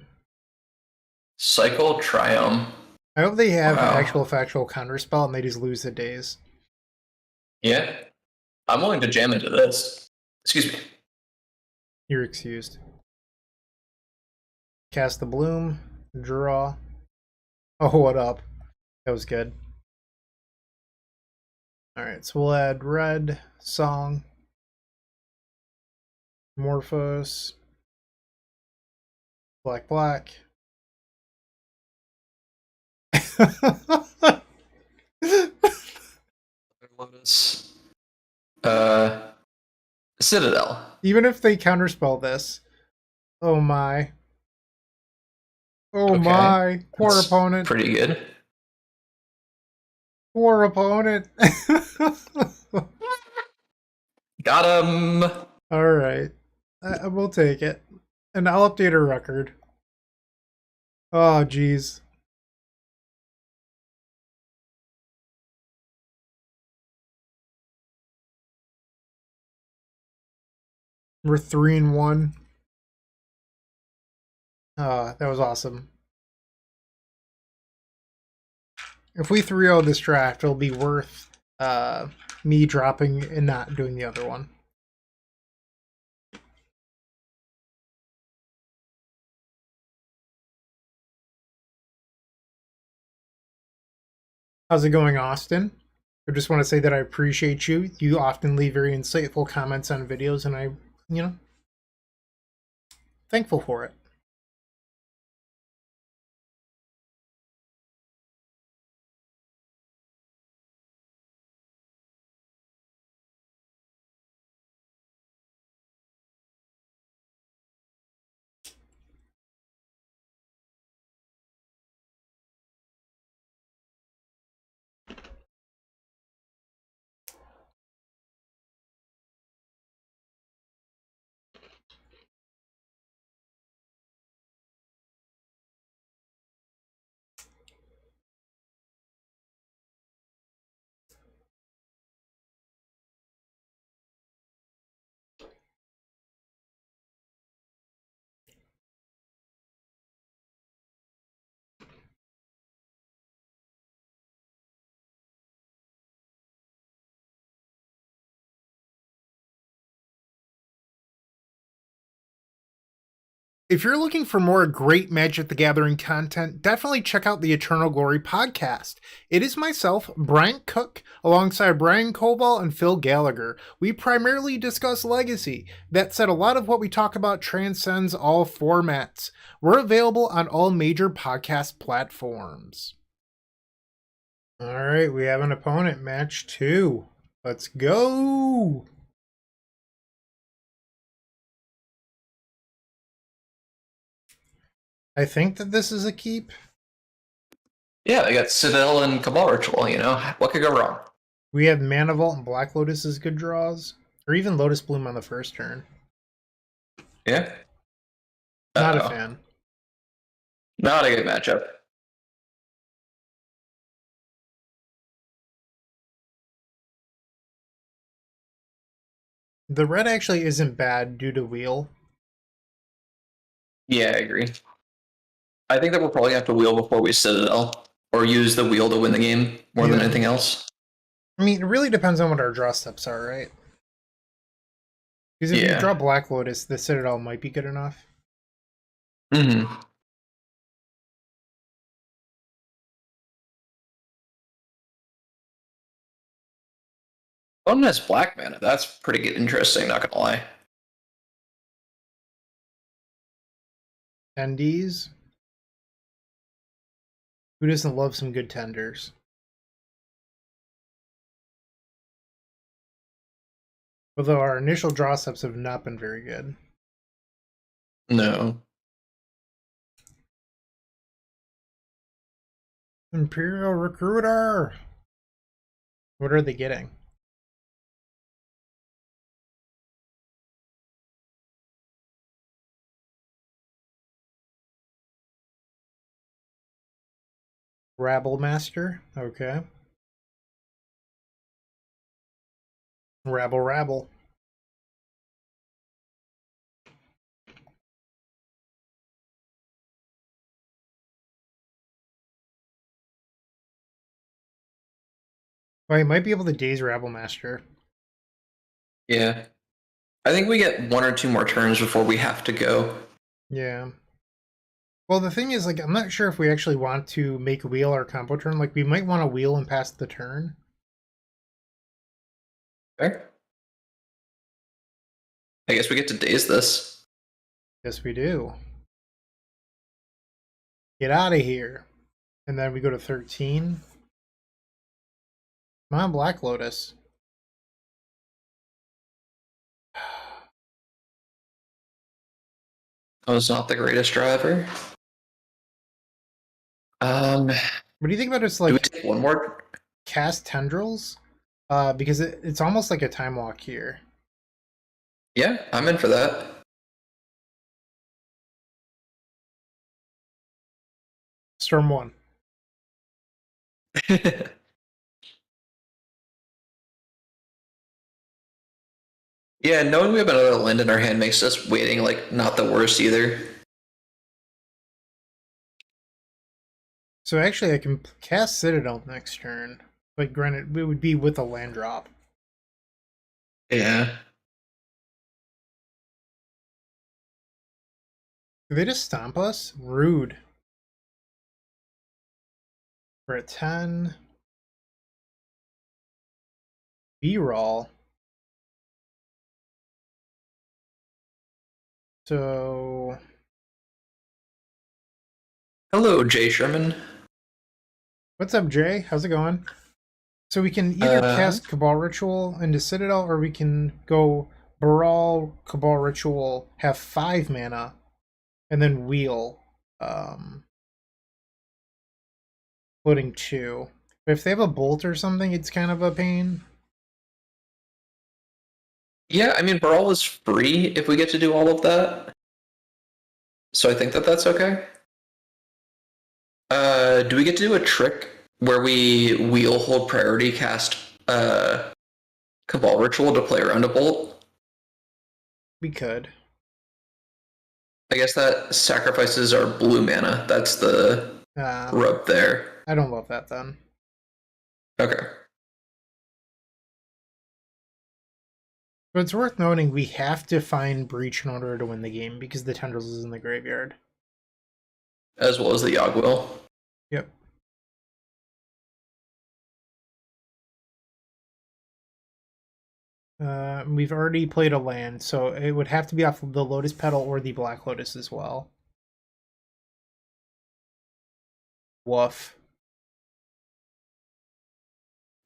Cycle Triome. I hope they have actual factual counterspell and they just lose the days. Yeah. I'm willing to jam into this. Excuse me. You're excused. Cast the Bloom. Draw. Oh, what up? That was good. Alright, so we'll add red, song, Morphos, black, black. Lotus. Citadel. Even if they counterspell this. Oh my. Oh okay. My. Poor That's opponent. Pretty good. Poor opponent. Got him. Alright. We'll take it. And I'll update our record. Oh, geez. We're 3-1. That was awesome. If we 3-0 this draft, it'll be worth me dropping and not doing the other one. How's it going, Austin? I just want to say that I appreciate you. You often leave very insightful comments on videos, and I, thankful for it. If you're looking for more great Magic the Gathering content, definitely check out the Eternal Glory podcast. It is myself, Bryant Cook, alongside Brian Koval and Phil Gallagher. We primarily discuss Legacy. That said, a lot of what we talk about transcends all formats. We're available on all major podcast platforms. All right, we have an opponent, match 2. Let's go! I think that this is a keep. Yeah, I got Citadel and Cabal Ritual, you know? What could go wrong? We have Mana Vault and Black Lotus as good draws. Or even Lotus Bloom on the first turn. Yeah. Not a fan. Not a good matchup. The red actually isn't bad due to wheel. Yeah, I agree. I think that we'll probably have to wheel before we Citadel. Or use the wheel to win the game more than anything else. I mean, it really depends on what our draw steps are, right? Because if you draw Black Lotus, the Citadel might be good enough. Mm-hmm. Opponent has black mana. That's pretty good, interesting, not gonna lie. Tendies. Who doesn't love some good tenders? Although our initial draw steps have not been very good. No. Imperial Recruiter! What are they getting? Rabble Master? Okay. Rabble. Well, he might be able to daze Rabble Master. Yeah. I think we get 1 or 2 more turns before we have to go. Yeah. Well, the thing is, like, I'm not sure if we actually want to make wheel our combo turn. Like, we might want to wheel and pass the turn. Fair. I guess we get to daze this. Yes, we do. Get out of here. And then we go to 13. Come on, Black Lotus. Oh, it's not the greatest draw ever. What do you think about just, like, do we take one more? Cast Tendrils? Because it's almost like a time walk here. Yeah, I'm in for that. Storm 1. Yeah, knowing we have another land in our hand makes us waiting like not the worst either. So actually, I can cast Citadel next turn. But granted, it would be with a land drop. Yeah. Do they just stomp us? Rude. For a 10. B-roll. So... Hello, Jay Sherman. What's up, Jay? How's it going? So we can either cast Cabal Ritual into Citadel, or we can go Baral, Cabal Ritual, have 5 mana, and then wheel. Floating 2. But if they have a bolt or something, it's kind of a pain. Yeah, I mean, Baral is free if we get to do all of that. So I think that that's okay. Do we get to do a trick where we wheel hold priority cast Cabal Ritual to play around a bolt? We could. I guess that sacrifices our blue mana. That's the rub there. I don't love that then. Okay. But it's worth noting we have to find Breach in order to win the game because the Tendrils is in the graveyard. As well as the Yogg-Will. Yep. We've already played a land, so it would have to be off the Lotus Petal or the Black Lotus as well. Woof.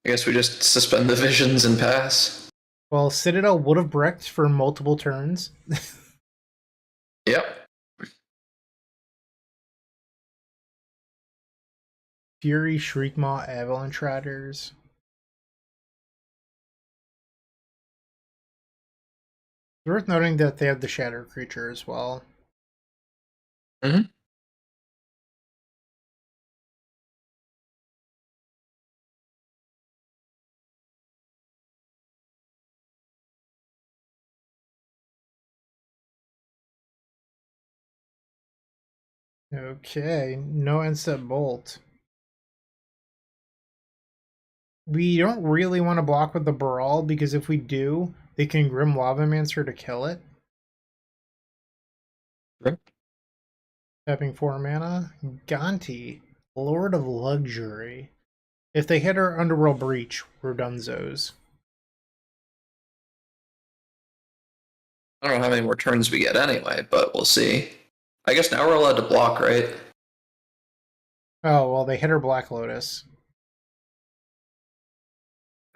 I guess we just suspend the visions and pass. Well, Citadel would have bricked for multiple turns. Yep. Fury, Shriekmaw, Avalanche Riders. It's worth noting that they have the Shatter Creature as well. Mm-hmm. Okay, no Instant Bolt. We don't really want to block with the Brawl because if we do, they can Grim Lavamancer to kill it. Right. Tapping 4 mana. Gonti, Lord of Luxury. If they hit our Underworld Breach, we're dunzos. I don't know how many more turns we get anyway, but we'll see. I guess now we're allowed to block, right? Oh, well, they hit our Black Lotus.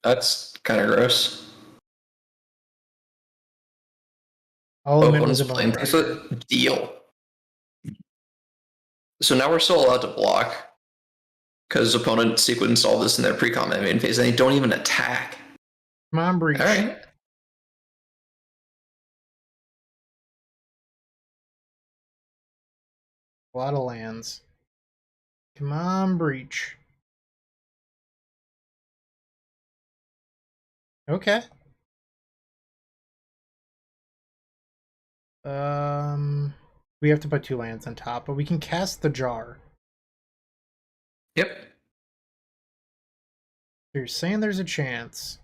That's kind of gross. All I meant was Opponent's a Bone playing takes Crusher. a deal. So now we're still allowed to block because opponent sequenced all this in their pre-combat main phase, and they don't even attack. Come on, Breach. All right. A lot of lands. Come on, Breach. Okay. We have to put 2 lands on top, but we can cast the Jar. Yep. So you're saying there's a chance.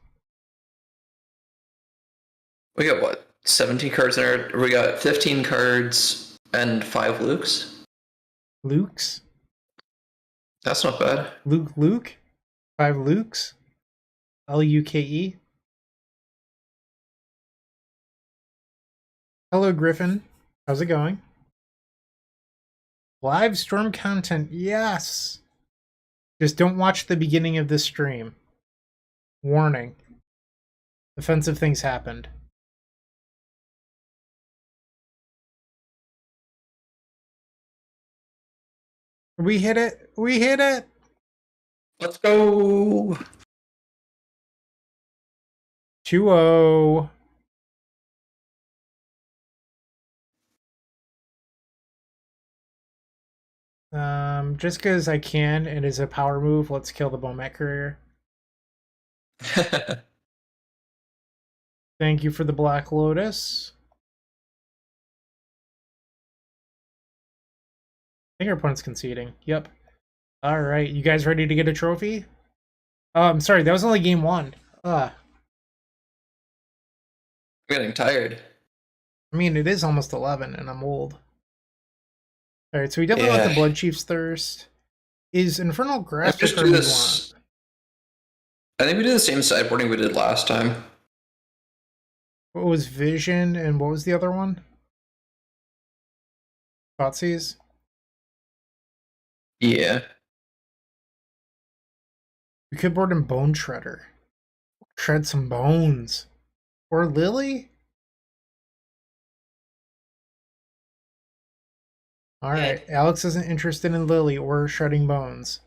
We got what? 17 cards in our. We got 15 cards and 5 Lukes. Luke's? That's not bad. Luke? 5 Lukes? Luke? Hello, Griffin. How's it going? Live storm content, yes! Just don't watch the beginning of this stream. Warning. Offensive things happened. We hit it! We hit it! Let's go! 2-0. Just because I can, it is a power move. Let's kill the Bomet Courier. Thank you for the Black Lotus. I think our opponent's conceding. Yep. Alright, you guys ready to get a trophy? I'm sorry, that was only game 1. I'm getting tired. I mean, it is almost 11, and I'm old. Alright, so we definitely want the Blood Chief's Thirst. Is Infernal Grasp Just the do card we this. want? I think we did the same sideboarding we did last time. What was Vision, and what was the other one? Thoughtseize? Yeah. We could board in Bone Shredder. Shred some bones. Or Lily? Alright, Alex isn't interested in Lily or shredding bones.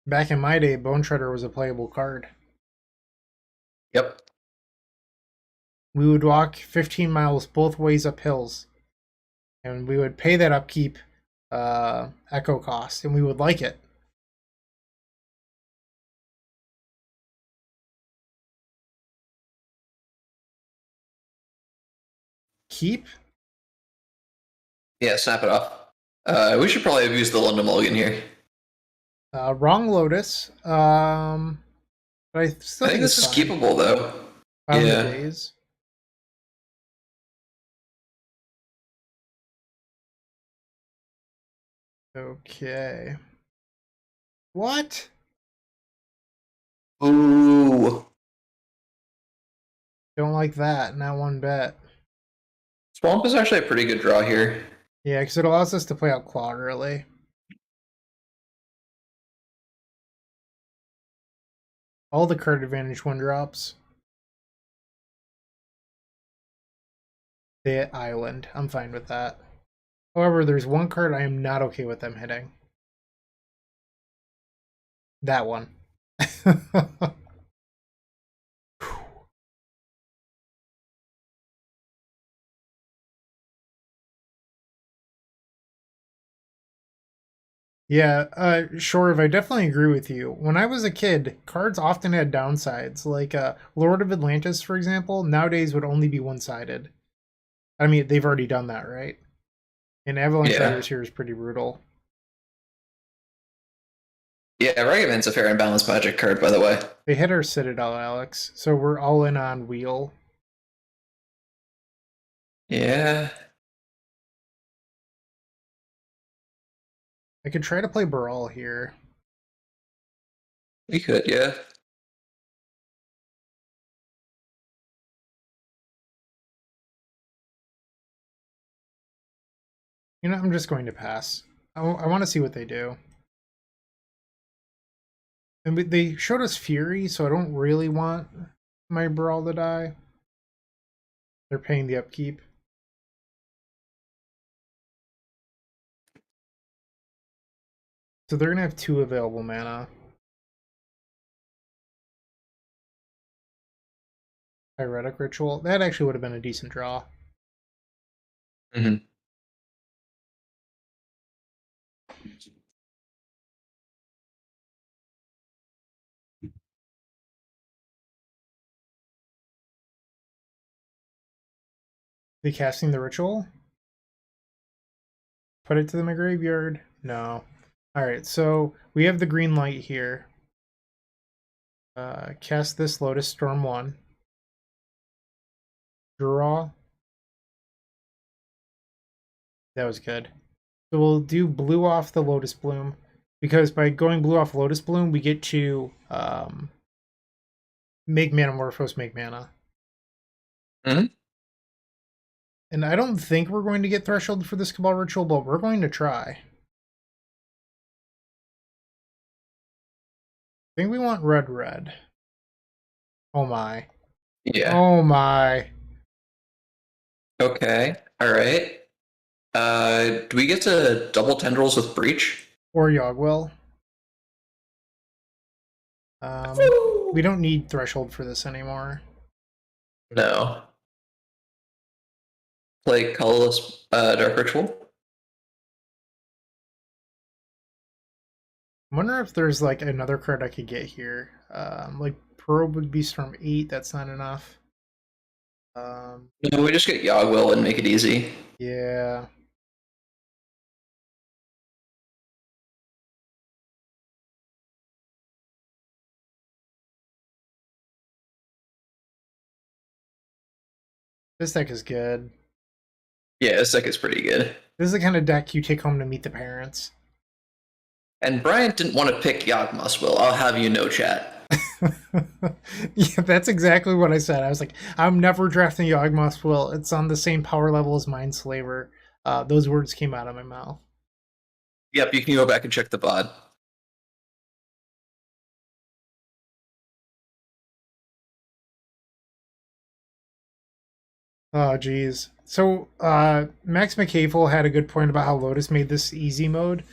Back in my day, Bone Shredder was a playable card. Yep. We would walk 15 miles both ways up hills. And we would pay that upkeep echo cost, and we would like it. Keep? Yeah, snap it off. We should probably have used the London Mulligan here. Wrong Lotus. But I still I think think it's this is fine. keepable though. Bottom of Yeah. days. Okay. What? Ooh. Don't like that. Not one bit. Swamp is actually a pretty good draw here. Yeah, because it allows us to play out Claw early. All the card advantage one drops. The island. I'm fine with that. However, there's one card I am not okay with them hitting. That one. Yeah, Shorv, I definitely agree with you. When I was a kid, cards often had downsides. Like Lord of Atlantis, for example, nowadays would only be one-sided. I mean, they've already done that, right? And Avalanche Yeah. Riders here is pretty brutal. Yeah, Ragavan's a fair and balanced magic card, by the way. They hit our Citadel, Alex, so we're all in on Wheel. Yeah. I could try to play Baral here. We could, yeah. You know, I'm just going to pass. I want to see what they do. And they showed us Fury, so I don't really want my Brawl to die. They're paying the upkeep. So they're going to have 2 available mana. Pyretic Ritual. That actually would have been a decent draw. Mm-hmm. They casting the Ritual? Put it to my graveyard? No. Alright, so we have the green light here. Cast this Lotus Storm 1. Draw. That was good. So we'll do blue off the Lotus Bloom. Because by going blue off Lotus Bloom, we get to make Manamorphose make mana. Mm-hmm. And I don't think we're going to get Threshold for this Cabal Ritual, but we're going to try. I think we want red. Oh my. Yeah. Oh my. Okay. All right. Do we get to double tendrils with Breach? Or Yogwell. We don't need Threshold for this anymore. No. Play colorless Dark Ritual? I wonder if there's like another card I could get here. Like Probe would be Storm 8, that's not enough. No, we just get Yogwell and make it easy. Yeah. This deck is good. Yeah, this deck is pretty good. This is the kind of deck you take home to meet the parents. And Bryant didn't want to pick Yawgmoth's. I'll have you know, chat. Yeah, that's exactly what I said. I was like, I'm never drafting Yawgmoth's Will. It's on the same power level as Mindslaver. Those words came out of my mouth. Yep, you can go back and check the VOD. Oh, geez. So, Max McCavel had a good point about how Lotus made this easy mode.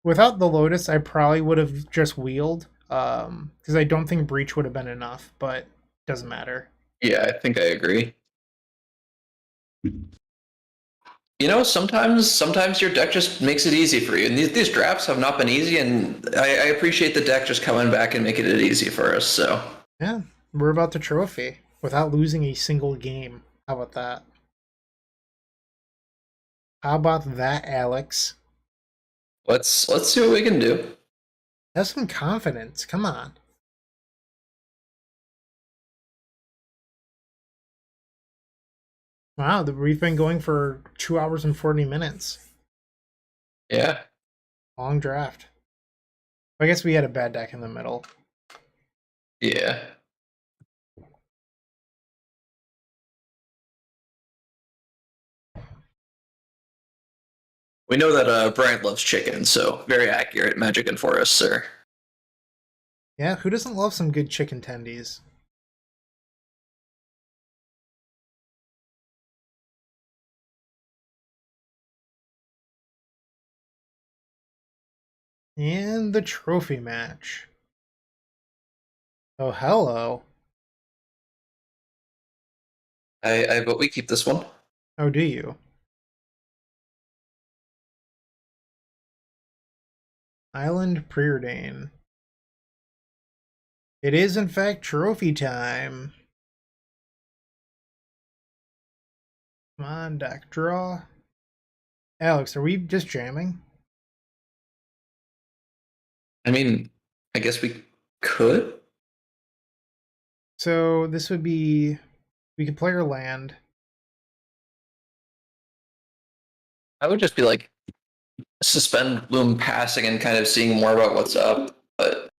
Without the Lotus, I probably would have just wheeled, because I don't think Breach would have been enough, but doesn't matter. Yeah, I think I agree. You know, sometimes your deck just makes it easy for you. And these drafts have not been easy, and I appreciate the deck just coming back and making it easy for us. So Yeah, we're about to trophy without losing a single game. How about that? How about that, Alex? let's see what we can do. Have some confidence. Come on. Wow, we've been going for 2 hours and 40 minutes. Yeah. Long draft. I guess we had a bad deck in the middle. Yeah. We know that Bryant loves chicken, so very accurate, Magic and Forest, sir. Yeah, who doesn't love some good chicken tendies? And the trophy match. Oh, hello. I but we keep this one. Oh, do you? Island Preordain. It is, in fact, trophy time. Come on, deck draw. Alex, are we just jamming? I mean, I guess we could. So this would be, we could play our land. I would just be like suspend Loom passing and kind of seeing more about what's up. But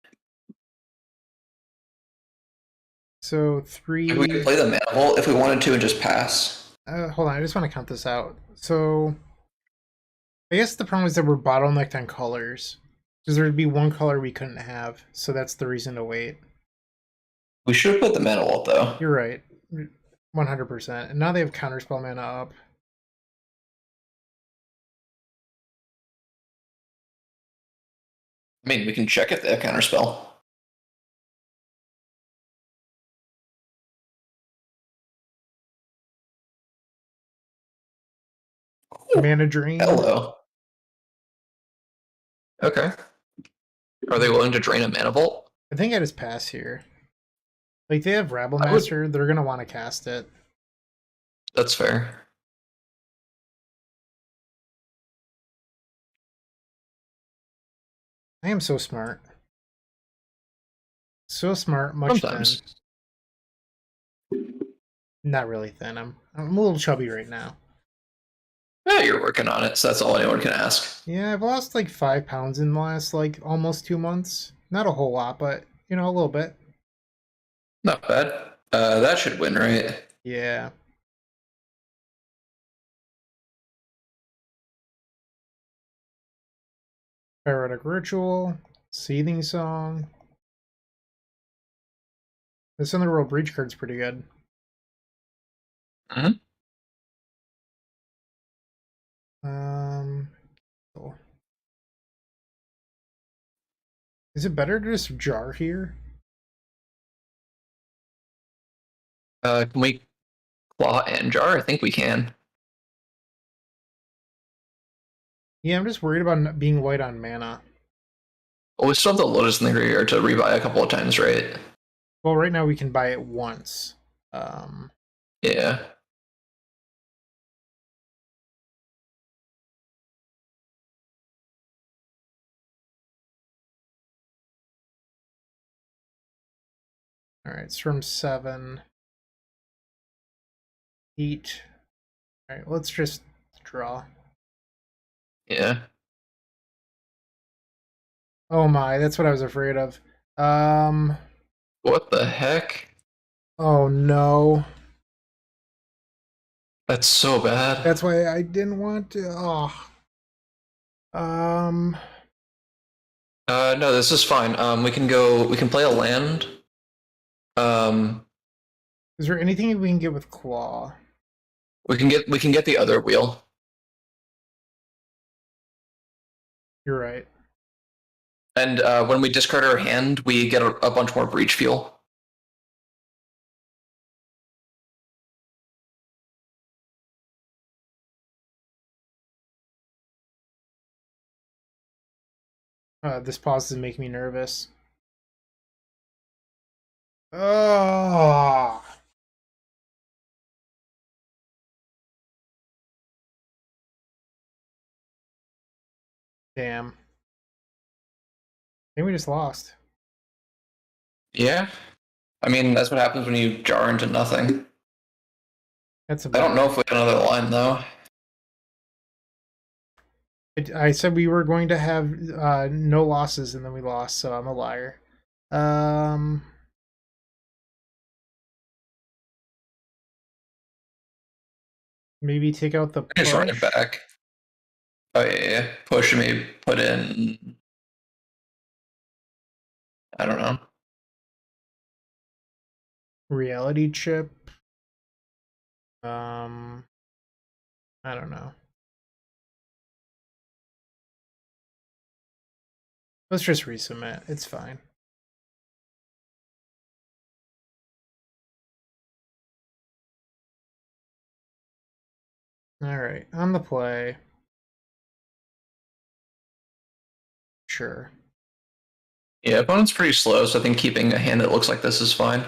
So if we could three. play the mana vault if we wanted to and just pass. Hold on, I just want to count this out. So I guess the problem is that we're bottlenecked on colors. Because there'd be one color we couldn't have, so that's the reason to wait. We should have put the mana vault though. You're right. 100%. And now they have counterspell mana up. I mean, we can check if they have counterspell. Mana drain. Hello. Okay. Are they willing to drain a mana vault? I think I just pass here. Like, they have Rabble I would. Master, they're going to want to cast it. That's fair. I am so smart. So smart, much thin. Sometimes. Not really thin. I'm a little chubby right now. Yeah, you're working on it, so that's all anyone can ask. Yeah, I've lost like 5 pounds in the last like almost 2 months. Not a whole lot, but you know, a little bit. Not bad. That should win, right? Yeah. Pyrotic Ritual, Seething Song. This Underworld Breach card's pretty good. Mm-hmm. Cool. Is it better to just jar here? Can we claw and jar? I think we can. Yeah, I'm just worried about not being light on mana. Well, we still have the Lotus in the graveyard to rebuy a couple of times, right? Well, right now we can buy it once. Um, Yeah. all right, it's from 7, 8. All right, let's just draw. Yeah. Oh my, that's what I was afraid of. What the heck? Oh no. That's so bad. That's why I didn't want to. Oh. Um, No, this is fine. We can go. We can play a land. Um, is there anything we can get with Claw? we can get the other wheel. You're right. And when we discard our hand, we get a bunch more breach fuel. This pause is making me nervous. Oh. Damn. think we just lost. Yeah. I mean, that's what happens when you jar into nothing. That's a I don't bummer. know if we have another line, though. I said we were going to have no losses, and then we lost, so I'm a liar. Um, Maybe take out the Just run it push. back. Oh, yeah. Push me, put in. I don't know. Reality chip. Um, I don't know. Let's just resubmit. It's fine. All right, on the play. Sure. Yeah, opponent's pretty slow, so I think keeping a hand that looks like this is fine.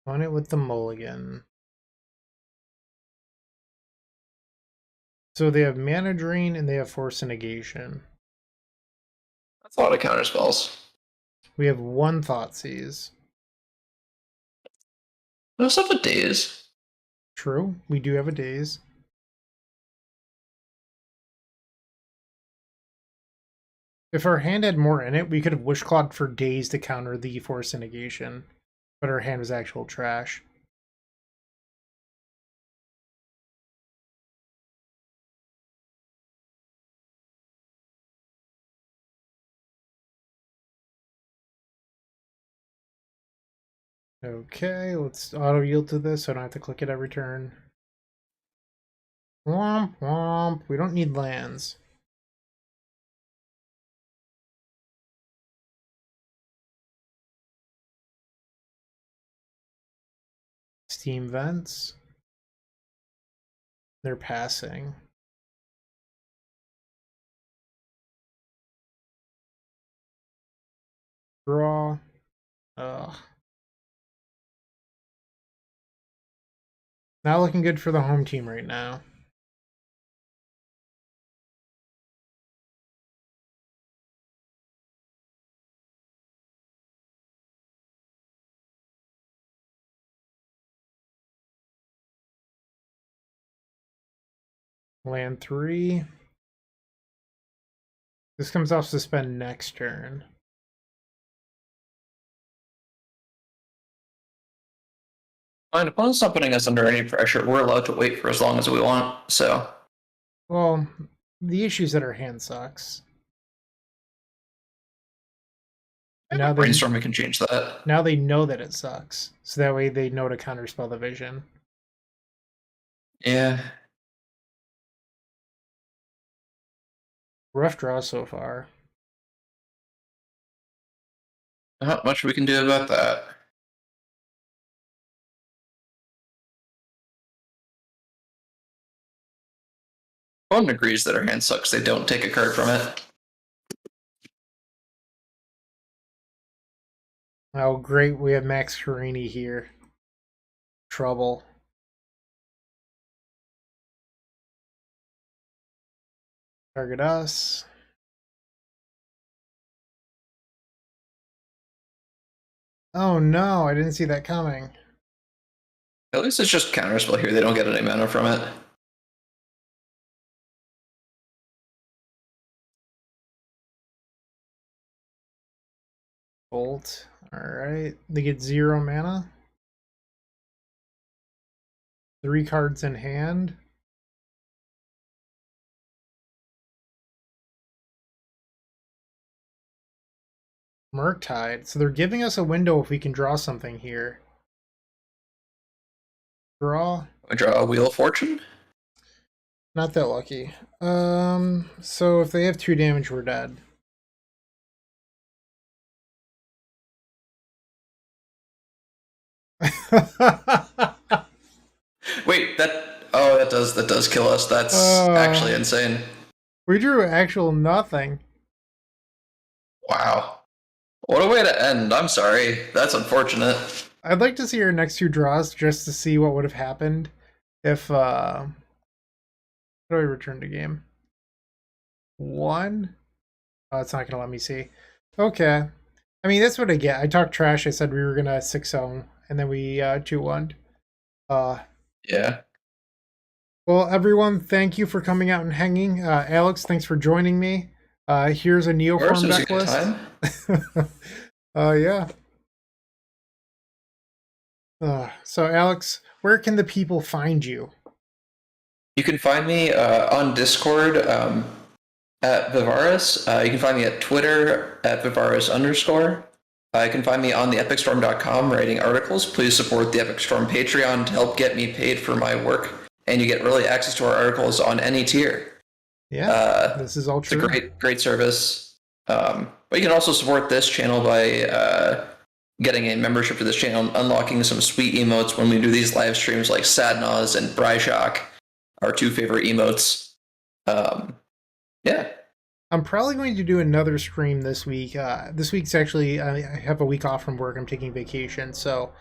On it with the mulligan. So they have mana drain and they have force and negation. That's a lot of counter spells. We have one Thoughtseize. No stuff with days. True, we do have a daze. If our hand had more in it, we could have Wishclawed for days to counter the force and negation. But our hand was actual trash. Okay, let's auto yield to this so I don't have to click it every turn. Womp womp. We don't need lands. Steam vents. They're passing. Draw. Ugh. Not looking good for the home team right now. Land 3. This comes off suspend next turn. Fine, opponent's not putting us under any pressure. We're allowed to wait for as long as we want, so. Well, the issue is that our hand sucks. Now they Brainstorming can change that. now they know that it sucks, so that way they know to counterspell the vision. Yeah. Rough draw so far. Not much we can do about that. Opponent agrees that our hand sucks. They don't take a card from it. Oh, great! We have Max Carini here. Trouble. Target us. Oh no, I didn't see that coming. At least it's just counterspell here. They don't get any mana from it. Bolt. Alright. They get 0 mana. 3 cards in hand. Murktide. So they're giving us a window if we can draw something here. Draw. We draw a Wheel of Fortune. Not that lucky. So if they have 2 damage, we're dead. Wait, that does kill us. That's actually insane. We drew actual nothing. Wow. What a way to end. I'm sorry. That's unfortunate. I'd like to see our next 2 draws just to see what would have happened. If how do I return to game? 1. Oh, it's not gonna let me see. Okay. I mean, that's what I get. I talked trash. I said we were gonna 6-0, and then we 2-1. Yeah. Well, everyone, thank you for coming out and hanging. Alex, thanks for joining me. Here's a Of course, Neoform it was a deck good list. time. Yeah. So, Alex, where can the people find you? You can find me on Discord at Vivaris. You can find me at Twitter at Vivaris _. You can find me on the epicstorm.com writing articles. Please support the Epic Storm Patreon to help get me paid for my work, and you get early access to our articles on any tier. Yeah, this is all It's a true. great service. But you can also support this channel by getting a membership to this channel and unlocking some sweet emotes when we do these live streams like Sadnaz and Bryshock, our 2 favorite emotes. Yeah. I'm probably going to do another stream this week. This week's actually, I have a week off from work. I'm taking vacation. So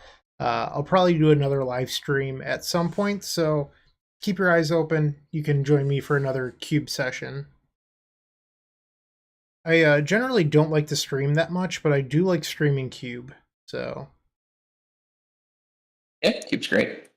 I'll probably do another live stream at some point. So keep your eyes open. You can join me for another Cube session. I generally don't like to stream that much, but I do like streaming Cube. So Yeah, Cube's great.